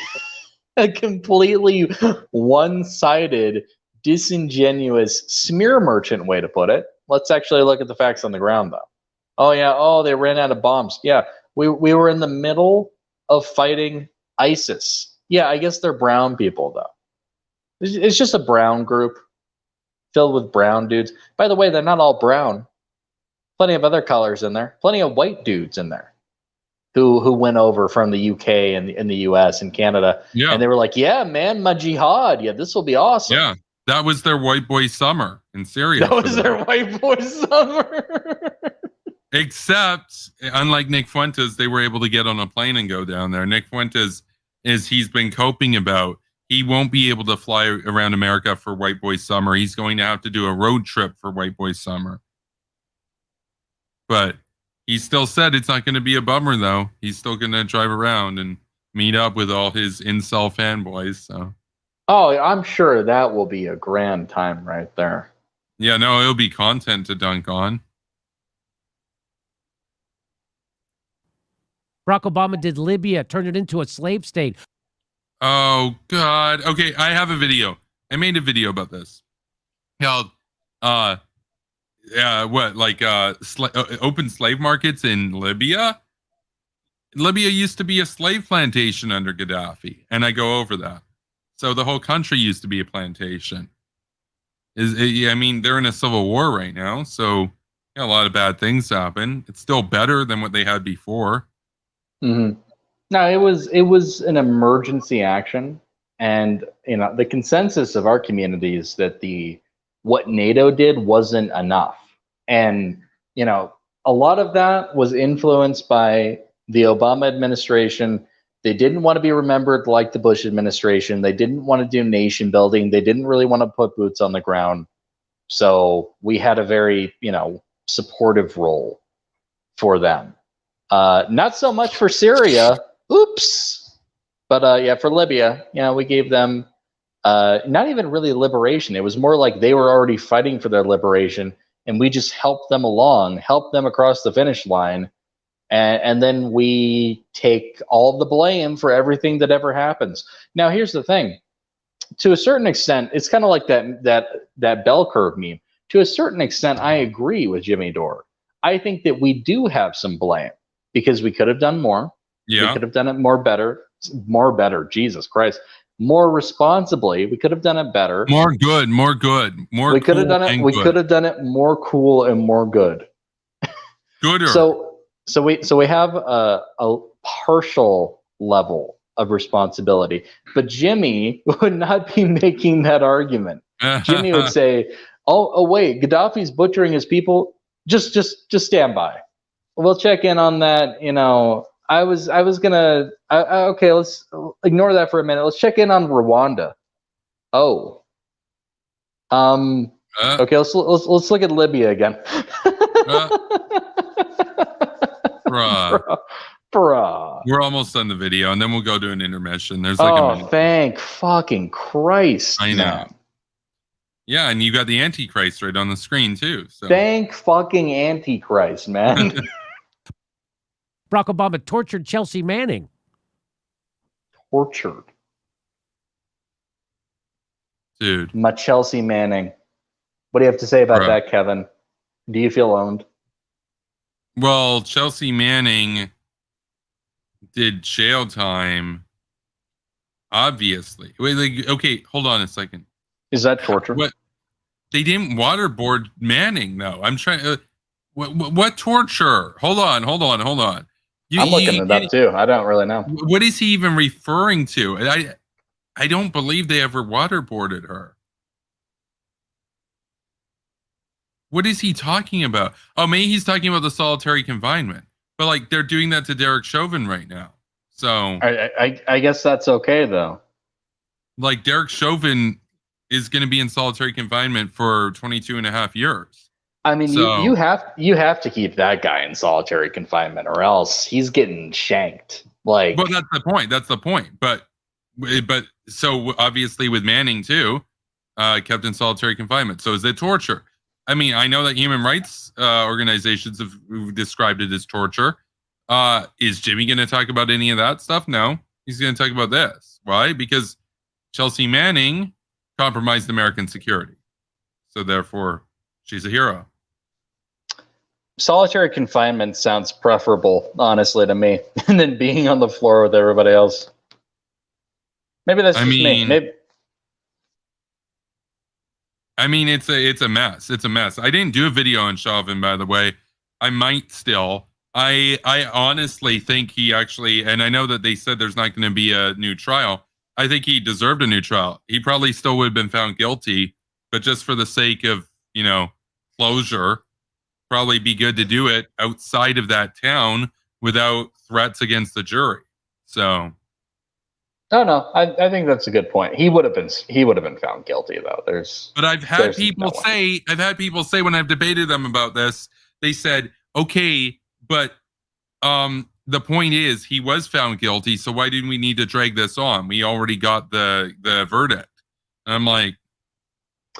S2: one-sided, disingenuous smear merchant way to put it. Let's actually look at the facts on the ground, though. Oh yeah, they ran out of bombs. Yeah, we were in the middle of fighting ISIS. Yeah, I guess they're brown people, though. It's just a brown group filled with brown dudes. By the way, they're not all brown. Plenty of other colors in there. Plenty of white dudes in there. who went over from the UK and in the US and Canada.
S1: Yeah.
S2: And they were like, yeah, man, my jihad. Yeah, this will be awesome.
S1: Yeah. That was their white boy summer in Syria.
S2: That was their white boy summer.
S1: Except, unlike Nick Fuentes, they were able to get on a plane and go down there. Nick Fuentes, as he's been coping about, he won't be able to fly around America for white boy summer. He's going to have to do a road trip for white boy summer. But he still said it's not going to be a bummer, though. He's still going to drive around and meet up with all his incel fanboys. So,
S2: oh, I'm sure that will be a grand time right there.
S1: Yeah, no, it'll be content to dunk on.
S11: Barack Obama did Libya, turned it into a slave state.
S1: Oh, God. Okay, I have a video. I made a video about this. Called, open slave markets in Libya. Libya used to be a slave plantation under Gaddafi, and I go over that. So the whole country used to be a plantation. I mean, they're in a civil war right now, so a lot of bad things happen. It's still better than what they had before.
S2: Mm-hmm. No, it was an emergency action, and the consensus of our community is that what NATO did wasn't enough, and a lot of that was influenced by the Obama administration. They didn't want to be remembered like the Bush administration. They didn't want to do nation building. They didn't really want to put boots on the ground. So we had a very supportive role for them. Not so much for Syria. Oops. But yeah, for Libya, we gave them not even really liberation. It was more like they were already fighting for their liberation, and we just helped them along, helped them across the finish line, and then we take all the blame for everything that ever happens. Now, here's the thing. To a certain extent, it's kind of like that bell curve meme. To a certain extent, I agree with Jimmy Dore. I think that we do have some blame, because we could have done more.
S1: Yeah.
S2: We could have done it more better, Jesus Christ, more responsibly. We could have done it better.
S1: More good.
S2: We could have done it. We could have done it more cool and more good.
S1: Gooder.
S2: So we have a partial level of responsibility, but Jimmy would not be making that argument. Jimmy would say, "Oh wait, Gaddafi's butchering his people. Just stand by. We'll check in on that. I was gonna. Okay, let's ignore that for a minute. Let's check in on Rwanda. Oh, okay. Let's look at Libya again. Bruh.
S1: We're almost done the video, and then we'll go to an intermission. There's like a minute.
S2: Thank fucking Christ!
S1: I know.
S2: Man.
S1: Yeah, and you got the Antichrist right on the screen too. So.
S2: Thank fucking Antichrist, man.
S11: Barack Obama tortured Chelsea Manning.
S2: Tortured.
S1: Dude.
S2: My Chelsea Manning. What do you have to say about that, Kevin? Do you feel owned?
S1: Well, Chelsea Manning did jail time, obviously. Wait, okay, hold on a second.
S2: Is that torture?
S1: What? They didn't waterboard Manning, though. I'm trying. What torture? Hold on.
S2: I'm looking it up too. I don't really know.
S1: What is he even referring to? I don't believe they ever waterboarded her. What is he talking about? Oh, maybe he's talking about the solitary confinement. But like they're doing that to Derek Chauvin right now. So
S2: I guess that's okay though.
S1: Like Derek Chauvin is going to be in solitary confinement for 22 and a half years.
S2: I mean, so, you have to keep that guy in solitary confinement, or else he's getting shanked. Like,
S1: well, that's the point. But so obviously with Manning too, kept in solitary confinement. So is it torture? I mean, I know that human rights organizations have described it as torture. Is Jimmy going to talk about any of that stuff? No, he's going to talk about this. Why? Because Chelsea Manning compromised American security. So therefore, she's a hero.
S2: Solitary confinement sounds preferable, honestly, to me, than being on the floor with everybody else. Maybe that's just me. Maybe.
S1: I mean, it's a mess. It's a mess. I didn't do a video on Chauvin, by the way. I might still. I honestly think he actually, and I know that they said there's not going to be a new trial. I think he deserved a new trial. He probably still would have been found guilty, but just for the sake of, closure, probably be good to do it outside of that town without threats against the jury. So,
S2: no, I think that's a good point. He would have been found guilty though.
S1: But I've had people say when I've debated them about this, they said, okay, but the point is he was found guilty, so why didn't we need to drag this on? We already got the verdict. And I'm like,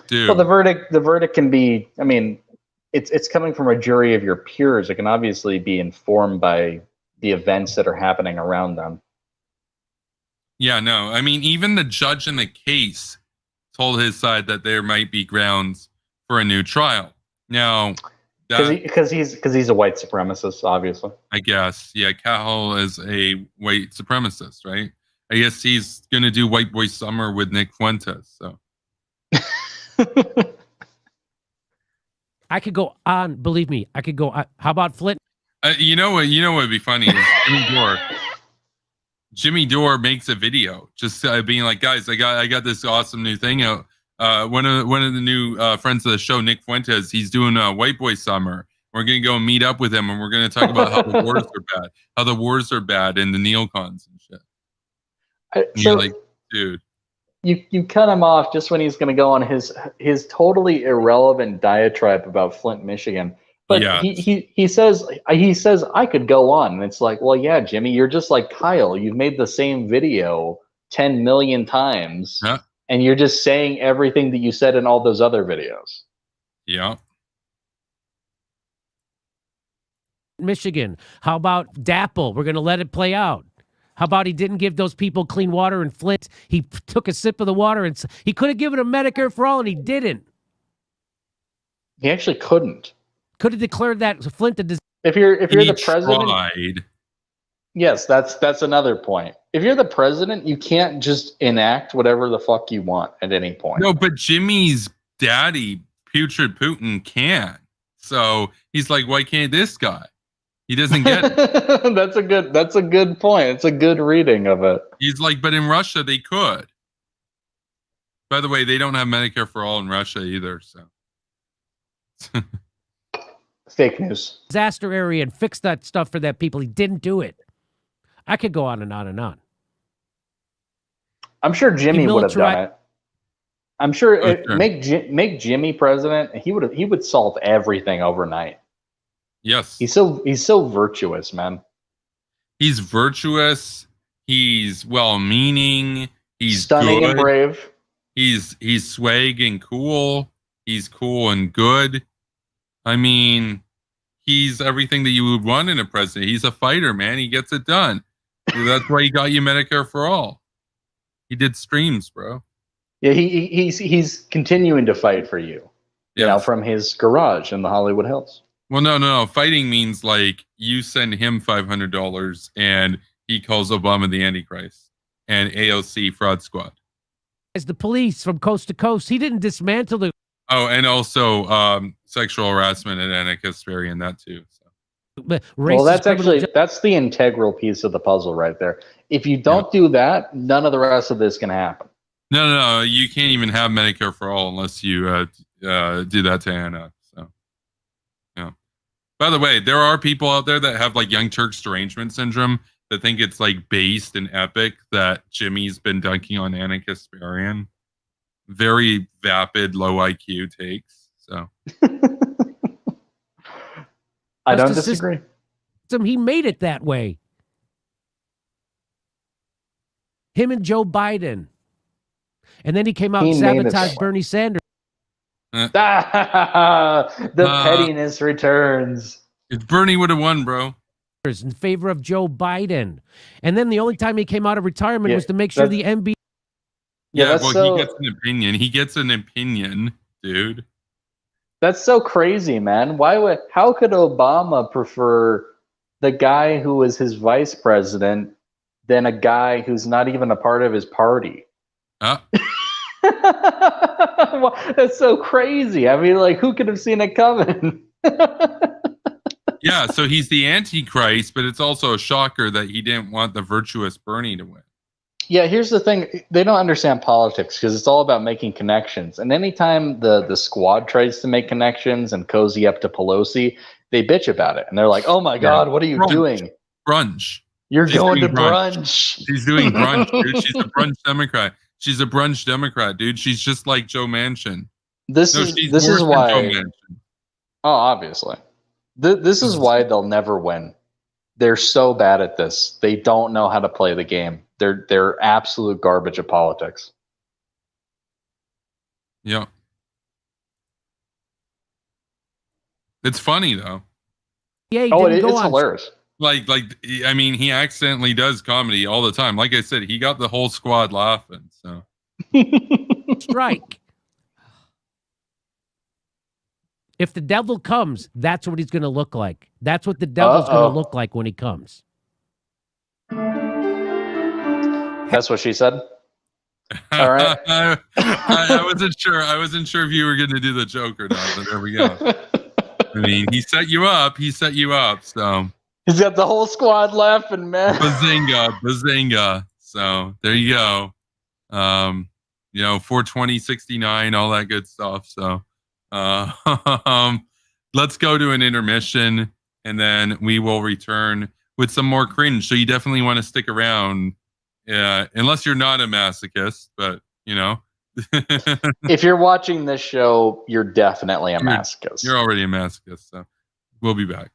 S1: dude.
S2: Well, the verdict can be, I mean, it's coming from a jury of your peers. It can obviously be informed by the events that are happening around them.
S1: Yeah, no. I mean, even the judge in the case told his side that there might be grounds for a new trial. Now,
S2: because he's a white supremacist, obviously.
S1: I guess, yeah. Cahill is a white supremacist, right? I guess he's gonna do White Boy Summer with Nick Fuentes. So
S11: I could go on. Believe me, I could go on. How about Flint?
S1: You know what would be funny is Jimmy Dore. Jimmy Dore makes a video just being like, guys, I got this awesome new thing out. One of the new friends of the show, Nick Fuentes, he's doing a White Boy Summer. We're gonna go meet up with him, and we're gonna talk about how the wars are bad, and the neocons and shit. And you're like, dude,
S2: you cut him off just when he's gonna go on his totally irrelevant diatribe about Flint, Michigan. But yeah. he says I could go on, and it's like, well, yeah, Jimmy, you're just like Kyle. You've made the same video 10 million times.
S1: Yeah.
S2: And you're just saying everything that you said in all those other videos.
S1: Yeah.
S11: Michigan. How about Dapple? We're going to let it play out. How about he didn't give those people clean water in Flint? He took a sip of the water and he could have given them Medicare for all, and he didn't.
S2: He actually couldn't.
S11: Could have declared that Flint a disease.
S2: If you're the president.
S1: Tried.
S2: Yes, that's another point. If you're the president, you can't just enact whatever the fuck you want at any point.
S1: No, but Jimmy's daddy, Putrid Putin, can. So he's like, why can't this guy? He doesn't get it.
S2: That's a good point. It's a good reading of it.
S1: He's like, but in Russia they could. By the way, they don't have Medicare for all in Russia either. So
S2: fake news.
S11: Disaster area and fix that stuff for that people. He didn't do it. I could go on and on and on.
S2: I'm sure Jimmy would have done it. I'm sure, make Jimmy president. He would solve everything overnight.
S1: Yes,
S2: he's so virtuous, man.
S1: He's virtuous. He's well-meaning. He's
S2: stunning
S1: good.
S2: And brave.
S1: He's swag and cool. He's cool and good. I mean, he's everything that you would want in a president. He's a fighter, man. He gets it done. That's why he got you Medicare for all. He did streams, bro.
S2: Yeah, he's continuing to fight for you. You know, from his garage in the Hollywood Hills.
S1: Well, no. Fighting means like you send him $500 and he calls Obama the Antichrist and AOC fraud squad.
S11: As the police from coast to coast, he didn't dismantle the.
S1: Oh, and also sexual harassment at Anarchist in that too. So.
S2: Well, that's the integral piece of the puzzle right there. If you don't do that, none of the rest of this can happen.
S1: No, you can't even have Medicare for all unless you do that to Anna. So, yeah. By the way, there are people out there that have like Young Turks derangement syndrome that think it's like based and epic that Jimmy's been dunking on Anna Kasparian. Very vapid, low IQ takes. So.
S2: I don't disagree.
S11: He made it that way. Him and Joe Biden. And then he came out and sabotaged Bernie Sanders.
S2: The pettiness returns.
S1: If Bernie would have won, bro.
S11: In favor of Joe Biden. And then the only time he came out of retirement was to make sure the NBA.
S1: Yeah, well, he gets an opinion. He gets an opinion, dude.
S2: That's so crazy, man. How could Obama prefer the guy who was his vice president than a guy who's not even a part of his party?
S1: Well,
S2: that's so crazy. I mean, like, who could have seen it coming?
S1: Yeah, so he's the Antichrist, but it's also a shocker that he didn't want the virtuous Bernie to win.
S2: Yeah, here's the thing. They don't understand politics because it's all about making connections. And anytime the squad tries to make connections and cozy up to Pelosi, they bitch about it. And they're like, oh my God, what are you doing?
S1: Brunch.
S2: You're going to brunch.
S1: She's doing brunch, dude. She's a brunch Democrat. She's a brunch Democrat, dude. She's just like Joe Manchin.
S2: This is why. Oh, obviously. This is why they'll never win. They're so bad at this. They don't know how to play the game. They're absolute garbage at politics.
S1: Yeah. It's funny though.
S11: Yeah,
S2: it's hilarious.
S1: Like I mean, he accidentally does comedy all the time. Like I said, he got the whole squad laughing. So
S11: strike. If the devil comes, that's what he's going to look like. That's what the devil's going to look like when he comes.
S2: That's what she said. All right.
S1: I wasn't sure. I wasn't sure if you were going to do the joke or not, but there we go. I mean, he set you up. So
S2: he's got the whole squad laughing, man.
S1: Bazinga. So there you go. 420, 69, all that good stuff. So let's go to an intermission, and then we will return with some more cringe. So you definitely want to stick around, unless you're not a masochist, but if
S2: you're watching this show, you're definitely a masochist.
S1: You're already a masochist. So we'll be back.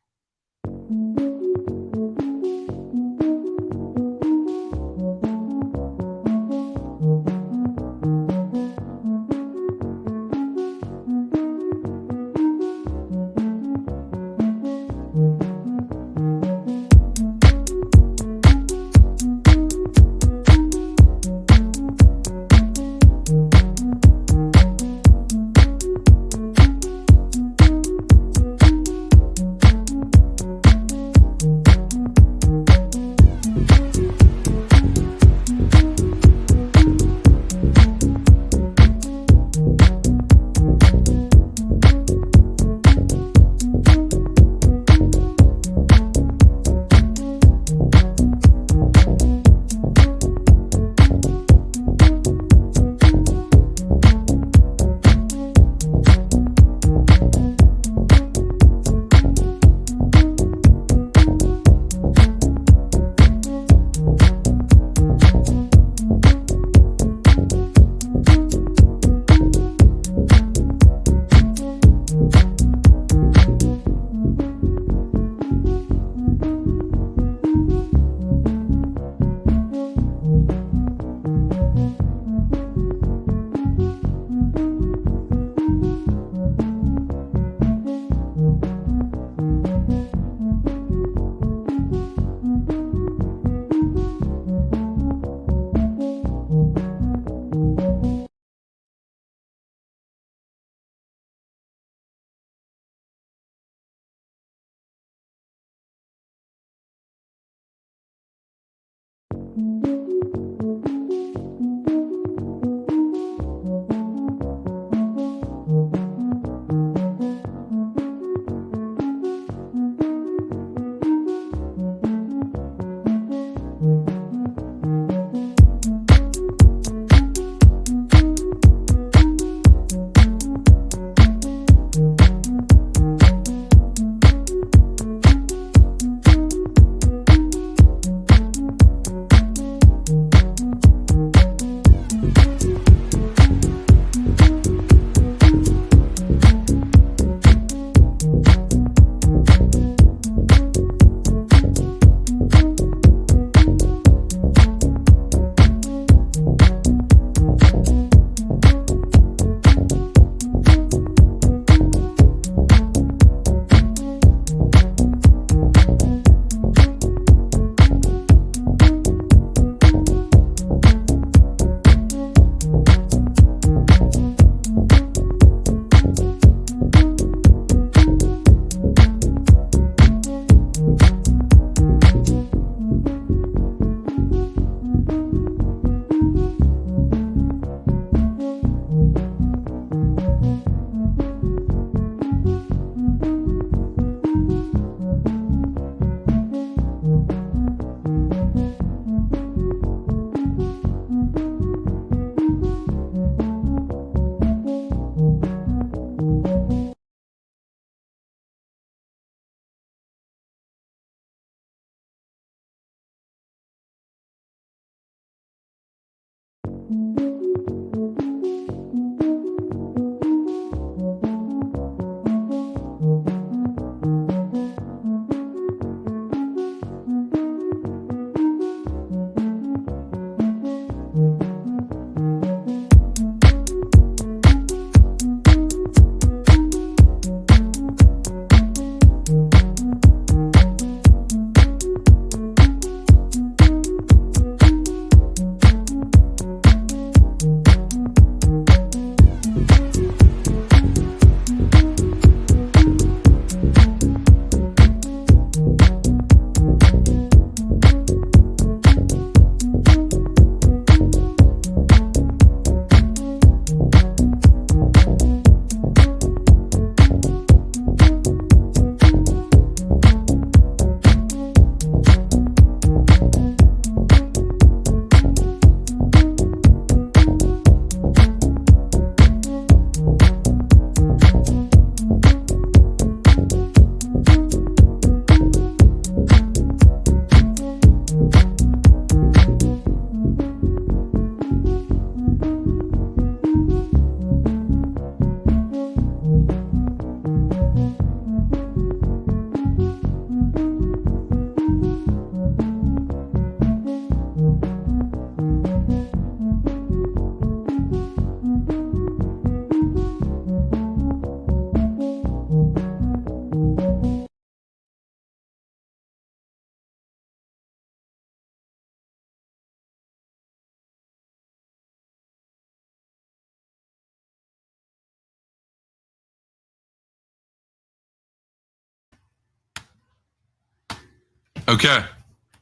S1: Okay,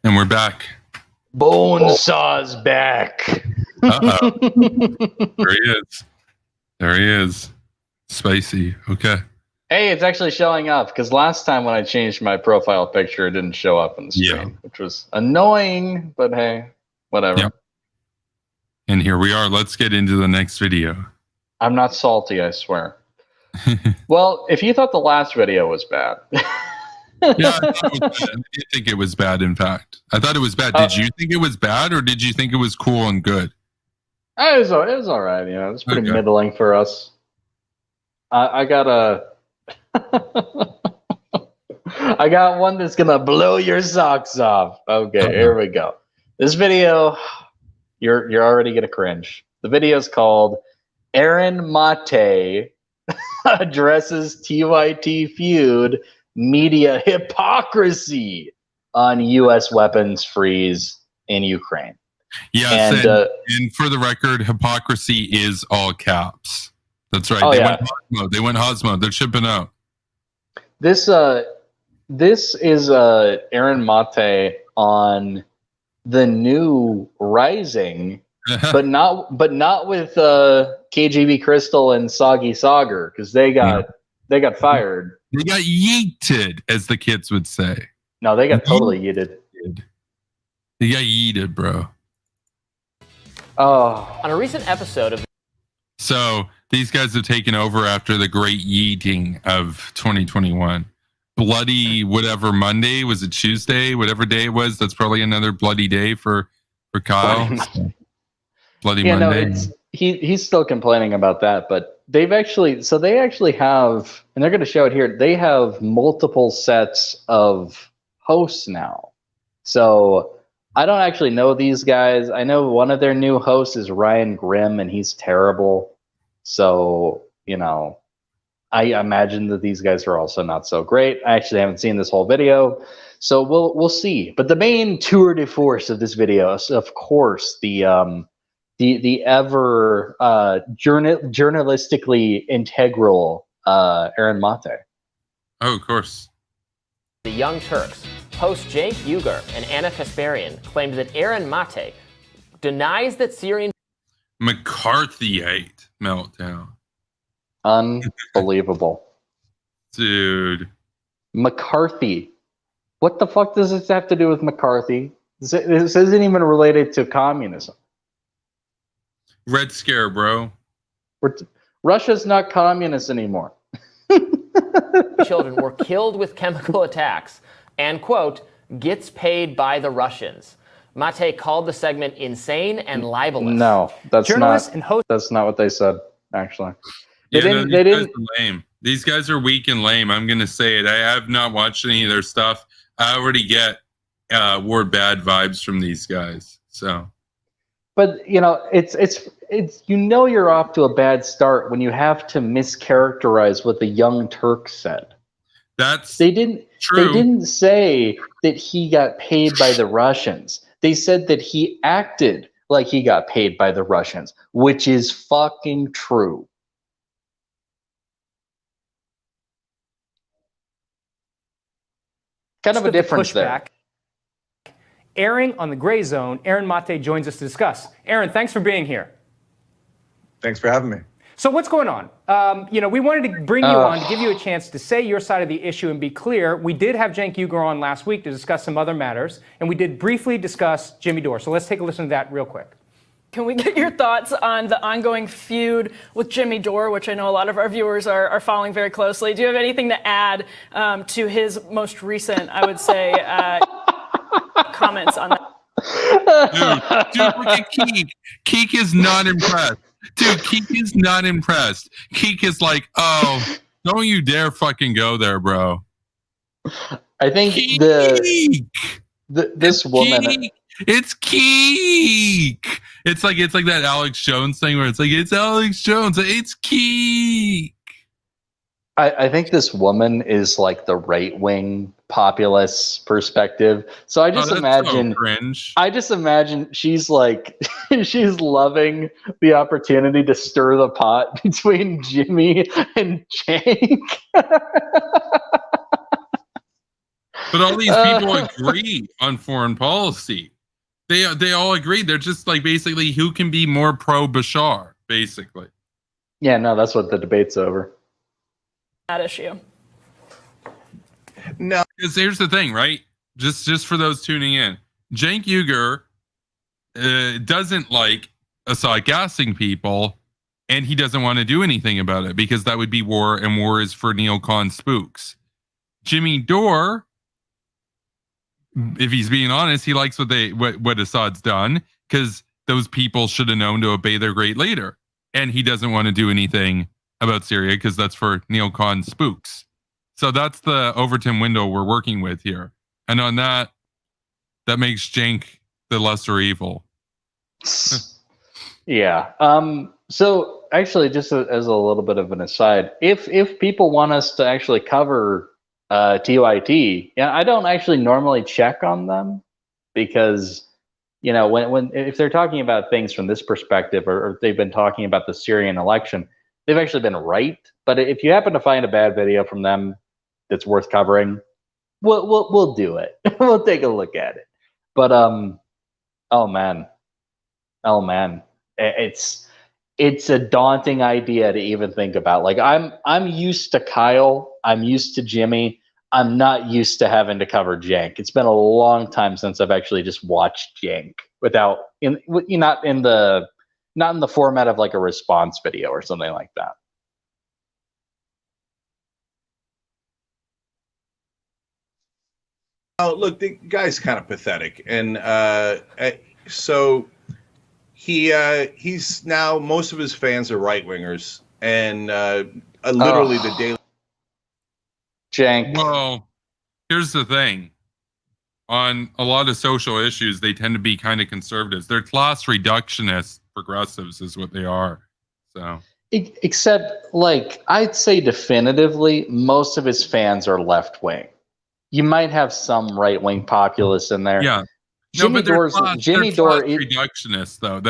S1: and we're back.
S2: Bonesaw's back.
S1: Uh-oh. There he is. There he is. Spicy. Okay.
S2: Hey, it's actually showing up because last time when I changed my profile picture, it didn't show up on the screen, which was annoying, but hey, whatever.
S1: Yep. And here we are. Let's get into the next video.
S2: I'm not salty, I swear. Well, if you thought the last video was bad.
S1: Yeah, I thought it was bad. I didn't think it was bad, in fact. I thought it was bad. Did you think it was bad, or did you think it was cool and good?
S2: It was all right. You know, it was pretty middling for us. I got a... I got one that's going to blow your socks off. Okay, here we go. This video, you're already going to cringe. The video is called Aaron Maté addresses TYT feud media hypocrisy on U.S. weapons freeze in Ukraine.
S1: Yes, and for the record, hypocrisy is all caps. That's right. They went Hos mode. They're shipping out.
S2: This is Aaron Maté on the new Rising, but not with KGB Crystal and Soggy Sagar, because they got fired.
S1: They got yeeted, as the kids would say.
S2: No, they got totally yeeted.
S1: They got yeeted, bro.
S2: Oh.
S14: On a recent episode of...
S1: So these guys have taken over after the great yeeting of 2021. Bloody whatever Monday, was it Tuesday? Whatever day it was, that's probably another bloody day for Kyle. Bloody Monday.
S2: No, he's still complaining about that, but they actually have, and they're going to show it here, they have multiple sets of hosts now. So I don't actually know these guys. I know one of their new hosts is Ryan Grimm, and he's terrible. So, you know, I imagine that these guys are also not so great. I actually haven't seen this whole video, so we'll see. But the main tour de force of this video is, of course, the ever journalistically integral Aaron Maté.
S1: Oh, of course.
S14: The Young Turks, hosts Jake Ugar and Anna Kasparian claimed that Aaron Maté denies that Syrian
S1: McCarthyite meltdown.
S2: Unbelievable.
S1: Dude.
S2: McCarthy. What the fuck does this have to do with McCarthy? This isn't even related to communism.
S1: Red Scare, bro.
S2: Russia's not communist anymore.
S14: children were killed with chemical attacks and, quote, gets paid by the Russians. Maté called the segment insane and libelous.
S2: No, that's
S14: Journalist
S2: not.
S14: and host.
S2: That's not what they said. Actually,
S1: These guys are lame. These guys are weak and lame. I'm gonna say it. I have not watched any of their stuff. I already get more bad vibes from these guys. So,
S2: but it's you're off to a bad start when you have to mischaracterize what the Young Turk said. They didn't say that he got paid by the Russians. They said that he acted like he got paid by the Russians, which is fucking true. Kind of a difference there.
S15: Airing on the Gray Zone, Aaron Maté joins us to discuss. Aaron, thanks for being here.
S16: Thanks for having me.
S15: So what's going on? We wanted to bring you on to give you a chance to say your side of the issue and be clear. We did have Cenk Uygur on last week to discuss some other matters, and we did briefly discuss Jimmy Dore. So let's take a listen to that real quick.
S17: Can we get your thoughts on the ongoing feud with Jimmy Dore, which I know a lot of our viewers are following very closely? Do you have anything to add to his most recent, I would say, comments on that?
S1: Dude, look at Keek. Keek is not impressed. Dude, Keek is not impressed. Keek is like, oh, don't you dare fucking go there, bro.
S2: I think this woman.
S1: Keek. It's Keek. It's like that Alex Jones thing where it's like, it's Alex Jones. It's Keek.
S2: I think this woman is like the right-wing populist perspective. So I just imagine,
S1: so cringe.
S2: I just imagine she's like, she's loving the opportunity to stir the pot between Jimmy and Cenk.
S1: But all these people agree on foreign policy. They all agree. They're just like basically who can be more pro Bashar, basically.
S2: Yeah, no, that's what the debate's over.
S17: That issue.
S1: No, because here's the thing, right? Just for those tuning in, Cenk Uygur doesn't like Assad gassing people, and he doesn't want to do anything about it because that would be war, and war is for neocon spooks. Jimmy Dore, if he's being honest, he likes what Assad's done because those people should have known to obey their great leader, and he doesn't want to do anything about Syria because that's for neocon spooks. So that's the Overton window we're working with here, and on that makes Cenk the lesser evil.
S2: Yeah. So actually, just as a little bit of an aside, if people want us to actually cover TYT, I don't actually normally check on them because when if they're talking about things from this perspective or they've been talking about the Syrian election, they've actually been right. But if you happen to find a bad video from them that's worth covering, we'll do it. We'll take a look at it. But oh man, it's a daunting idea to even think about. Like I'm used to Kyle, I'm used to Jimmy. I'm not used to having to cover Cenk. It's been a long time since I've actually just watched Cenk not in the format of like a response video or something like that.
S18: Oh, look, the guy's kind of pathetic, and so he's now most of his fans are right wingers, and literally the daily.
S2: Cenk.
S1: Well, here's the thing. On a lot of social issues, they tend to be kind of conservatives. They're class reductionist progressives, is what they are. So,
S2: except, like, I'd say definitively, most of his fans are left wing. You might have some right wing populists in there.
S1: Yeah.
S2: Jimmy Dore
S1: reductionists, though.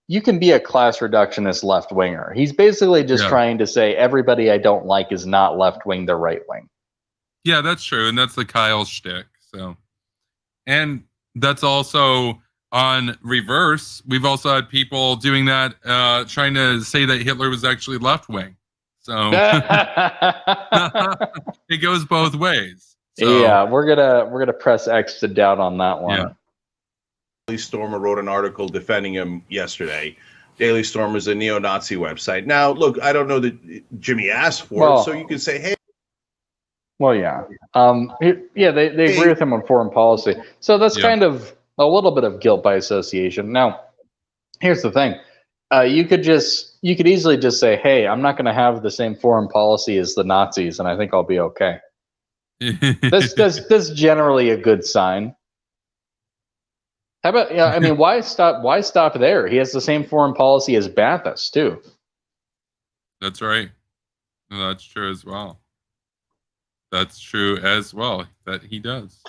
S2: You can be a class reductionist left winger. He's basically just trying to say everybody I don't like is not left wing, they're right wing.
S1: Yeah, that's true, and that's the Kyle shtick. So, and that's also on reverse. We've also had people doing that, trying to say that Hitler was actually left wing. So it goes both ways. So,
S2: yeah, we're gonna press X to doubt on that one.
S18: Yeah. Daily Stormer wrote an article defending him yesterday. Daily Stormer is a neo-Nazi website. Now, look, I don't know that Jimmy asked for it, so you can say, hey.
S2: Well, yeah. Yeah, they agree with him on foreign policy. So that's kind of a little bit of guilt by association. Now, here's the thing. You could easily just say, hey, I'm not going to have the same foreign policy as the Nazis, and I think I'll be okay. That's generally a good sign. How about, I mean, why stop there? He has the same foreign policy as Bathurst, too.
S1: That's right. No, that's true as well. That's true as well, that he does.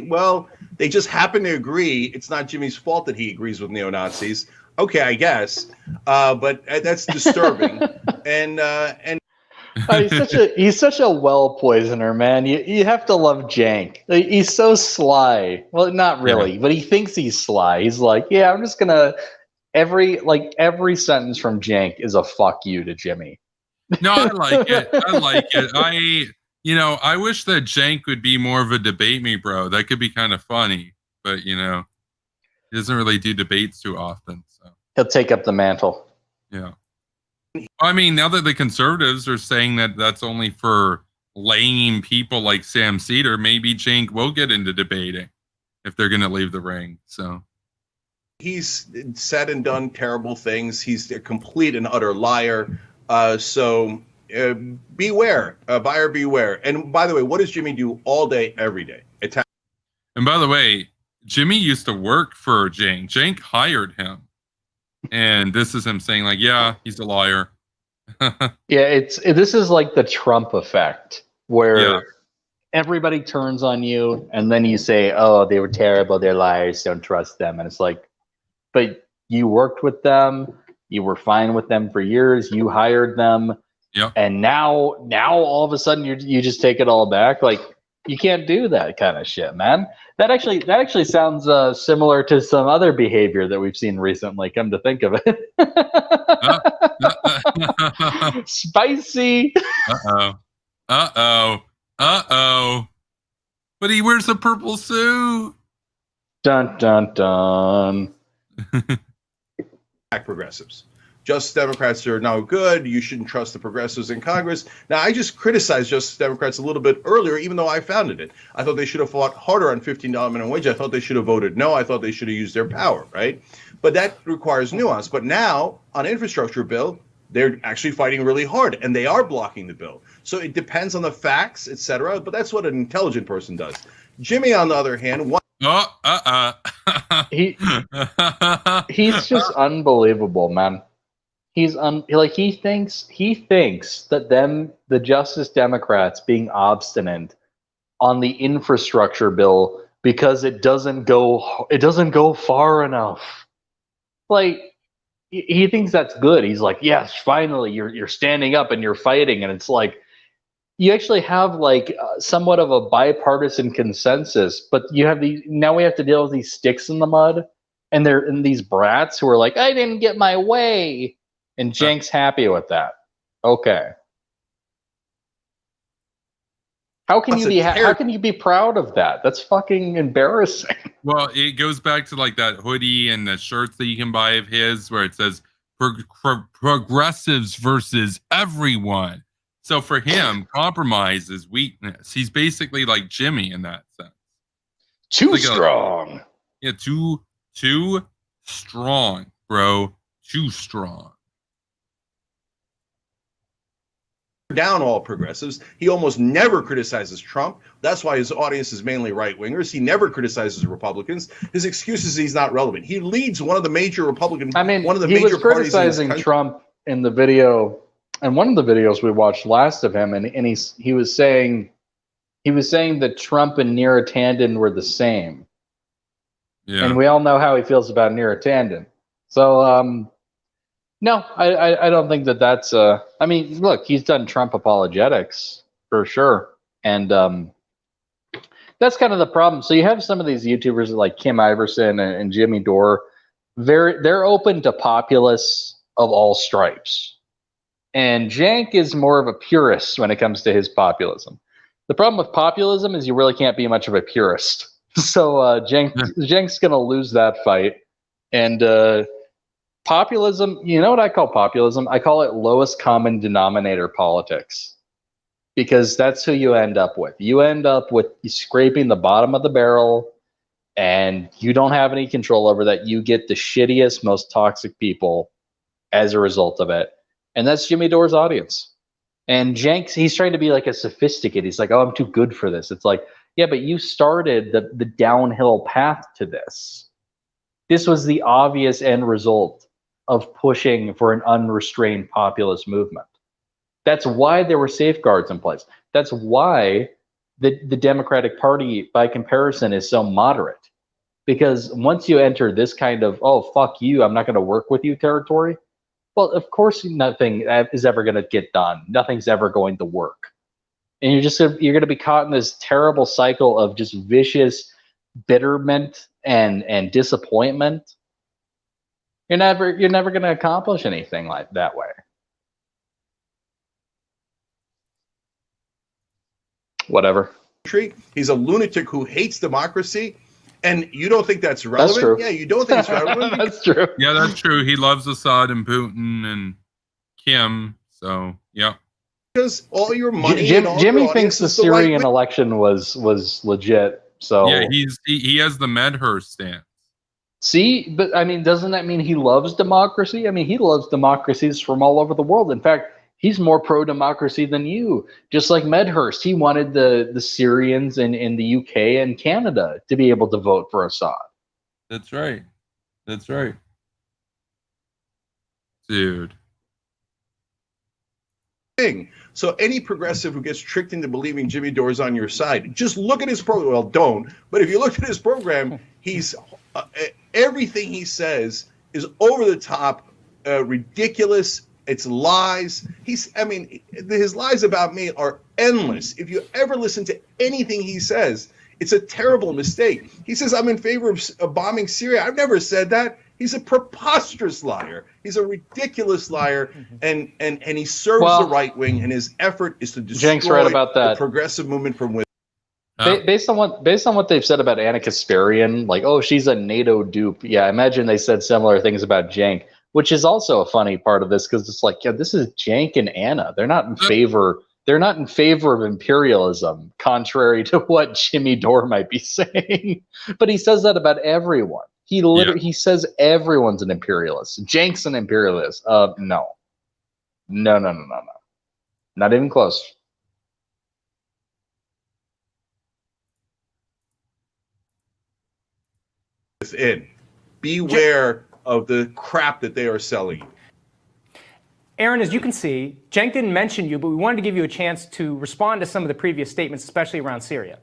S18: Well, they just happen to agree. It's not Jimmy's fault that he agrees with neo-Nazis. Okay, I guess. But that's disturbing. and
S2: he's such a well poisoner, man. You have to love Jank. He's so sly. Well, not really, but he thinks he's sly. He's like, yeah, I'm just gonna every sentence from Jank is a fuck you to Jimmy.
S1: No, I like it. I wish that Jank would be more of a debate me, bro. That could be kind of funny, but he doesn't really do debates too often. So
S2: he'll take up the mantle.
S1: Yeah. I mean, now that the conservatives are saying that that's only for lame people like Sam Cedar, maybe Jank will get into debating if they're going to leave the ring. So
S18: he's said and done terrible things. He's a complete and utter liar. So beware, buyer beware. And by the way, what does Jimmy do all day, every day?
S1: And by the way, Jimmy used to work for Jank. Jank hired him. And this is him saying, like, yeah, he's a liar.
S2: Yeah, this is like the Trump effect, where everybody turns on you, and then you say, oh, they were terrible, they're liars, don't trust them. And it's like, but you worked with them, you were fine with them for years, you hired them, and now all of a sudden you just take it all back. Like, you can't do that kind of shit, man. That actually sounds similar to some other behavior that we've seen recently, come to think of it. Spicy.
S1: Uh-oh. But he wears a purple suit.
S2: Dun, dun, dun.
S18: Progressives. Justice Democrats are no good. You shouldn't trust the progressives in Congress. Now, I just criticized Justice Democrats a little bit earlier, even though I founded it. I thought they should have fought harder on $15 minimum wage. I thought they should have voted no. I thought they should have used their power, right? But that requires nuance. But now, on infrastructure bill, they're actually fighting really hard, and they are blocking the bill. So it depends on the facts, etc. But that's what an intelligent person does. Jimmy, on the other hand,
S2: he's just unbelievable, man. He thinks that the Justice Democrats being obstinate on the infrastructure bill because it doesn't go far enough. Like, he thinks that's good. He's like, yes, finally you're standing up and you're fighting, and it's like, you actually have like somewhat of a bipartisan consensus, but you have now we have to deal with these sticks in the mud, and they're in these brats who are like, I didn't get my way. And Jank's happy with that. Okay. How can you be proud of that? That's fucking embarrassing.
S1: Well, it goes back to like that hoodie and the shirts that you can buy of his where it says progressives versus everyone. So for him, compromise is weakness. He's basically like Jimmy in that sense.
S2: Too strong.
S1: Yeah, too strong, bro. Too strong.
S18: Down all progressives. He almost never criticizes Trump. That's why his audience is mainly right-wingers. He never criticizes Republicans. His excuse is he's not relevant. He leads one of the major Republican. One of the major
S2: was criticizing Trump in the video, and one of the videos we watched last of him, and he was saying that Trump and Neera Tanden were the same. Yeah. And we all know how he feels about Neera Tanden. So no, I don't think that's I mean, look, he's done Trump apologetics for sure, and that's kind of the problem. So you have some of these YouTubers like Kim Iverson and Jimmy Dore. They're open to populists of all stripes, and Jank is more of a purist when it comes to his populism. The problem with populism is you really can't be much of a purist. So Jank's gonna lose that fight, and populism, you know what I call populism? I call it lowest common denominator politics. Because that's who you end up with. You end up with scraping the bottom of the barrel, and you don't have any control over that. You get the shittiest, most toxic people as a result of it. And that's Jimmy Dore's audience. And Jenks, he's trying to be like a sophisticate. He's like, oh, I'm too good for this. It's like, yeah, but you started the downhill path to this. This was the obvious end result of pushing for an unrestrained populist movement. That's why there were safeguards in place. That's why the Democratic Party, by comparison, is so moderate. Because once you enter this kind of, oh, fuck you, I'm not going to work with you territory, well, of course nothing is ever going to get done. Nothing's ever going to work. And you're going to be caught in this terrible cycle of just vicious bitterment and disappointment. You're never going to accomplish anything like that way. Whatever.
S18: He's a lunatic who hates democracy, and you don't think that's relevant?
S2: That's true.
S18: Yeah, you don't think it's relevant?
S2: That's true.
S1: Yeah, that's true. He loves Assad and Putin and Kim. So yeah.
S18: Because all your money.
S2: Jimmy thinks the Syrian election was legit. So
S1: yeah, he has the Medhurst stance.
S2: See, but I mean, doesn't that mean he loves democracy? I mean, he loves democracies from all over the world. In fact, he's more pro-democracy than you. Just like Medhurst, he wanted the Syrians in the UK and Canada to be able to vote for Assad.
S1: That's right. That's right. Dude.
S18: So any progressive who gets tricked into believing Jimmy Dore is on your side, just look at his program. Well, don't. But if you look at his program, he's everything he says is over the top, ridiculous. It's lies. His lies about me are endless. If you ever listen to anything he says, it's a terrible mistake. He says, I'm in favor of bombing Syria. I've never said that. He's a preposterous liar. He's a ridiculous liar, and he serves the right wing, and his effort is to destroy
S2: right about that.
S18: the progressive movement from within.
S2: Based on what they've said about Anna Kasparian, like, oh, she's a NATO dupe. Yeah, I imagine they said similar things about Cenk, which is also a funny part of this, because it's like, yeah, this is Cenk and Anna. They're not in favor. They're not in favor of imperialism, contrary to what Jimmy Dore might be saying. But he says that about everyone. He says everyone's an imperialist. Cenk's an imperialist. No, not even close.
S18: Within, beware of the crap that they are selling.
S15: Aaron, as you can see, Cenk didn't mention you, but we wanted to give you a chance to respond to some of the previous statements, especially around Syria.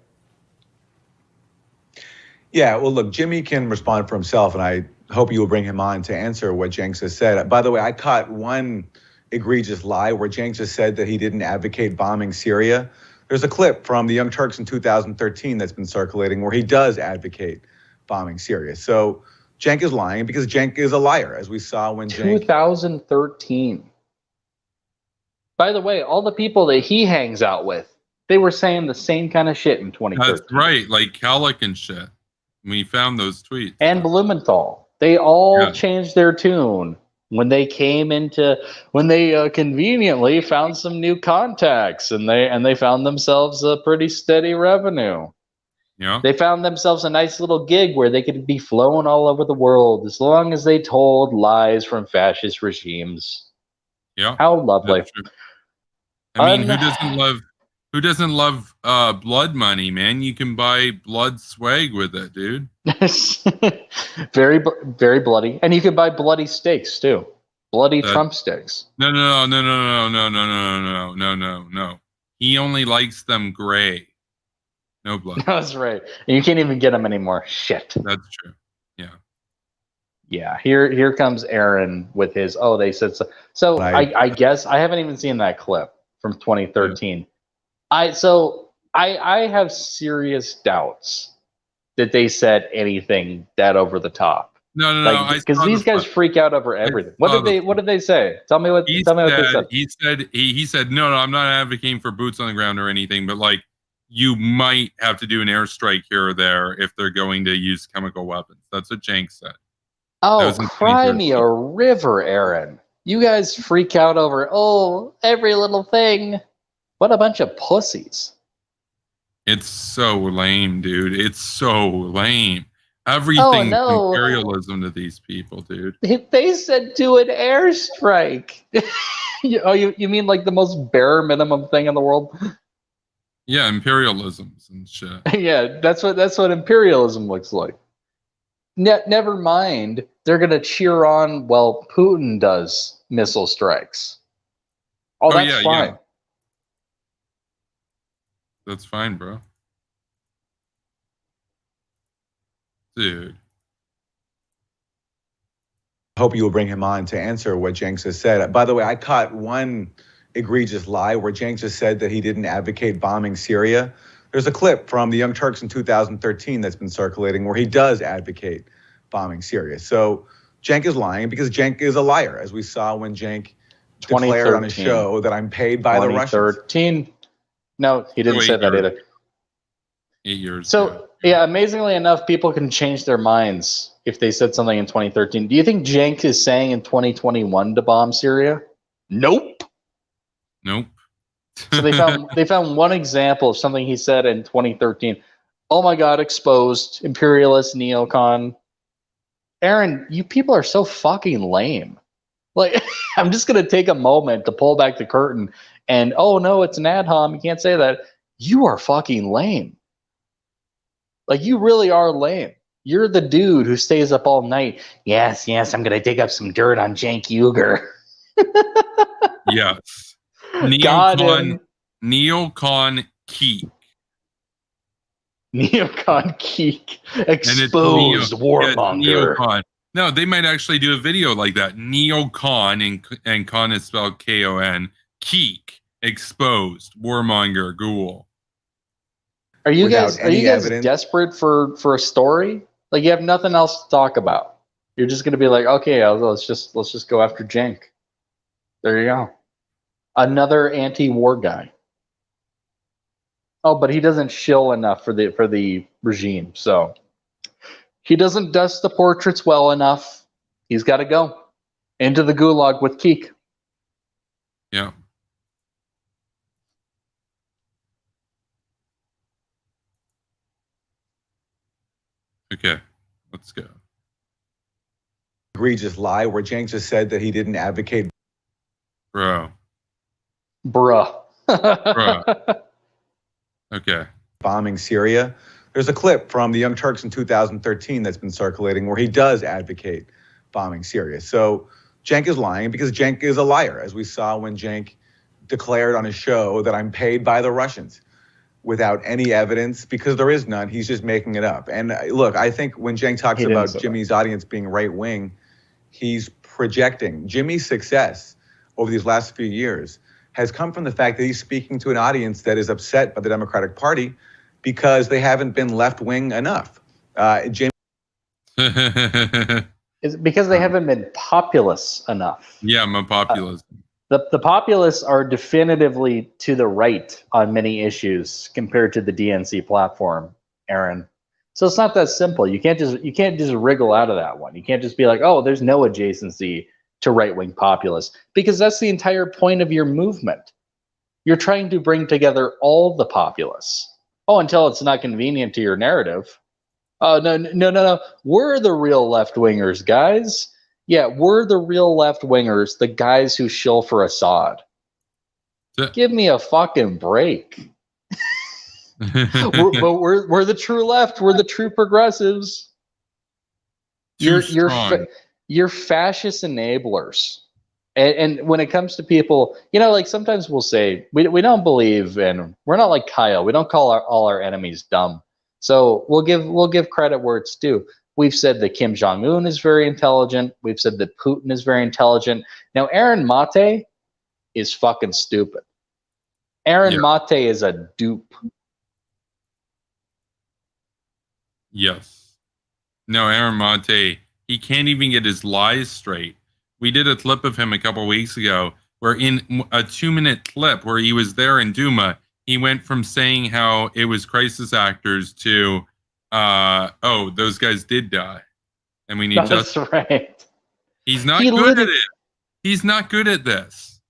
S19: Yeah, well, look, Jimmy can respond for himself, and I hope you will bring him on to answer what Cenk has said. By the way, I caught one egregious lie where Cenk just said that he didn't advocate bombing Syria. There's a clip from the Young Turks in 2013 that's been circulating where he does advocate bombing Syria. So Cenk is lying because Cenk is a liar, as we saw when
S2: 2013. By the way, all the people that he hangs out with, they were saying the same kind of shit in 2013.
S1: That's right, like Halleck and shit. We found those tweets.
S2: And Blumenthal. They all changed their tune when they conveniently found some new contacts, and they found themselves a pretty steady revenue.
S1: Yeah.
S2: They found themselves a nice little gig where they could be flown all over the world as long as they told lies from fascist regimes.
S1: Yeah.
S2: How lovely.
S1: I mean, who doesn't love blood money, man? You can buy blood swag with it, dude.
S2: very bloody. And you can buy bloody steaks too. Bloody Trump steaks.
S1: No. He only likes them gray. No blood.
S2: That's right. And you can't even get them anymore. Shit.
S1: That's true. Yeah.
S2: Yeah. Here comes Aaron with his, they said so. So I guess I haven't even seen that clip from 2013. I have serious doubts that they said anything that over the top.
S1: No.
S2: Because these guys freak out over everything. What did they say? Tell me what they said.
S1: He said, no, I'm not advocating for boots on the ground or anything, but like, you might have to do an airstrike here or there if they're going to use chemical weapons. That's what Cenk said.
S2: Oh, cry me a river, Aaron. You guys freak out over, every little thing. What a bunch of pussies.
S1: It's so lame, dude. It's so lame. Everything's imperialism to these people, dude.
S2: They said do an airstrike. You mean like the most bare minimum thing in the world?
S1: Yeah, imperialisms and shit.
S2: Yeah, that's what imperialism looks like. Never mind, they're gonna cheer on. Well, Putin does missile strikes. That's fine.
S1: Yeah. That's fine, bro. Dude.
S19: I hope you will bring him on to answer what Jenks has said. By the way, I caught one egregious lie where Jenks has said that he didn't advocate bombing Syria. There's a clip from the Young Turks in 2013 that's been circulating where he does advocate bombing Syria. So Cenk is lying because Cenk is a liar, as we saw when Cenk declared on a show that I'm paid by the Russians.
S2: 2013. No, he didn't say that either.
S1: 8 years.
S2: So, yeah, amazingly enough, people can change their minds if they said something in 2013. Do you think Cenk is saying in 2021 to bomb Syria? Nope.
S1: Nope.
S2: So they found one example of something he said in 2013. Oh my God, exposed, imperialist, neocon. Aaron, you people are so fucking lame. Like, I'm just going to take a moment to pull back the curtain and, oh no, it's an ad hom. You can't say that. You are fucking lame. Like, you really are lame. You're the dude who stays up all night. Yes, I'm going to dig up some dirt on Cenk Uygur.
S1: Yes. Neocon Keek.
S2: Neocon Keek. Exposed warmonger.
S1: Neocon. No, they might actually do a video like that. Neocon, and con is spelled K-O-N. Keek. Exposed. Warmonger. Ghoul.
S2: Are you guys desperate for a story? Like, you have nothing else to talk about. You're just gonna be like, okay, let's just go after Cenk. There you go. Another anti-war guy. Oh, but he doesn't shill enough for the regime, so he doesn't dust the portraits well enough. He's got to go into the gulag with Keek.
S1: Yeah. Okay, let's go.
S19: Egregious lie where Jenks just said that he didn't advocate.
S2: Bruh.
S1: Okay.
S19: Bombing Syria. There's a clip from the Young Turks in 2013 that's been circulating where he does advocate bombing Syria. So Cenk is lying because Cenk is a liar, as we saw when Cenk declared on his show that I'm paid by the Russians without any evidence, because there is none. He's just making it up. And look, I think when Cenk talks about Jimmy's audience being right-wing, he's projecting. Jimmy's success over these last few years has come from the fact that he's speaking to an audience that is upset by the Democratic Party because they haven't been left-wing enough.
S2: It's because they haven't been populous enough.
S1: Yeah, I'm a populist.
S2: The populists are definitively to the right on many issues compared to the DNC platform, Aaron. So it's not that simple. You can't just wriggle out of that one. You can't just be like, oh, there's no adjacency to right-wing populists, because that's the entire point of your movement. You're trying to bring together all the populists. Oh, until it's not convenient to your narrative. Oh, no. We're the real left-wingers, guys. Yeah, we're the real left-wingers, the guys who shill for Assad. Give me a fucking break. we're the true left. We're the true progressives. You're fascist enablers. And when it comes to people, like sometimes we'll say, we don't believe in, we're not like Kyle. We don't call all our enemies dumb. So we'll give credit where it's due. We've said that Kim Jong-un is very intelligent. We've said that Putin is very intelligent. Now, Aaron Maté is fucking stupid. Aaron Maté is a dupe.
S1: Yes. No, Aaron Maté, he can't even get his lies straight. We did a clip of him a couple weeks ago where in a 2-minute clip where he was there in Duma, he went from saying how it was crisis actors to, oh, those guys did die. and we need
S2: That's right.
S1: He's not
S2: He
S1: good at
S2: lit-
S1: it. He's not good at this.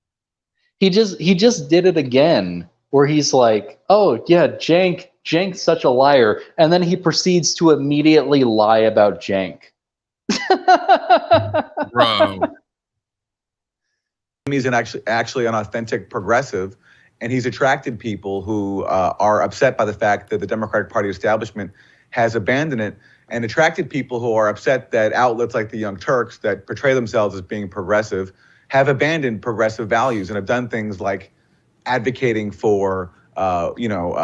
S2: He just did it again, where he's like, "Oh yeah, Cenk's such a liar," and then he proceeds to immediately lie about Cenk.
S1: Bro.
S19: He's actually an authentic progressive, and he's attracted people who are upset by the fact that the Democratic Party establishment has abandoned it, and attracted people who are upset that outlets like the Young Turks that portray themselves as being progressive have abandoned progressive values and have done things like advocating for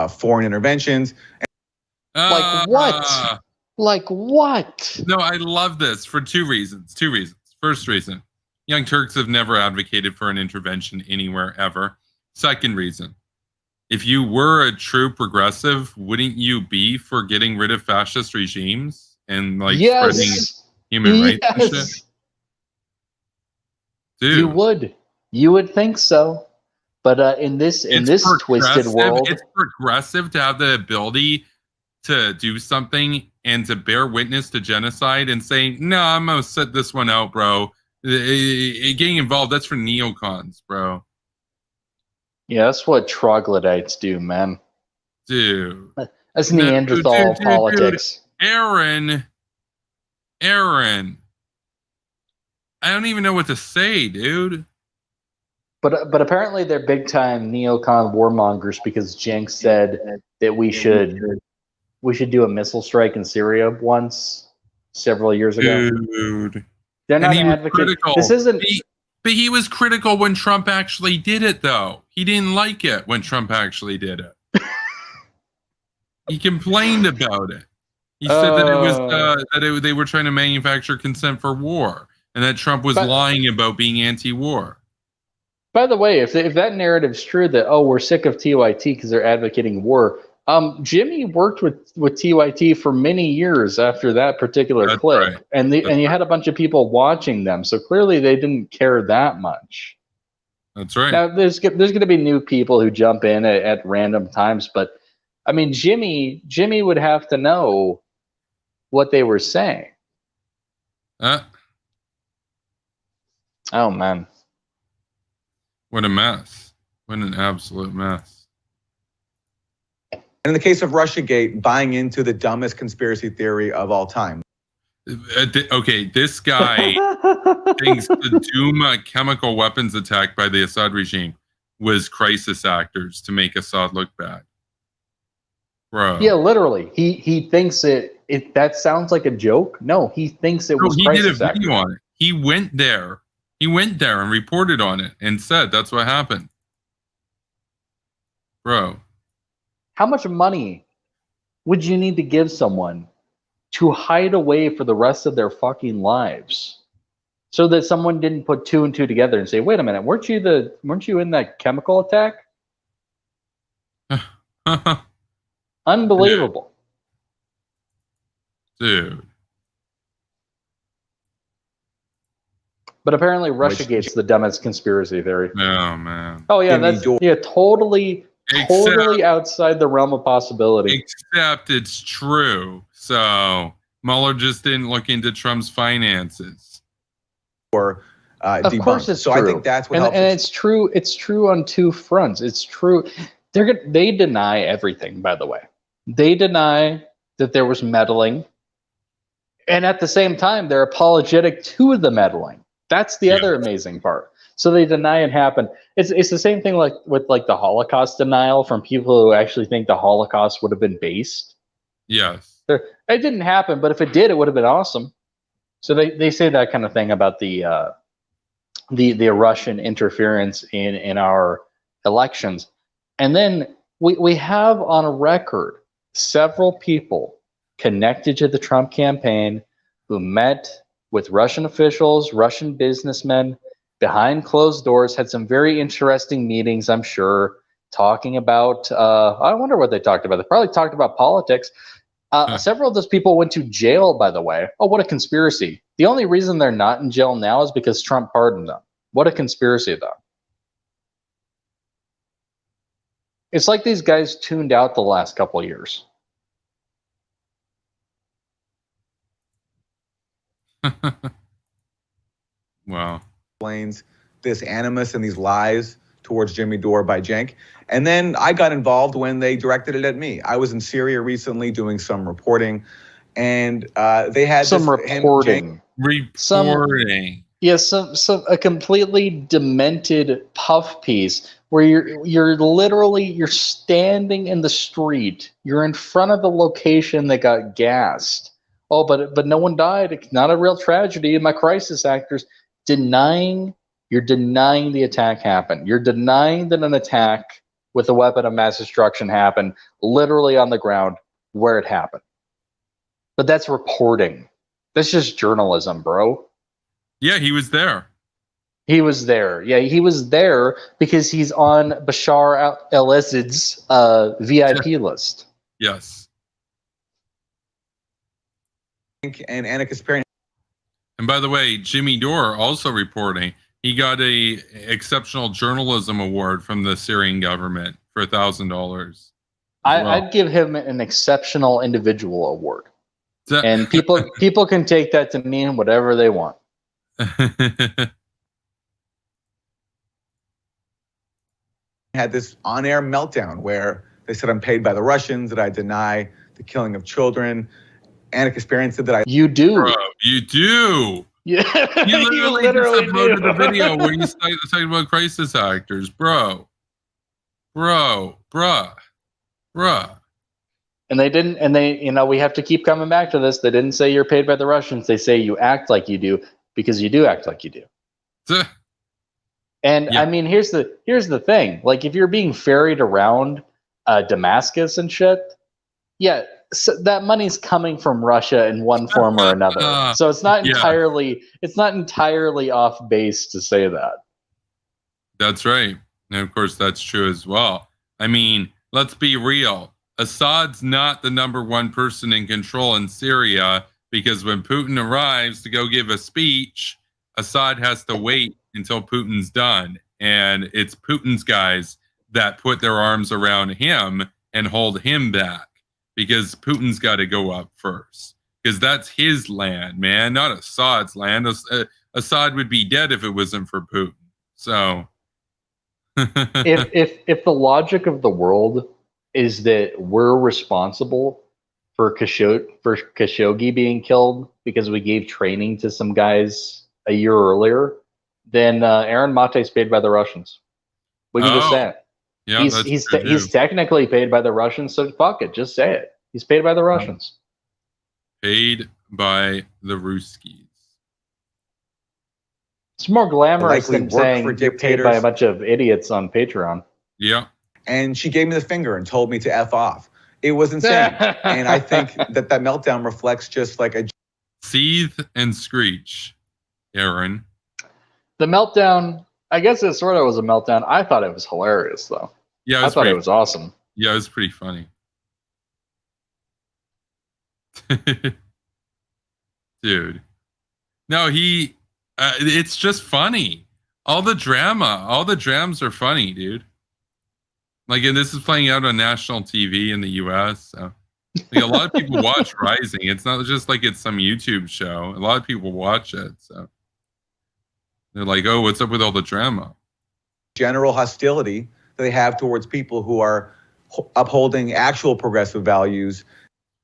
S19: foreign interventions.
S2: Like what? Like what?
S1: No, I love this for two reasons. First reason, Young Turks have never advocated for an intervention anywhere ever. Second reason, if you were a true progressive, wouldn't you be for getting rid of fascist regimes and like spreading human rights and shit?
S2: Dude. You would think so. But in this twisted world,
S1: it's progressive to have the ability to do something and to bear witness to genocide and say, no, I'm gonna set this one out, bro. Getting involved, that's for neocons, bro.
S2: Yeah, that's what troglodytes do, man.
S1: Dude.
S2: That's Neanderthal politics.
S1: Dude. Aaron. I don't even know what to say, dude.
S2: But apparently they're big time neocon warmongers because Cenk said that we should do a missile strike in Syria once several years ago.
S1: Dude.
S2: They're not advocating. This isn't.
S1: But he was critical when Trump actually did it, though. He didn't like it when Trump actually did it. He complained about it. He said that it was they were trying to manufacture consent for war, and that Trump was lying about being anti-war.
S2: By the way, if that narrative's true that we're sick of TYT because they're advocating war, Jimmy worked with TYT for many years after that particular clip, right. and you had a bunch of people watching them, so clearly they didn't care that much.
S1: That's right.
S2: Now there's going to be new people who jump in at random times, but I mean Jimmy would have to know what they were saying. Oh man.
S1: What a mess. What an absolute mess.
S19: And in the case of Russiagate, buying into the dumbest conspiracy theory of all time.
S1: Okay, this guy thinks the Duma chemical weapons attack by the Assad regime was crisis actors to make Assad look bad. Bro.
S2: Yeah, literally. He thinks that sounds like a joke. No, he thinks it was crisis actors. He did a video
S1: on it. He went there. He went there and reported on it and said that's what happened. Bro.
S2: How much money would you need to give someone to hide away for the rest of their fucking lives so that someone didn't put two and two together and say, wait a minute, weren't you in that chemical attack? Unbelievable.
S1: Dude.
S2: But apparently Russiagate's the dumbest conspiracy theory.
S1: Oh man.
S2: Oh yeah, that's totally outside the realm of possibility.
S1: Except it's true. So Mueller just didn't look into Trump's finances.
S19: Or
S2: of course it's
S19: so
S2: true.
S19: I think that's what
S2: and it's true. It's true on two fronts. It's true. They deny everything, by the way. They deny that there was meddling. And at the same time, they're apologetic to the meddling. That's the other amazing part. So they deny it happened. It's the same thing like with the Holocaust denial from people who actually think the Holocaust would have been based.
S1: Yes.
S2: It didn't happen, but if it did, it would have been awesome. So they say that kind of thing about the Russian interference in our elections. And then we have on record several people connected to the Trump campaign who met with Russian officials, Russian businessmen, behind closed doors, had some very interesting meetings, I'm sure, talking about, I wonder what they talked about. They probably talked about politics. Several of those people went to jail, by the way. Oh, what a conspiracy. The only reason they're not in jail now is because Trump pardoned them. What a conspiracy, though. It's like these guys tuned out the last couple of years.
S1: Wow.
S19: Explains this animus and these lies towards Jimmy Dore by Cenk. And then I got involved when they directed it at me. I was in Syria recently doing some reporting, and they had
S2: some reporting.
S1: Reporting.
S2: Some a completely demented puff piece where you're standing in the street. You're in front of the location that got gassed. Oh, but no one died. It's not a real tragedy. My crisis actors you're denying the attack happened. You're denying that an attack with a weapon of mass destruction happened literally on the ground where it happened. But that's reporting. That's just journalism, bro.
S1: Yeah, he was there.
S2: He was there. Yeah, he was there because he's on Bashar al-Assad's VIP list.
S1: Yes.
S19: And Anna Kasparian.
S1: And by the way, Jimmy Dore also reporting. He got a exceptional journalism award from the Syrian government for $1,000.
S2: I'd give him an exceptional individual award. And people can take that to mean whatever they want.
S19: Had this on-air meltdown where they said I'm paid by the Russians, that I deny the killing of children. Anna Kasparian said that
S2: You do.
S1: Bro, you do.
S2: Yeah,
S1: you literally just uploaded a video where you started talking about crisis actors, bro. Bruh.
S2: And they didn't, and they, we have to keep coming back to this. They didn't say you're paid by the Russians. They say you act like you do because you do act like you do. And I mean, here's the thing. Like, if you're being ferried around Damascus and shit, yeah, so that money's coming from Russia in one form or another. So it's not entirely off base to say that.
S1: That's right. And of course, that's true as well. I mean, let's be real. Assad's not the number one person in control in Syria, because when Putin arrives to go give a speech, Assad has to wait until Putin's done. And it's Putin's guys that put their arms around him and hold him back, because Putin's got to go up first, because that's his land, man, not Assad's land. Assad would be dead if it wasn't for Putin. So
S2: if the logic of the world is that we're responsible for Khashoggi being killed because we gave training to some guys a year earlier, then Aaron Mate's paid by the Russians. We can just say it.
S1: Yeah,
S2: he's technically paid by the Russians, so fuck it, just say it. He's paid by the Russians.
S1: Paid by the Ruskies.
S2: It's more glamorous than saying you're paid by a bunch of idiots on Patreon.
S1: Yeah.
S19: And she gave me the finger and told me to F off. It was insane. And I think that meltdown reflects just like a
S1: seethe and screech, Aaron.
S2: The meltdown, I guess it sort of was a meltdown. I thought it was hilarious, though.
S1: Yeah,
S2: I thought it was awesome.
S1: Yeah, it was pretty funny. Dude. No, it's just funny. All the drams are funny, dude. Like, and this is playing out on national TV in the US. So like, a lot of people watch Rising. It's not just like it's some YouTube show. A lot of people watch it. So they're like, oh, what's up with all the drama?
S19: General hostility that they have towards people who are upholding actual progressive values.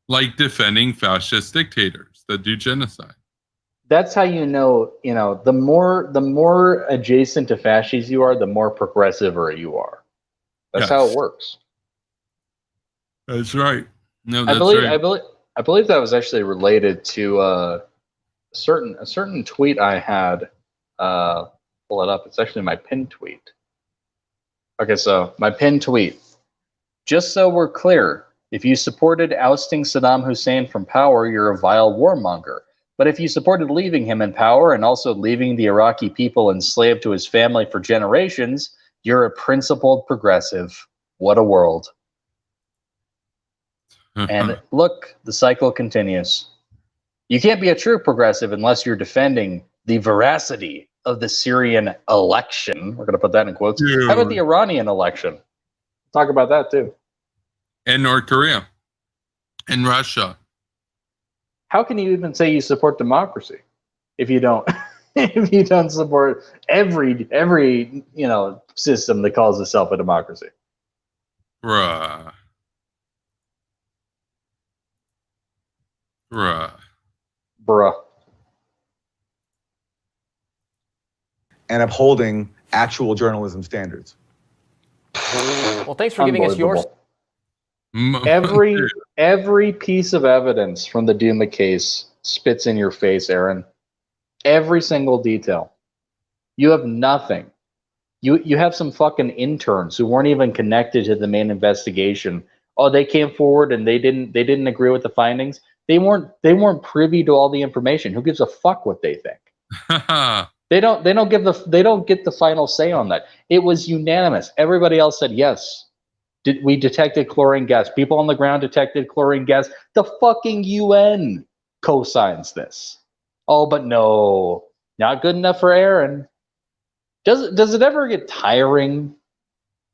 S1: Like defending fascist dictators that do genocide.
S2: That's how you know, the more adjacent to fascists you are, the more progressive you are. That's how it works.
S1: That's right. No,
S2: that's right. I believe that was actually related to a certain tweet I had. Pull it up. It's actually my pinned tweet. Okay, so my pinned tweet. Just so we're clear, if you supported ousting Saddam Hussein from power, you're a vile warmonger. But if you supported leaving him in power and also leaving the Iraqi people enslaved to his family for generations, you're a principled progressive. What a world. And look, the cycle continues. You can't be a true progressive unless you're defending the veracity of the Syrian election. We're going to put that in quotes.
S1: Dude.
S2: How about the Iranian election? Talk about that too.
S1: And North Korea. And Russia.
S2: How can you even say you support democracy? if you don't if you don't support every system that calls itself a democracy.
S1: Bruh.
S19: And upholding actual journalism standards.
S14: Well, thanks for giving us your...
S2: Every piece of evidence from the Duma case spits in your face, Aaron. Every single detail. You have nothing. You have some fucking interns who weren't even connected to the main investigation. Oh, they came forward and they didn't agree with the findings. They weren't privy to all the information. Who gives a fuck what they think? They don't get the final say on that. It was unanimous. Everybody else said yes. We detected chlorine gas. People on the ground detected chlorine gas. The fucking UN co-signs this. Oh, but no, not good enough for Aaron. Does it ever get tiring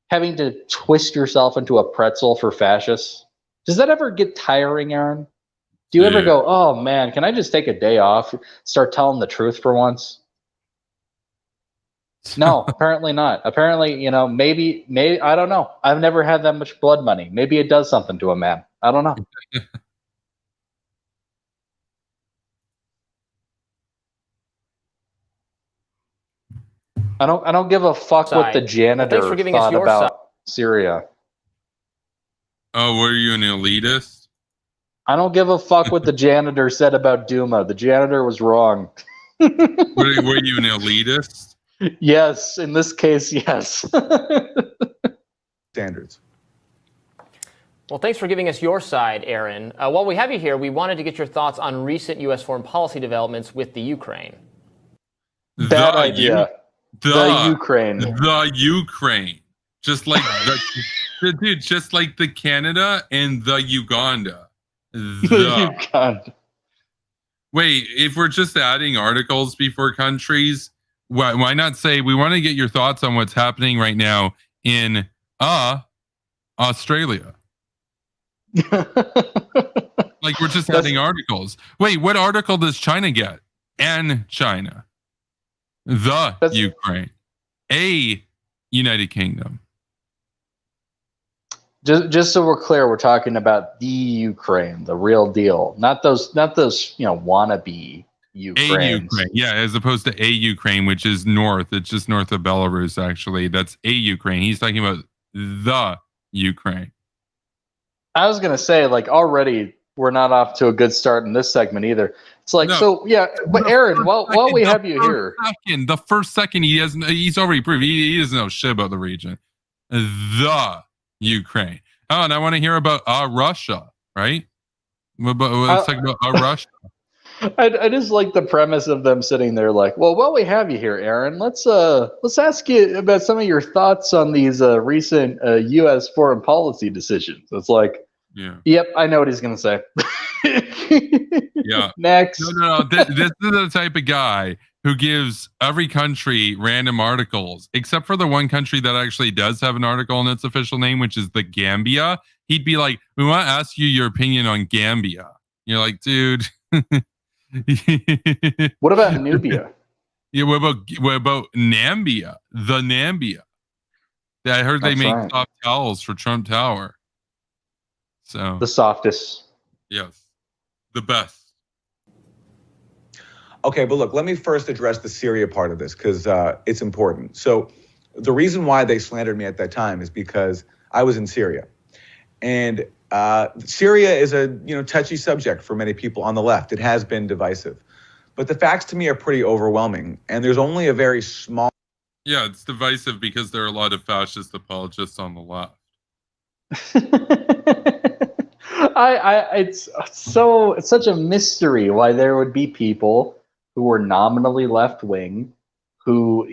S2: having to twist yourself into a pretzel for fascists? Does that ever get tiring, Aaron? Do you ever go, oh man, can I just take a day off, start telling the truth for once? No, apparently not. Apparently, maybe I don't know. I've never had that much blood money. Maybe it does something to a man. I don't know. I don't give a fuck what the janitor thought about Syria.
S1: Oh, were you an elitist?
S2: I don't give a fuck what the janitor said about Duma. The janitor was wrong.
S1: Were you an elitist?
S2: Yes, in this case, yes.
S19: Standards.
S14: Well, thanks for giving us your side, Aaron. While we have you here, we wanted to get your thoughts on recent U.S. foreign policy developments with the Ukraine.
S2: Bad idea. The Ukraine.
S1: The Ukraine. Just like just like the Canada and the Uganda.
S2: The Uganda.
S1: Wait, if we're just adding articles before countries, why not say we want to get your thoughts on what's happening right now in Australia? Like we're just adding articles. Wait, what article does China get? And China. The Ukraine. A United Kingdom.
S2: Just so we're clear, we're talking about the Ukraine, the real deal, not those wannabe Ukraines.
S1: A Ukraine, yeah, as opposed to a Ukraine, which is north. It's just north of Belarus, actually. That's a Ukraine. He's talking about the Ukraine.
S2: I was gonna say, already we're not off to a good start in this segment either. It's like, but Aaron, while we have you here,
S1: the first second he's already proved he doesn't know shit about the region. The Ukraine. Oh, and I want to hear about Russia, right? Let's talk about Russia.
S2: I just like the premise of them sitting there like, well, while we have you here, Aaron, let's ask you about some of your thoughts on these recent U.S. foreign policy decisions. It's like, yep, I know what he's going to say.
S1: Yeah.
S2: Next.
S1: No. This is the type of guy who gives every country random articles, except for the one country that actually does have an article in its official name, which is the Gambia. He'd be like, we want to ask you your opinion on Gambia. You're like, dude.
S2: What about Nubia?
S1: Yeah, what about Nambia? The Nambia. Yeah, I heard they make soft towels for Trump Tower. So
S2: the softest.
S1: Yes. The best.
S19: Okay, but look, let me first address the Syria part of this because it's important. So the reason why they slandered me at that time is because I was in Syria. And Syria is a touchy subject for many people on the left. It has been divisive. But the facts to me are pretty overwhelming. And there's only a very small...
S1: Yeah, it's divisive because there are a lot of fascist apologists on the left.
S2: It's such a mystery why there would be people who were nominally left-wing who,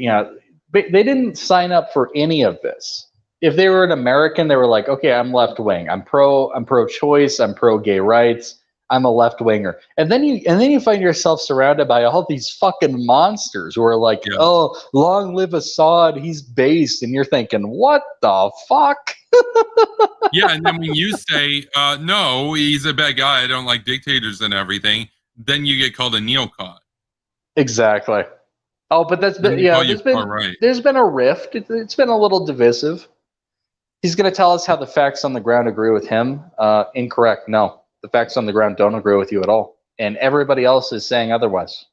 S2: they didn't sign up for any of this. If they were an American, they were like, okay, I'm left-wing. I'm pro-choice. I'm pro-gay rights. I'm a left-winger. And then you find yourself surrounded by all these fucking monsters who are like, oh, long live Assad. He's based. And you're thinking, what the fuck?
S1: Yeah, and then when you say, no, he's a bad guy. I don't like dictators and everything. Then you get called a neocon.
S2: Exactly. Oh, but there's been a rift. It's been a little divisive. He's going to tell us how the facts on the ground agree with him. Incorrect. No, the facts on the ground don't agree with you at all, and everybody else is saying otherwise.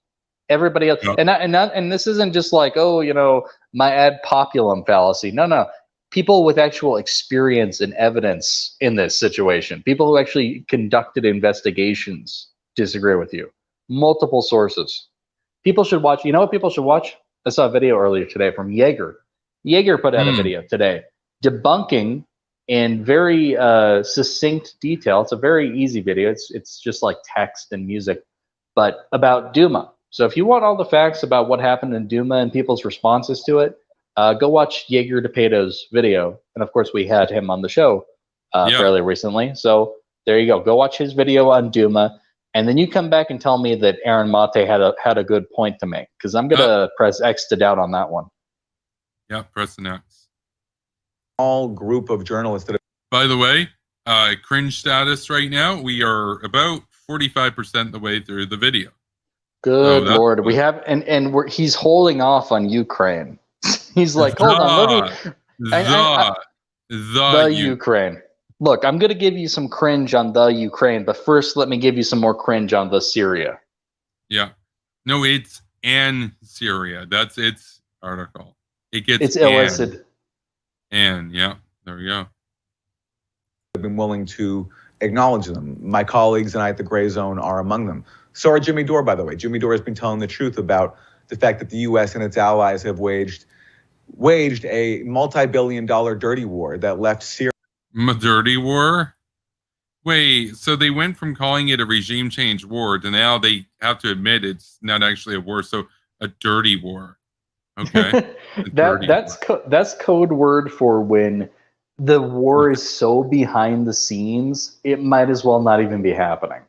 S2: Everybody else, and this isn't just like, oh, my ad populum fallacy. No. People with actual experience and evidence in this situation, people who actually conducted investigations, disagree with you. Multiple sources. People should watch. You know what people should watch? I saw a video earlier today from Jaeger. Jaeger put out a video today debunking in very succinct detail. It's a very easy video. It's just like text and music, but about Duma. So if you want all the facts about what happened in Duma and people's responses to it, go watch Jaeger DePeto's video. And of course, we had him on the show fairly recently. So there you go. Go watch his video on Duma. And then you come back and tell me that Aaron Maté had a good point to make, because I'm going to press X to doubt on that one.
S1: Yeah, press an X.
S19: All group of journalists that.
S1: By the way, cringe status right now, we are about 45% the way through the video.
S2: Good Lord. We have, and he's holding off on Ukraine. He's like, hold on, let me. The Ukraine. Look, I'm going to give you some cringe on the Ukraine, but first let me give you some more cringe on the Syria.
S1: Yeah. No, it's and Syria. That's its article. It's
S2: illicit.
S1: And yeah, there we go.
S19: I've been willing to acknowledge them. My colleagues and I at the Gray Zone are among them. So are Jimmy Dore, by the way. Jimmy Dore has been telling the truth about the fact that the U.S. and its allies have waged a multi-billion-dollar dirty war that left Syria.
S1: Dirty war? Wait, so they went from calling it a regime change war to now they have to admit it's not actually a war, so a dirty war. Okay.
S2: That's code word for when the war is so behind the scenes, it might as well not even be happening.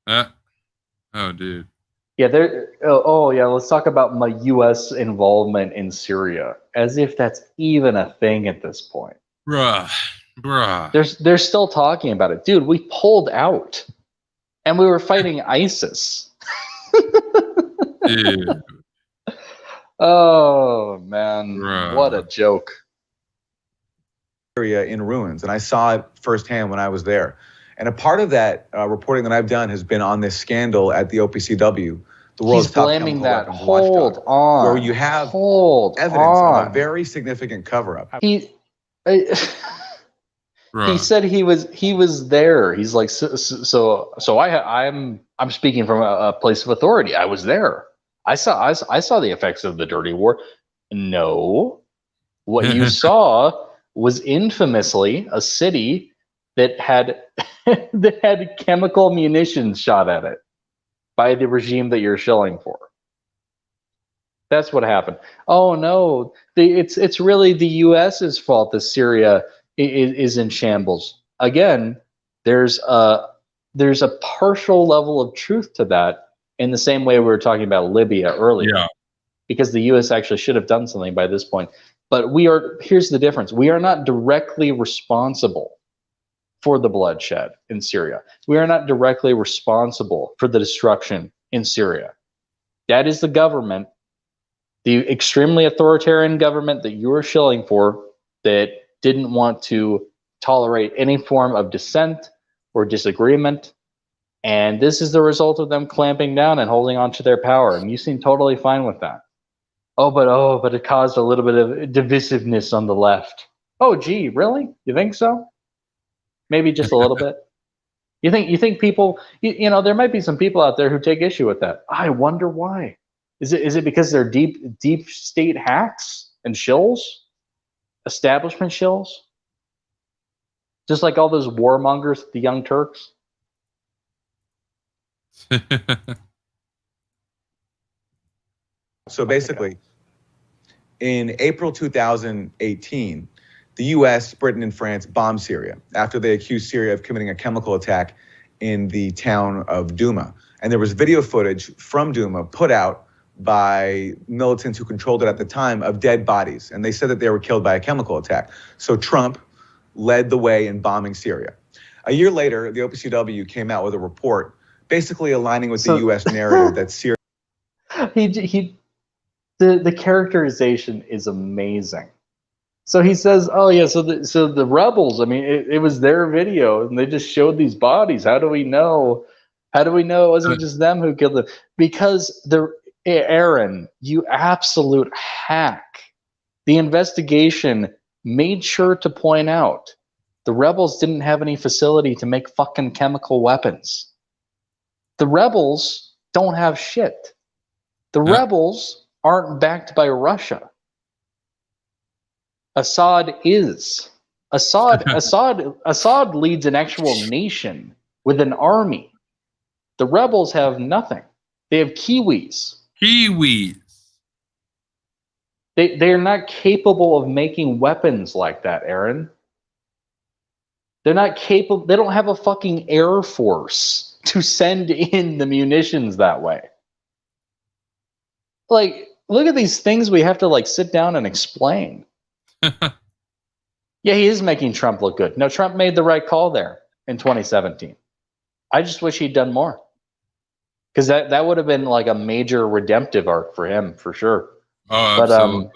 S1: Oh, dude.
S2: Yeah, let's talk about my U.S. involvement in Syria, as if that's even a thing at this point.
S1: Bruh.
S2: They're still talking about it. Dude, we pulled out, and we were fighting ISIS.
S1: Dude.
S2: Oh, man. What a joke.
S19: Syria in ruins, and I saw it firsthand when I was there. And a part of that reporting that I've done has been on this scandal at the OPCW, the world's top
S2: blaming that.
S19: Hold on. Where you have evidence of a very significant cover-up.
S2: He said he was there. He's like, I'm speaking from a place of authority. I was there. I saw the effects of the dirty war. No, what you saw was infamously a city that had chemical munitions shot at it by the regime that you're shilling for. That's what happened. Oh no, it's really the U.S.'s fault that Syria is in shambles. Again, there's a partial level of truth to that, in the same way we were talking about Libya earlier, because the U.S. actually should have done something by this point. But here's the difference. We are not directly responsible for the bloodshed in Syria. We are not directly responsible for the destruction in Syria. That is the government, the extremely authoritarian government that you are shilling for, that didn't want to tolerate any form of dissent or disagreement. And this is the result of them clamping down and holding on to their power. And you seem totally fine with that. But it caused a little bit of divisiveness on the left. Oh, gee, really? You think so? Maybe just a little bit. You think people, there might be some people out there who take issue with that. I wonder why. Is it because they're deep state hacks and shills? Establishment shills? Just like all those warmongers, the Young Turks?
S19: So basically, in April 2018, the U.S., Britain, and France bombed Syria after they accused Syria of committing a chemical attack in the town of Duma. And there was video footage from Duma put out by militants who controlled it at the time of dead bodies. And they said that they were killed by a chemical attack. So Trump led the way in bombing Syria. A year later, the OPCW came out with a report basically aligning with the U.S. narrative that Syria...
S2: The characterization is amazing. So he says, "Oh yeah, so the rebels. I mean, it was their video, and they just showed these bodies. How do we know? How do we know it wasn't just them who killed them? Because Aaron, you absolute hack. The investigation made sure to point out the rebels didn't have any facility to make fucking chemical weapons. The rebels don't have shit. The rebels aren't backed by Russia. Assad is. Assad leads an actual nation with an army. The rebels have nothing. They have Kiwis. They're not capable of making weapons like that, Aaron. They're not capable. They don't have a fucking air force to send in the munitions that way. Like, look at these things we have to like sit down and explain. Yeah, he is making Trump look good. No, Trump made the right call there in 2017. I just wish he'd done more. Because that would have been like a major redemptive arc for him, for sure.
S1: Oh, absolutely.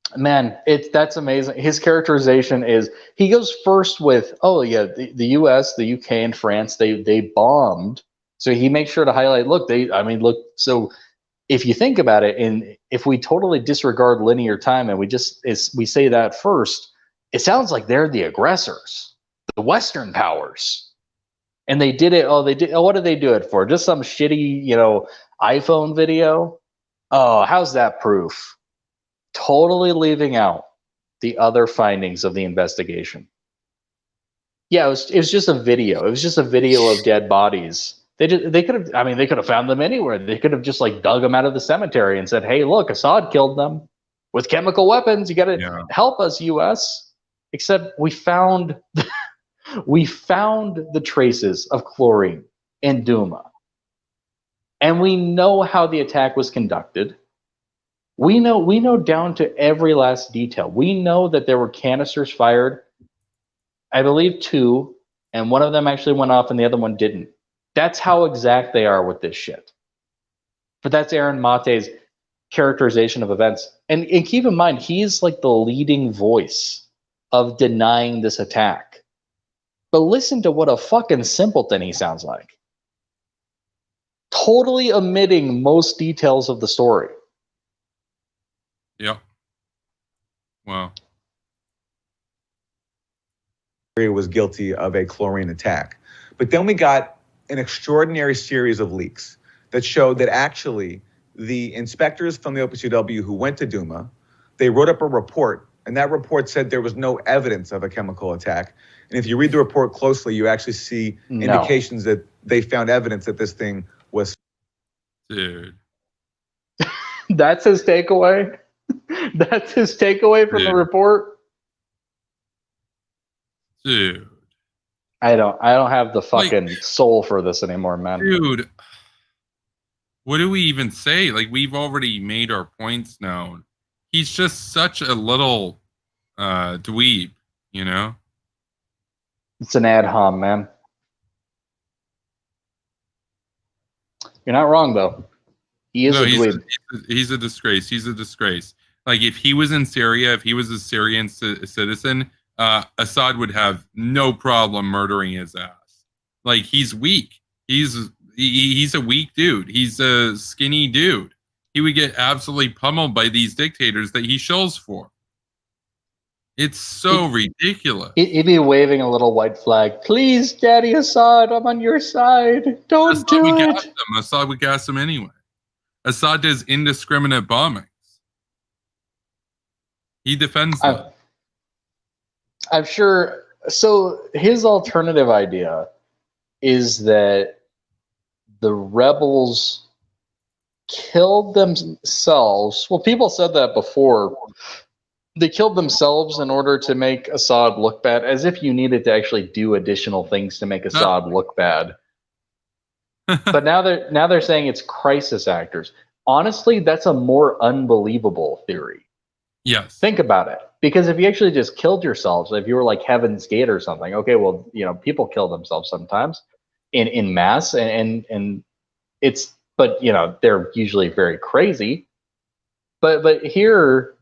S2: But man, that's amazing. His characterization is he goes first with, oh yeah, the US, the UK, and France, they bombed. So he makes sure to highlight, look, so if you think about it, and if we totally disregard linear time and we say that first, it sounds like they're the aggressors, the Western powers. And they did it. What did they do it for? Just some shitty, iPhone video? Oh, how's that proof? Totally leaving out the other findings of the investigation. Yeah, it was just a video. It was just a video of dead bodies. They could have found them anywhere. They could have just like dug them out of the cemetery and said, "Hey, look, Assad killed them with chemical weapons. You got to help us, U.S." Except we found the traces of chlorine in Duma, and we know how the attack was conducted. We know down to every last detail. We know that there were canisters fired. I believe 2, and one of them actually went off, and the other one didn't. That's how exact they are with this shit. But that's Aaron Mate's characterization of events. And keep in mind, he's like the leading voice of denying this attack. But listen to what a fucking simpleton he sounds like. Totally omitting most details of the story.
S1: Yeah. Wow.
S19: Was guilty of a chlorine attack. But then we got an extraordinary series of leaks that showed that actually the inspectors from the OPCW who went to Duma, they wrote up a report, and that report said there was no evidence of a chemical attack. And if you read the report closely, you actually see indications that they found evidence that this thing was.
S1: Dude.
S2: That's his takeaway? That's his takeaway from the report?
S1: Dude.
S2: I don't have the fucking soul for this anymore, man.
S1: Dude. What do we even say? Like, we've already made our points known. He's just such a little dweeb,
S2: It's an ad hom, man. You're not wrong, though. He is a dweeb.
S1: He's a disgrace. He's a disgrace. Like, if he was in Syria, if he was a Syrian citizen, Assad would have no problem murdering his ass. Like, he's weak. He's a weak dude. He's a skinny dude. He would get absolutely pummeled by these dictators that he shills for. It's so ridiculous.
S2: He'd be waving a little white flag. Please, Daddy Assad, I'm on your side. Don't do it.
S1: Assad would gas him anyway. Assad does indiscriminate bombings. He defends them.
S2: I'm sure. So his alternative idea is that the rebels killed themselves. Well, people said that before. They killed themselves in order to make Assad look bad, as if you needed to actually do additional things to make Assad look bad. But now they're saying it's crisis actors. Honestly, that's a more unbelievable theory.
S1: Yes.
S2: Think about it. Because if you actually just killed yourselves, if you were like Heaven's Gate or something, okay, well, people kill themselves sometimes in mass, and it's but they're usually very crazy. But here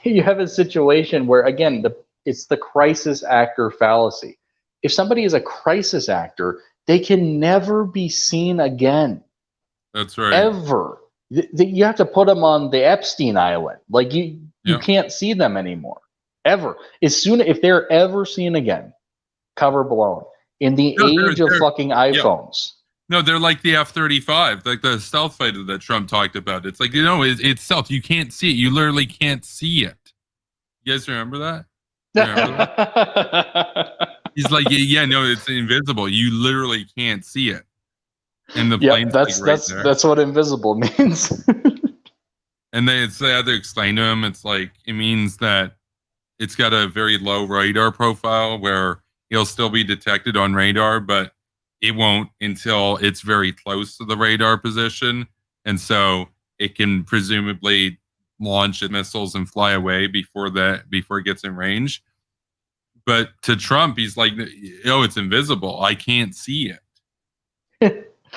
S2: you have a situation where, again, it's the crisis actor fallacy. If somebody is a crisis actor, they can never be seen again.
S1: That's right.
S2: Ever. You have to put them on the Epstein Island. Like you can't see them anymore. Ever. If they're ever seen again, cover blown. In the age of fucking iPhones.
S1: No, they're like the F-35, like the stealth fighter that Trump talked about. It's like, it's stealth. You can't see it. You literally can't see it. You guys remember that? He's like, no, it's invisible. You literally can't see it. And the plane's
S2: that's what invisible means.
S1: And they had to explain to him. It's like, it means that it's got a very low radar profile where he'll still be detected on radar, but it won't until it's very close to the radar position. And so it can presumably launch missiles and fly away before it gets in range. But to Trump, he's like, it's invisible. I can't see it.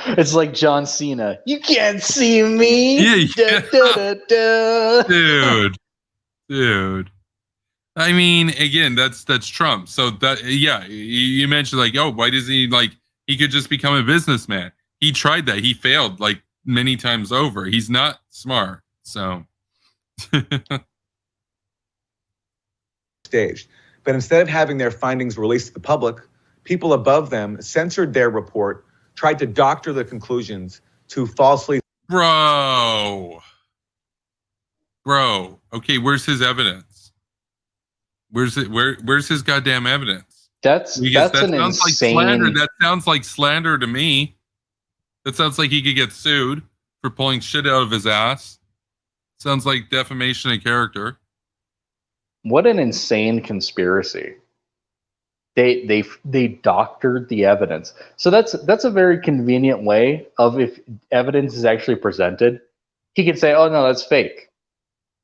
S2: It's like John Cena. You can't see me.
S1: Yeah. Dude. I mean, again, that's Trump. So that, you mentioned like, why does he he could just become a businessman? He tried that. He failed like many times over. He's not smart. So
S19: staged. But instead of having their findings released to the public, people above them censored their report, tried to doctor the conclusions to falsely.
S1: Bro. Okay, where's his evidence? Where's his goddamn evidence?
S2: That's an insane.
S1: Like slander. That sounds like slander to me. That sounds like he could get sued for pulling shit out of his ass. Sounds like defamation of character.
S2: What an insane conspiracy. They doctored the evidence. So that's a very convenient way of, if evidence is actually presented, he could say, "Oh no, that's fake.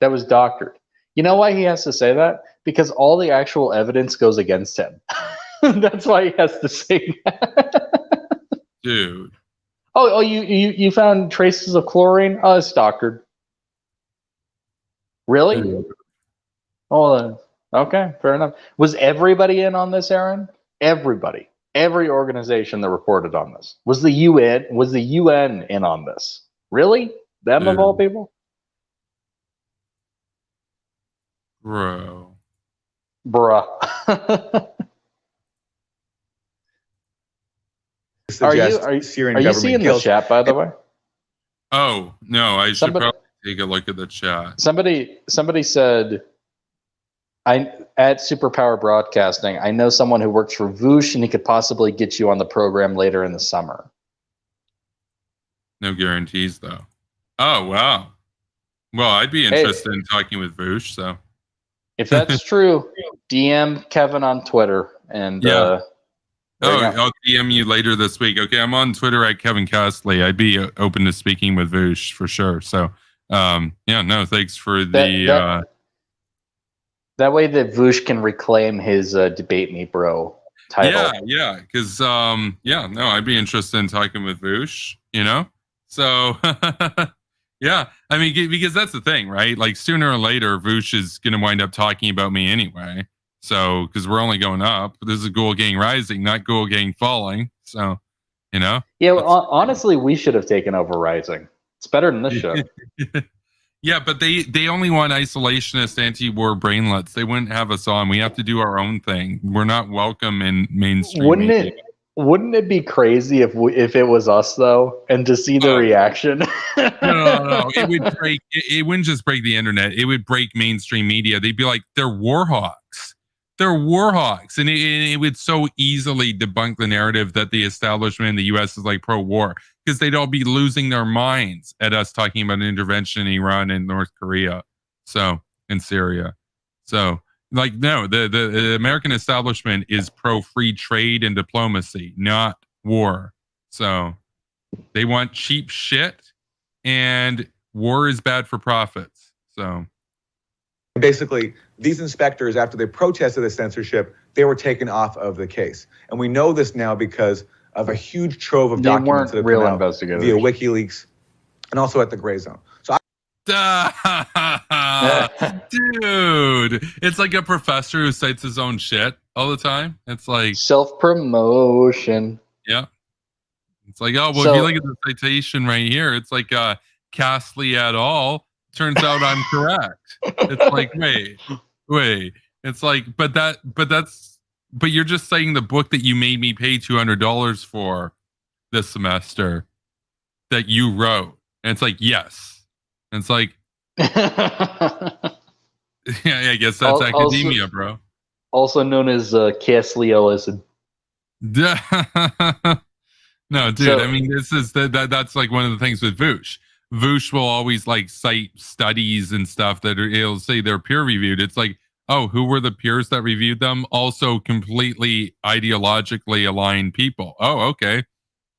S2: That was doctored." You know why he has to say that? Because all the actual evidence goes against him. That's why he has to say that.
S1: Dude.
S2: Oh, you found traces of chlorine? Oh, it's doctored. Really?
S1: Dude.
S2: Oh, okay, fair enough. Was everybody in on this, Aaron? Everybody. Every organization that reported on this. Was the UN in on this? Really? Them of all people?
S1: Bro.
S2: Bruh. Are you seeing the chat, by the way?
S1: Oh, no, I should probably take a look at the chat.
S2: Somebody said, at Superpower Broadcasting, I know someone who works for Voosh and he could possibly get you on the program later in the summer.
S1: No guarantees, though. Oh, wow. Well, I'd be interested in talking with Voosh, so.
S2: If that's true, DM Kevin on Twitter. And
S1: I'll DM you later this week. Okay, I'm on Twitter at Kevin Castley. I'd be open to speaking with Voosh for sure. So, thanks for the...
S2: That way that Voosh can reclaim his Debate Me Bro title.
S1: Yeah, because, I'd be interested in talking with Voosh, So, yeah, I mean, because that's the thing, right? Like, sooner or later, Voosh is going to wind up talking about me anyway. So, because we're only going up. This is Ghoul Gang Rising, not Ghoul Gang Falling. So, Yeah,
S2: well, honestly, we should have taken over Rising. It's better than this show.
S1: Yeah, but they only want isolationist anti-war brainlets. They wouldn't have us on. We have to do our own thing. We're not welcome in mainstream media.
S2: Wouldn't it be crazy if it was us though, and to see the reaction?
S1: No. It would break. It wouldn't just break the internet. It would break mainstream media. They'd be like, they're war hawks. They're war hawks, and it would so easily debunk the narrative that the establishment in the U.S. is like pro-war, because they'd all be losing their minds at us talking about an intervention in Iran and North Korea, in Syria. So, no, the American establishment is pro-free trade and diplomacy, not war. So, they want cheap shit, and war is bad for profits. So.
S19: Basically, these inspectors, after they protested the censorship, they were taken off of the case. And we know this now because of a huge trove of
S2: They
S19: documents
S2: weren't
S19: that have
S2: real
S19: come out
S2: investigators.
S19: via WikiLeaks and also at the Gray Zone. So
S1: Dude, it's like a professor who cites his own shit all the time. It's like
S2: self-promotion.
S1: Yeah. It's like, oh, well,
S2: So-
S1: if you look at the citation right here, it's like Castley et al. Turns out I'm correct. It's like, wait. It's like, but you're just citing the book that you made me pay $200 for this semester that you wrote. And it's like, yes. And it's like, yeah, I guess that's academia, bro.
S2: Also known as Castley Ellison.
S1: No, dude.
S2: So-
S1: I mean, this is that's like one of the things with Voosh. Voosh will always like cite studies and stuff that it'll say they're peer reviewed. It's like, oh, who were the peers that reviewed them? Also, completely ideologically aligned people. Oh, okay.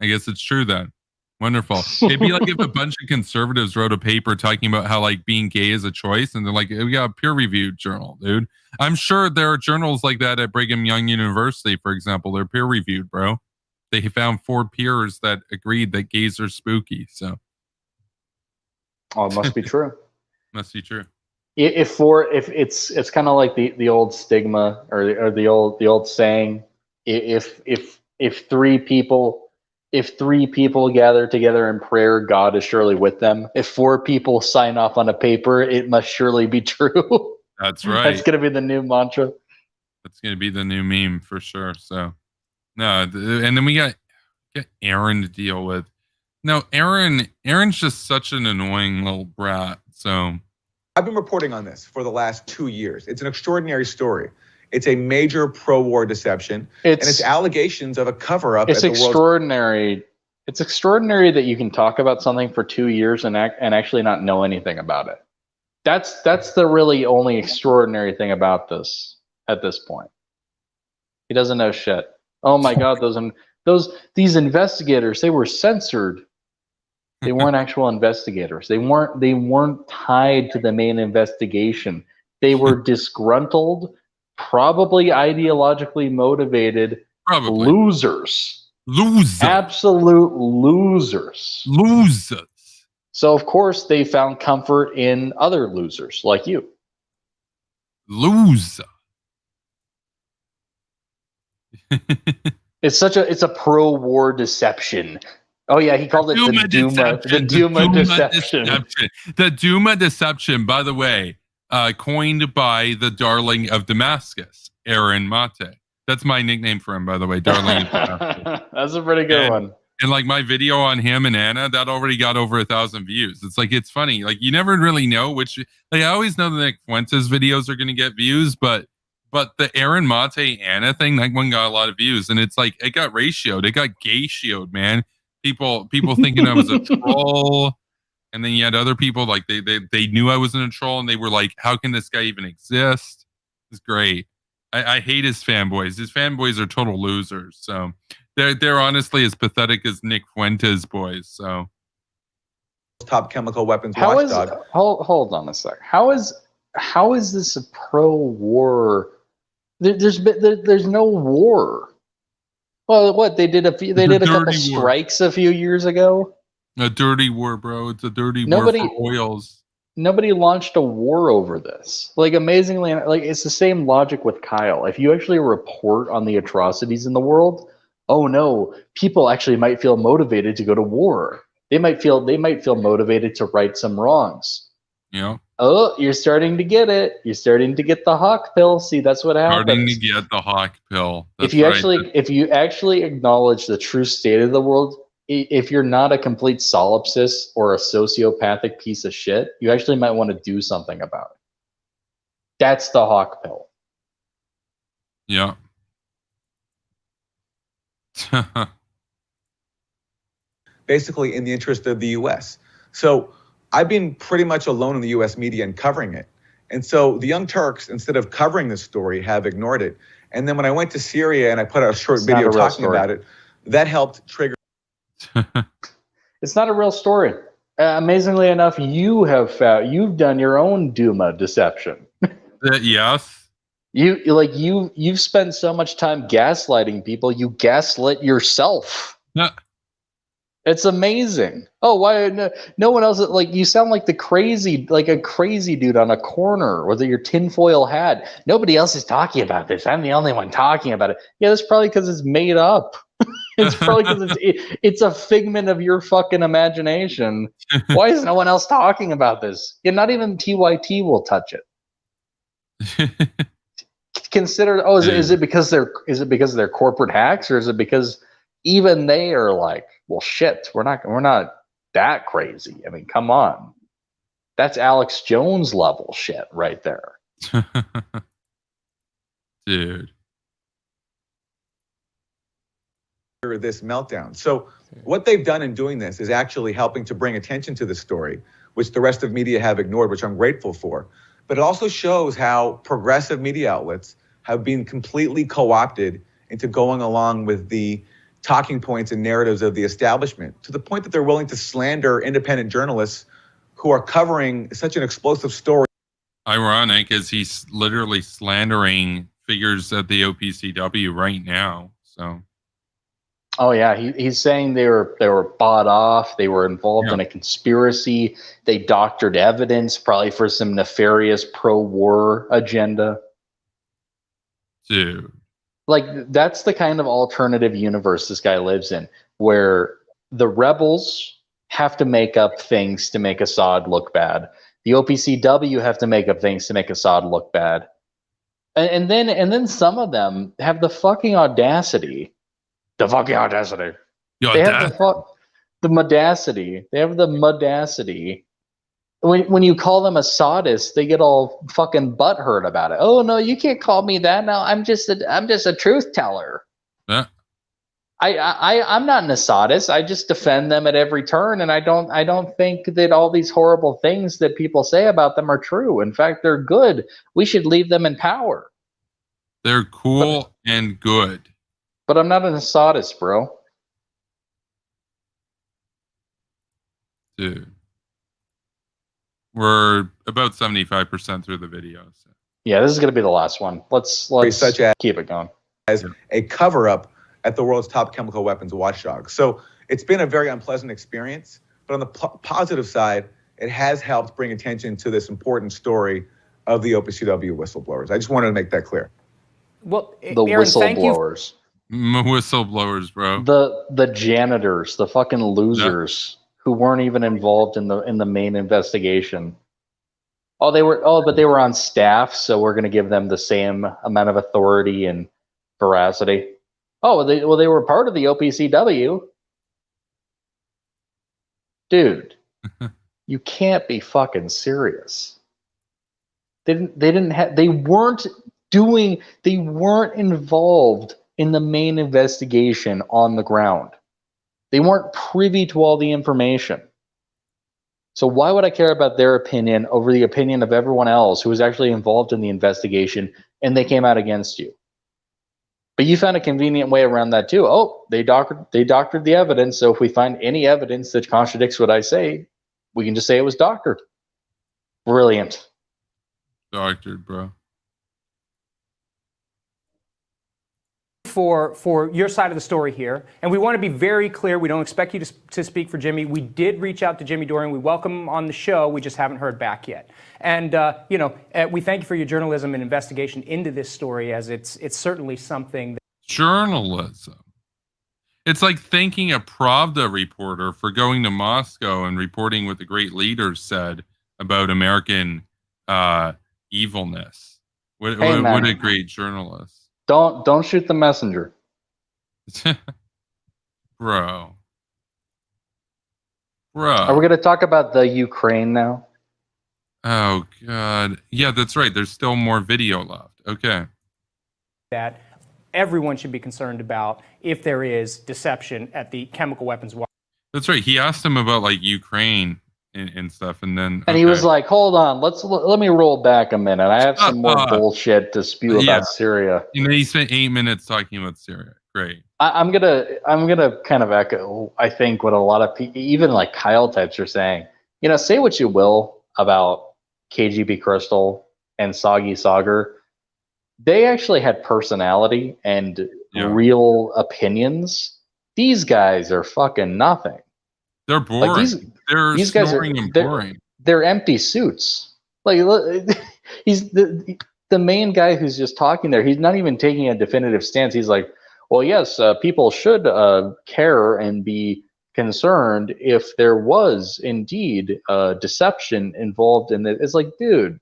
S1: I guess it's true then. Wonderful. It'd be like if a bunch of conservatives wrote a paper talking about how like being gay is a choice, and they're like, we got a peer reviewed journal, dude. I'm sure there are journals like that at Brigham Young University, for example. They're peer reviewed, bro. They found 4 peers that agreed that gays are spooky. So,
S2: oh, it must be true.
S1: Must be true.
S2: If it's kind of like the old stigma or the old saying, if 3 people gather together in prayer, God is surely with them. If 4 people sign off on a paper, it must surely be true.
S1: That's right.
S2: That's gonna be the new mantra.
S1: That's gonna be the new meme for sure. So, no, and then we got Aaron to deal with. No, Aaron's just such an annoying little brat. So,
S19: I've been reporting on this for the last 2 years. It's an extraordinary story. It's a major pro-war deception, and it's allegations of a cover-up.
S2: It's extraordinary. It's extraordinary that you can talk about something for 2 years and actually not know anything about it. That's the really only extraordinary thing about this at this point. He doesn't know shit. Oh my God, these investigators, they were censored. They weren't actual investigators. They weren't tied to the main investigation. They were disgruntled, probably ideologically motivated losers. Absolute losers. So of course they found comfort in other losers like you.
S1: Loser.
S2: It's a pro-war deception. Oh yeah, he called it the Duma deception.
S1: The Duma deception, by the way, coined by the darling of Damascus, Aaron Maté. That's my nickname for him, by the way, darling of Damascus.
S2: That's a pretty good one.
S1: And like my video on him and Anna, that already got over 1,000 views. It's like, it's funny. Like you never really know which, like I always know the Nick Fuentes videos are going to get views, but the Aaron Maté Anna thing, that one got a lot of views, and it's like, it got ratioed. It got gay-shioed, man. People thinking I was a troll. And then you had other people like they knew I wasn't a troll, and they were like, how can this guy even exist? It's great. I hate his fanboys. His fanboys are total losers. So they're honestly as pathetic as Nick Fuentes boys. So
S19: top chemical weapons watchdog.
S2: Hold on a sec. How is this a pro-war? There's no war. Well, what they did a couple strikes a few years ago.
S1: A dirty war, bro. It's a dirty war for oils.
S2: Nobody launched a war over this. Like amazingly, like it's the same logic with Kyle. If you actually report on the atrocities in the world, oh no, people actually might feel motivated to go to war. They might feel motivated to right some wrongs.
S1: Yeah.
S2: Oh, you're starting to get it. You're starting to get the hawk pill. See, that's what happens.
S1: Starting to get the hawk pill.
S2: If you actually acknowledge the true state of the world, if you're not a complete solipsist or a sociopathic piece of shit, you actually might want to do something about it. That's the hawk pill.
S1: Yeah.
S19: Basically in the interest of the U.S. So I've been pretty much alone in the U.S. media and covering it. And so the Young Turks, instead of covering this story, have ignored it. And then when I went to Syria and I put out a short video talking about it, that helped trigger.
S2: It's not a real story. Amazingly enough, you've done your own Duma deception.
S1: Yes.
S2: You've spent so much time gaslighting people. You gaslit yourself.
S1: Yeah.
S2: It's amazing. Oh, why no one else? Like, you sound like a crazy dude on a corner with your tinfoil hat. Nobody else is talking about this. I'm the only one talking about it. Yeah, that's probably because it's made up. It's probably because it's a figment of your fucking imagination. Why is no one else talking about this? Yeah, not even TYT will touch it. Consider. Oh, is it because they're corporate hacks, or is it because even they are like, well, shit, we're not that crazy. I mean, come on, that's Alex Jones level shit right there,
S1: dude.
S19: This meltdown. So what they've done in doing this is actually helping to bring attention to the story, which the rest of media have ignored, which I'm grateful for. But it also shows how progressive media outlets have been completely co-opted into going along with the talking points and narratives of the establishment, to the point that they're willing to slander independent journalists who are covering such an explosive story.
S1: Ironic, as he's literally slandering figures at the OPCW right now. So.
S2: Oh yeah, he's saying they were bought off. They were involved in a conspiracy. They doctored evidence, probably for some nefarious pro-war agenda.
S1: Dude,
S2: like, that's the kind of alternative universe this guy lives in, where the rebels have to make up things to make Assad look bad. The OPCW have to make up things to make Assad look bad, and then some of them have the fucking audacity. The fucking audacity. They have the mudacity. They have the mudacity. When you call them a sadist, they get all fucking butthurt about it. Oh no, you can't call me that. No, I'm just a truth teller.
S1: Yeah.
S2: I'm not an sadist. I just defend them at every turn, and I don't think that all these horrible things that people say about them are true. In fact, they're good. We should leave them in power.
S1: They're cool and good.
S2: But I'm not an sadist, bro.
S1: Dude. We're about 75% through the video. So.
S2: Yeah, this is going to be the last one. Let's keep it going.
S19: As a cover-up at the world's top chemical weapons watchdog. So it's been a very unpleasant experience, but on the positive side, it has helped bring attention to this important story of the OPCW whistleblowers. I just wanted to make that clear.
S15: Well,
S2: the
S15: Aaron,
S2: whistleblowers.
S1: Whistleblowers, bro.
S2: The janitors, the fucking losers who weren't even involved in the main investigation. But they were on staff, so we're going to give them the same amount of authority and veracity. Oh, they were part of the OPCW. Dude, you can't be fucking serious. They weren't involved in the main investigation on the ground. They weren't privy to all the information. So why would I care about their opinion over the opinion of everyone else who was actually involved in the investigation, and they came out against you? But you found a convenient way around that too. Oh, they doctored the evidence, so if we find any evidence that contradicts what I say, we can just say it was doctored. Brilliant.
S1: Doctored, bro.
S15: For your side of the story here, and we want to be very clear. We don't expect you to speak for Jimmy. We did reach out to Jimmy Dore, and we welcome him on the show. We just haven't heard back yet. And we thank you for your journalism and investigation into this story, as it's certainly something.
S1: Journalism. It's like thanking a Pravda reporter for going to Moscow and reporting what the great leaders said about American evilness. What a great journalist.
S2: Don't shoot the messenger.
S1: Bro.
S2: Are we going to talk about the Ukraine now?
S1: Oh, God. Yeah, that's right. There's still more video left. Okay.
S15: That everyone should be concerned about if there is deception at the chemical weapons.
S1: That's right. He asked him about like Ukraine and stuff, and then
S2: he was like, "Hold on, let me roll back a minute. I have some more bullshit to spew about Syria."
S1: And then he spent 8 minutes talking about Syria. Great.
S2: I'm gonna kind of echo, I think, what a lot of people, even like Kyle types, are saying. You know, say what you will about KGB Crystal and Soggy Sagar. they actually had personality and real opinions. These guys are fucking nothing.
S1: They're boring.
S2: Like these guys are
S1: boring.
S2: They're empty suits. Like he's the main guy who's just talking there. He's not even taking a definitive stance. He's like, well, yes, people should care and be concerned if there was indeed deception involved in it. It's like, dude,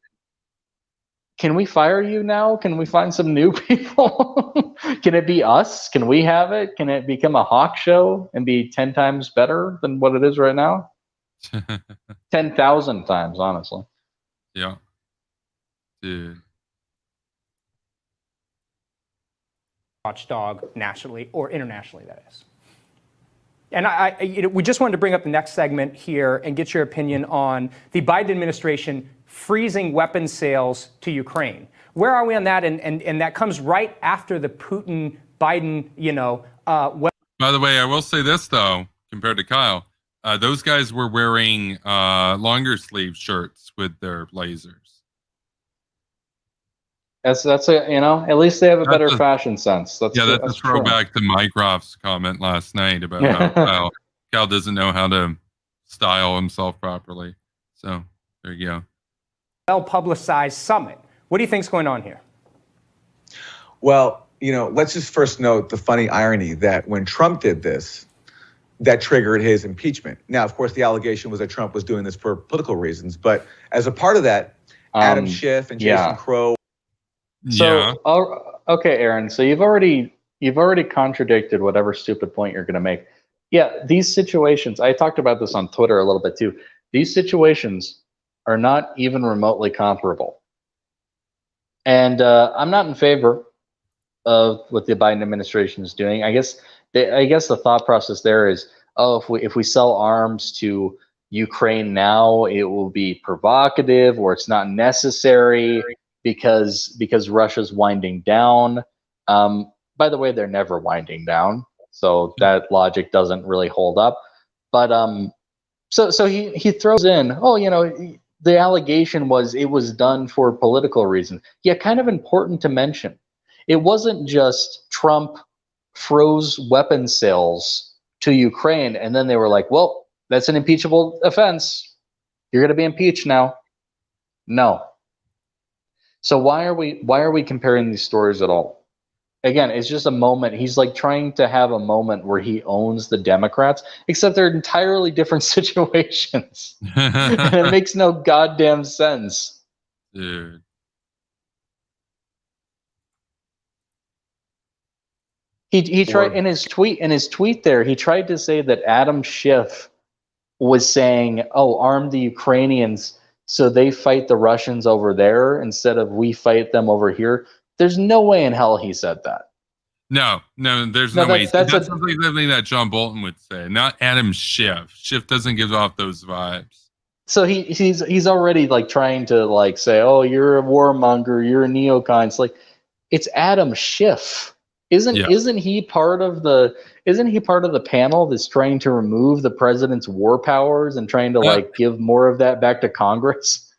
S2: can we fire you now? Can we find some new people? Can it be us? Can we have it? Can it become a hawk show and be 10 times better than what it is right now? 10,000 times, honestly.
S1: Yeah. Dude.
S15: Watchdog nationally or internationally, that is. And we just wanted to bring up the next segment here and get your opinion on the Biden administration freezing weapons sales to Ukraine. Where are we on that? And that comes right after the Putin-Biden,
S1: By the way, I will say this, though, compared to Kyle, those guys were wearing longer sleeve shirts with their lasers.
S2: That's at least they have a better fashion sense. That's
S1: a throwback to Mycroft's comment last night about how Cal doesn't know how to style himself properly. So there you go.
S15: Well-publicized summit. What do you think's going on here?
S19: Well, let's just first note the funny irony that when Trump did this, that triggered his impeachment. Now, of course, the allegation was that Trump was doing this for political reasons, but as a part of that, Adam Schiff and Jason Crow.
S2: So, okay, Aaron. So you've already contradicted whatever stupid point you're going to make. Yeah, these situations. I talked about this on Twitter a little bit too. These situations are not even remotely comparable. And I'm not in favor of what the Biden administration is doing. I guess the thought process there is, if we sell arms to Ukraine now, it will be provocative, or it's not necessary because Russia's winding down. By the way, they're never winding down, so that logic doesn't really hold up. But so he throws in, the allegation was it was done for political reasons. Yeah, kind of important to mention. It wasn't just Trump froze weapons sales to Ukraine and then they were like, well, that's an impeachable offense. You're going to be impeached now. No. So why are we comparing these stories at all? Again, it's just a moment. He's like trying to have a moment where he owns the Democrats, except they're entirely different situations. And it makes no goddamn sense.
S1: Dude.
S2: He tried in his tweet there, he tried to say that Adam Schiff was saying, arm the Ukrainians so they fight the Russians over there instead of we fight them over here. There's no way in hell he said that.
S1: No, there's no way. That's something that John Bolton would say, not Adam Schiff. Schiff doesn't give off those vibes.
S2: So he's already like trying to like say, you're a warmonger, you're a neocon. It's like, it's Adam Schiff. Isn't he part of the panel that's trying to remove the president's war powers and trying to give more of that back to Congress?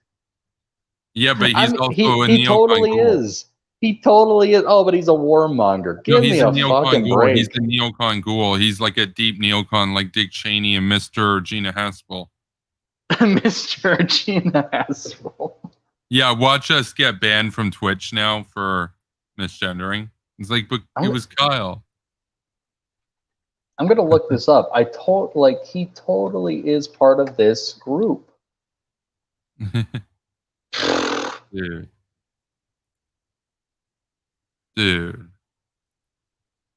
S1: Yeah, but he's also a neocon.
S2: He totally is. He totally is. Oh, but he's a warmonger. Give me a fucking break.
S1: He's the neocon ghoul. He's like a deep neocon, like Dick Cheney and Mr. Gina Haspel.
S2: Mr. Gina Haspel.
S1: Yeah, watch us get banned from Twitch now for misgendering. It's like, but it was Kyle.
S2: I'm gonna look this up. He totally is part of this group.
S1: Dude.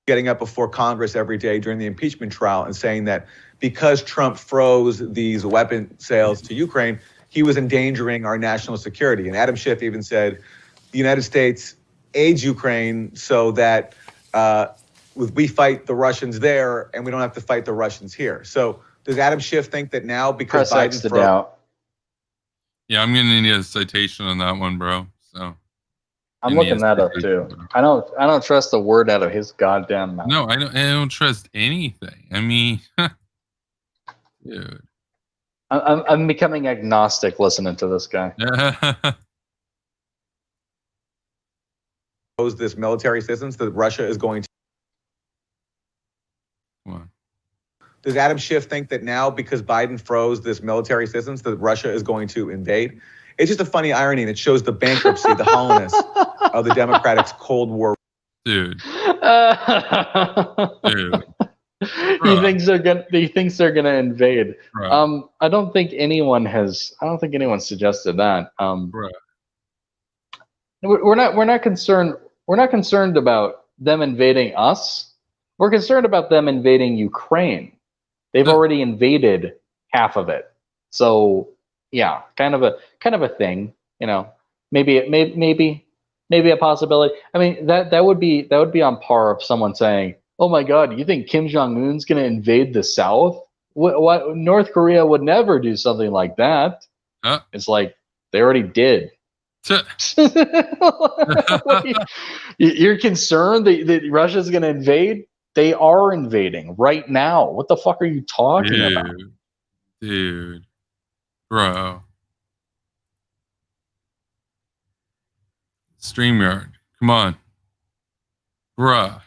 S19: Getting up before Congress every day during the impeachment trial and saying that because Trump froze these weapon sales to Ukraine, he was endangering our national security. And Adam Schiff even said the United States aids Ukraine so that we fight the Russians there and we don't have to fight the Russians here. So does Adam Schiff think that now because Biden froze?
S1: Yeah, I'm gonna need a citation on that one, bro. So
S2: I'm looking that up too. I don't trust the word out of his goddamn mouth.
S1: No, I don't trust anything. I mean, dude.
S2: I'm becoming agnostic listening to this guy.
S19: this military assistance that Russia is going to.
S1: Come on.
S19: Does Adam Schiff think that now, because Biden froze this military assistance, that Russia is going to invade? It's just a funny irony, and it shows the bankruptcy, the hollowness of the Democrats' Cold War.
S1: Dude.
S2: Dude. He thinks they're gonna invade. I don't think anyone suggested that. We're not concerned about them invading us. We're concerned about them invading Ukraine. They've already invaded half of it. So yeah, kind of a thing, you know. Maybe a possibility. I mean, that would be on par of someone saying, "Oh my God, you think Kim Jong-un's going to invade the South? What North Korea would never do something like that." It's like they already did. You're concerned that Russia's going to invade? They are invading right now. What the fuck are you talking about?
S1: Dude. Bro. StreamYard. Come on. Bruh.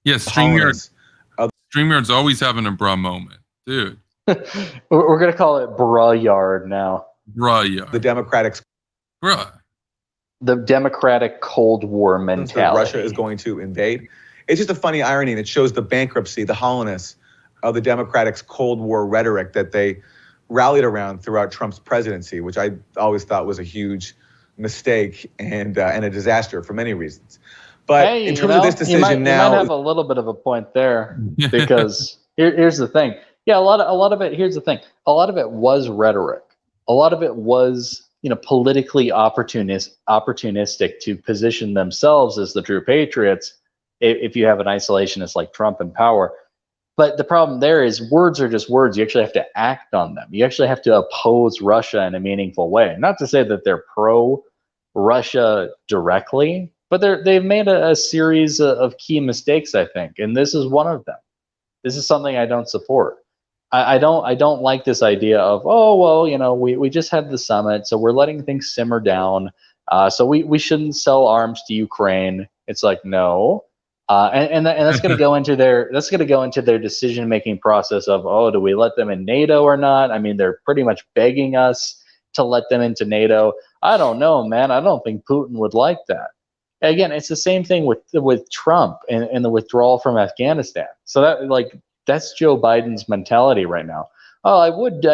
S1: Yeah, StreamYard's always having a bruh moment. Dude.
S2: We're going to call it bruh yard now.
S1: Bruh yard.
S19: The Democratic.
S1: Bruh.
S2: The Democratic Cold War mentality.
S19: Russia is going to invade. It's just a funny irony, and it shows the bankruptcy, the hollowness of the Democrats' Cold War rhetoric that they rallied around throughout Trump's presidency, which I always thought was a huge mistake and a disaster for many reasons. But
S2: hey,
S19: in terms of this decision
S2: you might
S19: now,
S2: have a little bit of a point there, because here's the thing. Yeah, a lot of it. Here's the thing. A lot of it was rhetoric. A lot of it was, politically opportunistic to position themselves as the true patriots. If you have an isolationist like Trump in power. But the problem there is words are just words. You actually have to act on them. You actually have to oppose Russia in a meaningful way. Not to say that they're pro-Russia directly, but they've made a series of key mistakes, I think. And this is one of them. This is something I don't support. I don't like this idea of, oh, well, we just had the summit, so we're letting things simmer down. So we shouldn't sell arms to Ukraine. It's like, no. And that's going to go into their decision-making process of, oh, do we let them in NATO or not? I mean, they're pretty much begging us to let them into NATO. I don't know, man. I don't think Putin would like that. Again, it's the same thing with Trump and the withdrawal from Afghanistan. So that's Joe Biden's mentality right now. Oh, I would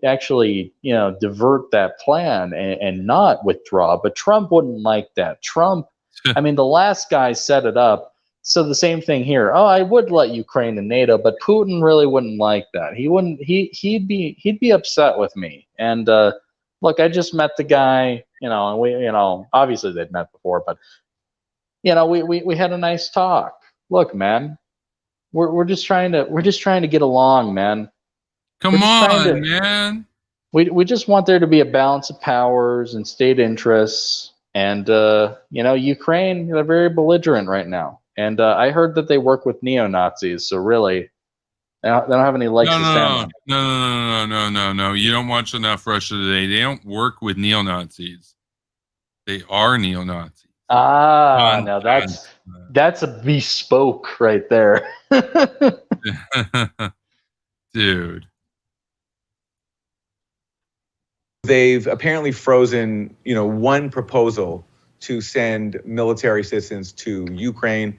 S2: actually, divert that plan and not withdraw, but Trump wouldn't like that. Trump, I mean, the last guy set it up. So the same thing here. Oh, I would let Ukraine in NATO, but Putin really wouldn't like that. He wouldn't. He'd be upset with me. And look, I just met the guy. And we, obviously they'd met before, but we had a nice talk. Look, man, we're just trying to get along, man.
S1: Come on, man.
S2: We just want there to be a balance of powers and state interests. And Ukraine, they're very belligerent right now. And I heard that they work with neo-Nazis, so really, they don't have any legs to stand on.
S1: No. You don't watch enough Russia Today. They don't work with neo-Nazis. They are neo-Nazis.
S2: Now that's a bespoke right there.
S1: Dude.
S19: They've apparently frozen, one proposal to send military assistance to Ukraine.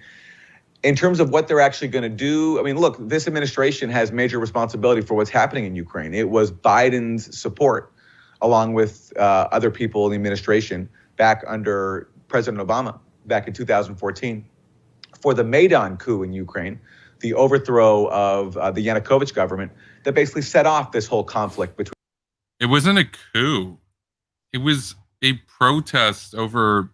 S19: In terms of what they're actually going to do, I mean, look, this administration has major responsibility for what's happening in Ukraine. It was Biden's support, along with other people in the administration, back under President Obama back in 2014, for the Maidan coup in Ukraine, the overthrow of the Yanukovych government that basically set off this whole conflict between.
S1: It wasn't a coup. It was a protest over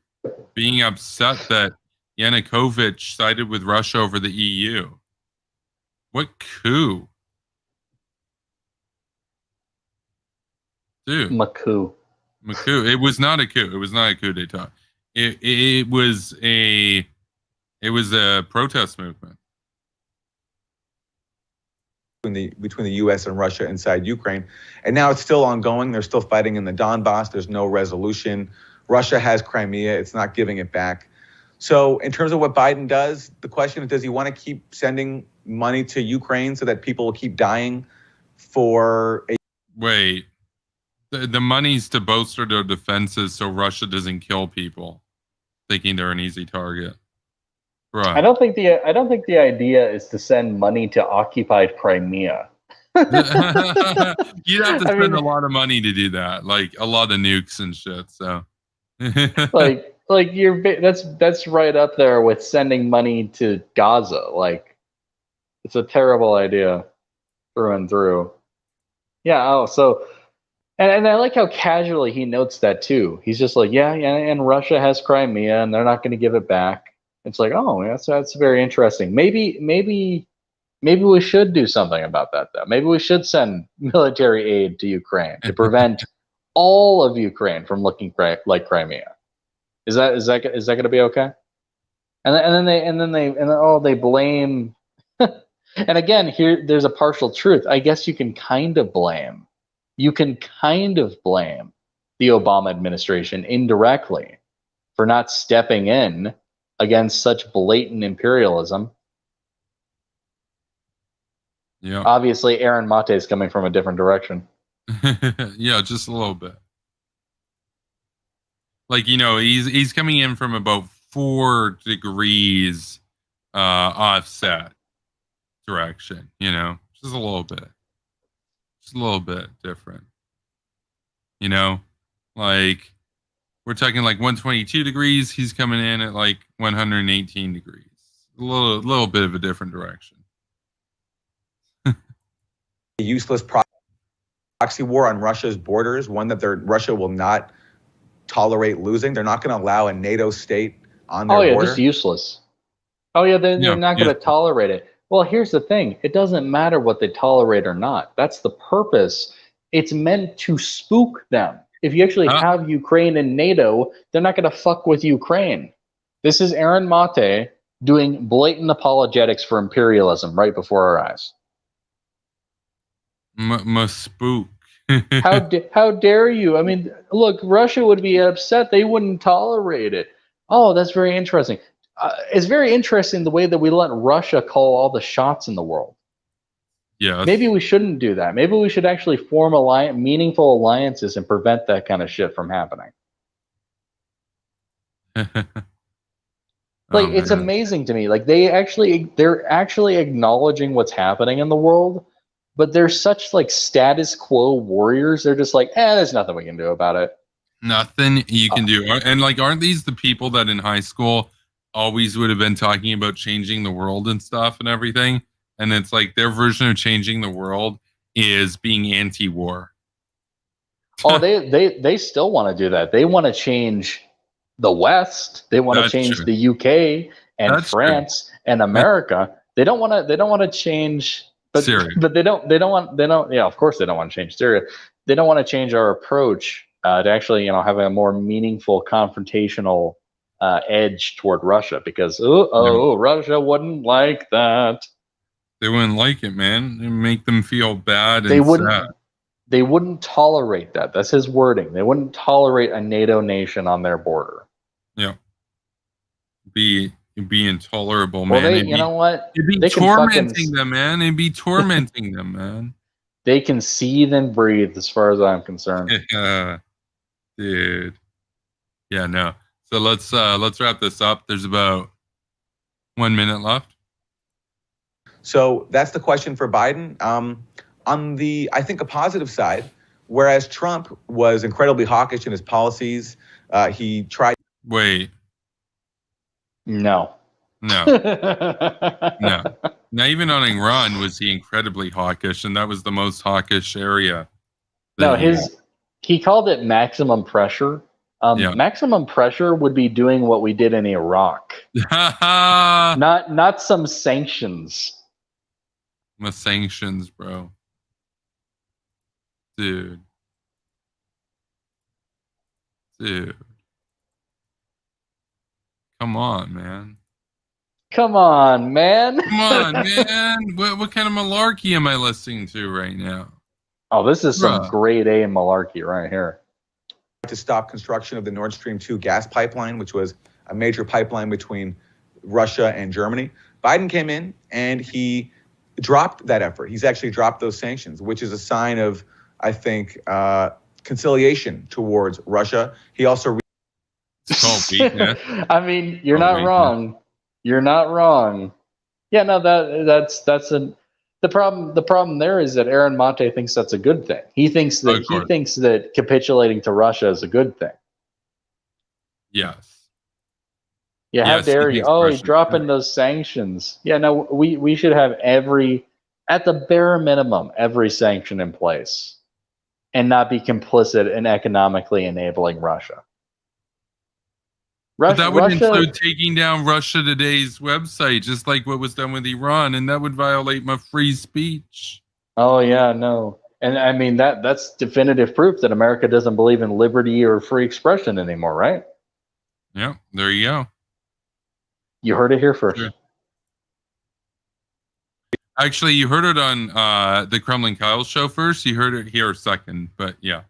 S1: being upset that Yanukovych sided with Russia over the EU. What coup? Dude.
S2: Macoup.
S1: It was not a coup. It was not a coup d'etat. It was a protest movement.
S19: Between the U.S. and Russia inside Ukraine. And now it's still ongoing. They're still fighting in the Donbass. There's no resolution. Russia has Crimea. It's not giving it back. So in terms of what Biden does, the question is, does he want to keep sending money to Ukraine so that people will keep dying for a...
S1: Wait, the money's to bolster their defenses so Russia doesn't kill people, thinking they're an easy target. Right.
S2: I don't think the idea is to send money to occupied Crimea.
S1: You'd have to spend a lot of money to do that, like a lot of nukes and shit. So,
S2: that's right up there with sending money to Gaza. Like, it's a terrible idea through and through. Yeah. Oh, so, and I like how casually he notes that too. He's just like, yeah, and Russia has Crimea, and they're not going to give it back. It's like, oh, that's very interesting. Maybe we should do something about that, though. Maybe we should send military aid to Ukraine to prevent all of Ukraine from looking like Crimea. Is that going to be okay? And then they blame. And again, here there's a partial truth. I guess you can kind of blame. You can kind of blame the Obama administration indirectly for not stepping in against such blatant imperialism.
S1: Yeah.
S2: Obviously, Aaron Maté is coming from a different direction.
S1: Yeah, just a little bit. Like, he's coming in from about 4 degrees offset direction, just a little bit. Just a little bit different. Like, we're talking like 122 degrees. He's coming in at like 118 degrees. A little bit of a different direction.
S19: A useless proxy war on Russia's borders, one that Russia will not tolerate losing. They're not going to allow a NATO state on their border.
S2: Just useless. Oh, yeah, they're not going to tolerate it. Well, here's the thing. It doesn't matter what they tolerate or not. That's the purpose. It's meant to spook them. If you actually have Ukraine in NATO, they're not going to fuck with Ukraine. This is Aaron Maté doing blatant apologetics for imperialism right before our eyes.
S1: Must spook.
S2: How dare you? I mean, look, Russia would be upset. They wouldn't tolerate it. Oh, that's very interesting. It's very interesting the way that we let Russia call all the shots in the world.
S1: Yeah.
S2: Maybe we shouldn't do that. Maybe we should actually form meaningful alliances and prevent that kind of shit from happening. It's amazing to me. Like they're actually acknowledging what's happening in the world, but they're such like status quo warriors. They're just like, there's nothing we can do about it.
S1: Nothing you can do. And like, aren't these the people that in high school always would have been talking about changing the world and stuff and everything? And it's like their version of changing the world is being anti-war.
S2: Oh, they still want to do that. They want to change the West. They want to change the UK and France and America. They don't want to change
S1: Syria.
S2: But they don't yeah, of course they don't want to change Syria. They don't want to change our approach to actually, have a more meaningful confrontational edge toward Russia, because Russia wouldn't like that.
S1: They wouldn't like it, man. It make them feel bad.
S2: They wouldn't tolerate that. That's his wording. They wouldn't tolerate a NATO nation on their border.
S1: Yeah. Be intolerable, man.
S2: Well, you know what?
S1: It'd be tormenting them, man. It'd be tormenting them, man.
S2: They can seethe and breathe, as far as I'm concerned.
S1: Dude. Yeah, no. So let's wrap this up. There's about 1 minute left.
S19: So that's the question for Biden. On the, I think, a positive side, whereas Trump was incredibly hawkish in his policies, he tried.
S1: Wait.
S2: No.
S1: No. Now, even on Iran was he incredibly hawkish, and that was the most hawkish area.
S2: No, he called it maximum pressure. Maximum pressure would be doing what we did in Iraq. not some sanctions.
S1: My sanctions, bro. Dude. Come on, man.
S2: Come on, man.
S1: What kind of malarkey am I listening to right now?
S2: Oh, this is some grade A malarkey right here.
S19: To stop construction of the Nord Stream 2 gas pipeline, which was a major pipeline between Russia and Germany. Biden came in and he dropped that effort. He's actually dropped those sanctions, which is a sign of, I think, conciliation towards Russia. He also.
S2: I mean, you're not wrong. You're not wrong. Yeah, no, that's the problem. The problem there is that Aaron Maté thinks that's a good thing. He thinks that capitulating to Russia is a good thing.
S1: Yes.
S2: Yeah, how dare you? Oh, he's dropping those sanctions. Yeah, no, we should have at the bare minimum, every sanction in place and not be complicit in economically enabling Russia.
S1: But that would include taking down Russia Today's website, just like what was done with Iran, and that would violate my free speech.
S2: Oh, yeah, no. And I mean, that's definitive proof that America doesn't believe in liberty or free expression anymore, right?
S1: Yeah, there you go.
S2: You heard it here first.
S1: Sure. Actually, you heard it on the Kremlin Kyle show first. You heard it here second, but yeah.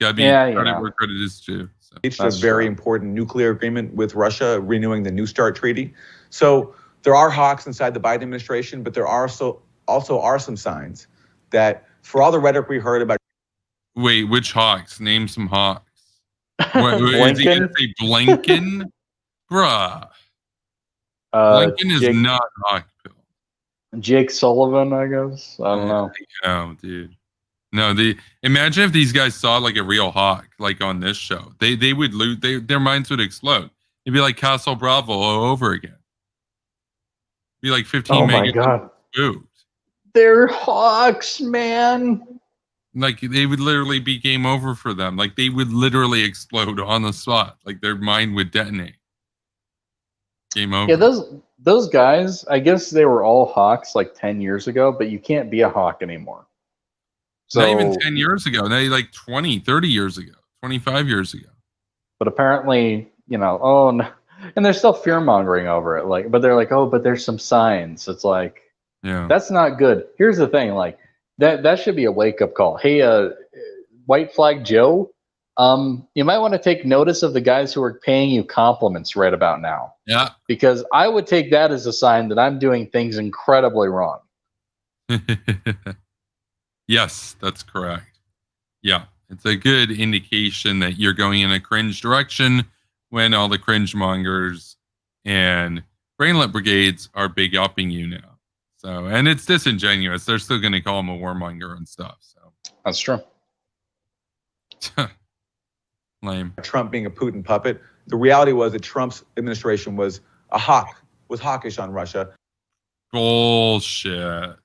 S1: Gotta be credit where credit is due. So.
S19: Reached a very important nuclear agreement with Russia, renewing the New START treaty. So there are hawks inside the Biden administration, but there are also are some signs that for all the rhetoric we heard about.
S1: Wait, which hawks? Name some hawks. What, is he gonna say Blinken? Bruh. Blinken is not hawk.
S2: Jake Sullivan, I guess. I don't know.
S1: No, dude. No, imagine if these guys saw like a real hawk, like on this show. They would lose. Their minds would explode. It'd be like Castle Bravo all over again. It'd be like 15
S2: Oh my god.
S1: Food.
S2: They're hawks, man.
S1: Like they would literally be game over for them. Like they would literally explode on the spot. Like their mind would detonate. Game over.
S2: Yeah, those guys, I guess they were all hawks like 10 years ago, but you can't be a hawk anymore. So,
S1: not even 10 years ago. They like 20, 30 years ago, 25 years ago.
S2: But apparently, no, and they're still fear mongering over it. Like, but they're like, oh, but there's some signs. It's like,
S1: yeah,
S2: that's not good. Here's the thing, like that should be a wake up call. Hey, White Flag Joe, you might want to take notice of the guys who are paying you compliments right about now.
S1: Yeah,
S2: because I would take that as a sign that I'm doing things incredibly wrong.
S1: Yes, that's correct. Yeah, it's a good indication that you're going in a cringe direction when all the cringe mongers and brainlet brigades are big upping you now. So, and it's disingenuous. They're still going to call him a warmonger and stuff. So
S2: that's true.
S1: Lame.
S19: Trump being a Putin puppet. The reality was that Trump's administration was hawkish on Russia.
S1: Bullshit.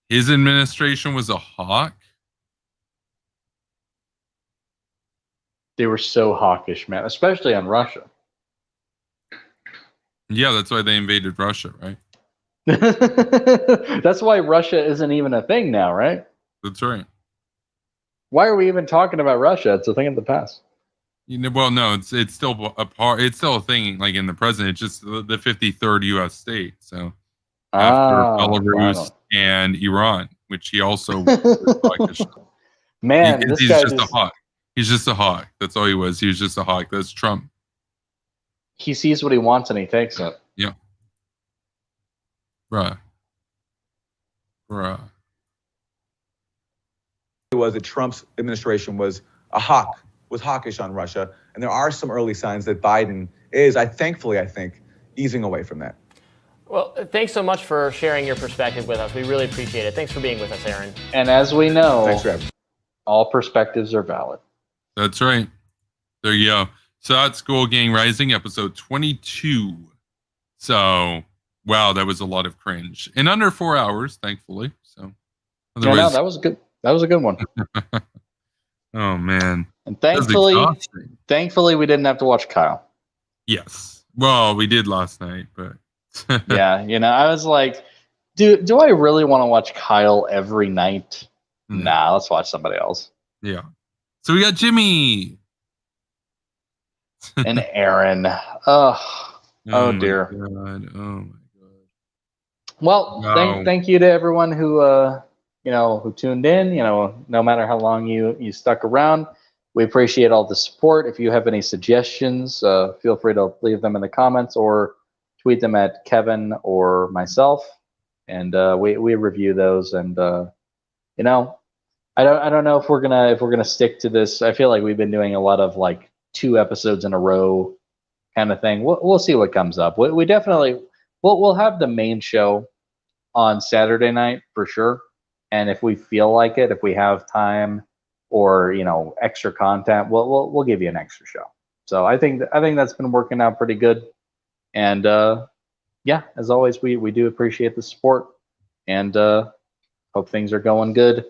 S1: His administration was a hawk?
S2: They were so hawkish, man, especially on Russia.
S1: Yeah, that's why they invaded Russia, right?
S2: That's why Russia isn't even a thing now, right?
S1: That's right.
S2: Why are we even talking about Russia? It's a thing of the past.
S1: Well, no, it's still a part. It's still a thing, like in the present. It's just the 53rd U.S. state. So after Belarus and Iran, which he also
S2: man,
S1: he's just a hawk. He's just a hawk. That's all he was. He was just a hawk. That's Trump.
S2: He sees what he wants and he takes it.
S1: Yeah. Bruh.
S19: It was that Trump's administration was hawkish on Russia, and there are some early signs that Biden is, thankfully, I think, easing away from that.
S14: Well, thanks so much for sharing your perspective with us. We really appreciate it. Thanks for being with us, Aaron.
S2: And as we know,
S19: thanks for having me.
S2: All perspectives are valid.
S1: That's right. There you go. So that's Ghoul Gang Rising, episode 22. So, wow, that was a lot of cringe. In under 4 hours, thankfully. So,
S2: yeah, no, that was good. That was a good one.
S1: Oh, man.
S2: And thankfully, we didn't have to watch Kyle.
S1: Yes. Well, we did last night, but
S2: yeah, I was like, do I really want to watch Kyle every night? Nah, let's watch somebody else.
S1: Yeah. So we got Jimmy
S2: and Aaron. Oh dear.
S1: God. Oh my God.
S2: Well,
S1: wow.
S2: Thank you to everyone who who tuned in. No matter how long you stuck around. we appreciate all the support. If you have any suggestions, feel free to leave them in the comments or tweet them at Kevin or myself, and we review those. And you know, I don't know if we're gonna stick to this. I feel like we've been doing a lot of like 2 episodes in a row kind of thing. We'll see what comes up. We definitely we'll have the main show on Saturday night for sure. And if we feel like it, if we have time or extra content, we'll give you an extra show. So I think that's been working out pretty good. And yeah, as always, we do appreciate the support, and hope things are going good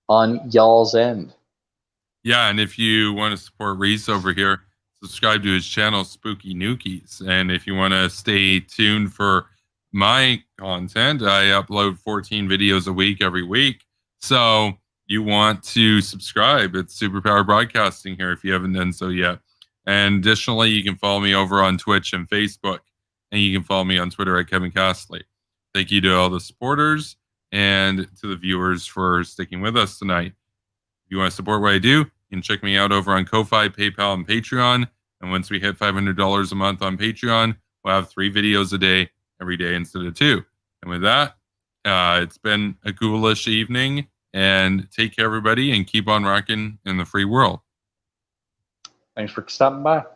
S2: on y'all's end.
S1: Yeah, and if you want to support Reece over here, subscribe to his channel, Spooky Nukies. And if you want to stay tuned for my content, I upload 14 videos a week every week. So you want to subscribe. It's Superpower Broadcasting here if you haven't done so yet. And additionally, you can follow me over on Twitch and Facebook. And you can follow me on Twitter at Kevin Castley. Thank you to all the supporters and to the viewers for sticking with us tonight. If you want to support what I do, you can check me out over on Ko-Fi, PayPal, and Patreon. And once we hit $500 a month on Patreon, we'll have 3 videos a day, every day instead of 2. And with that, it's been a ghoulish evening. And take care, everybody, and keep on rocking in the free world.
S2: Thanks for stopping by.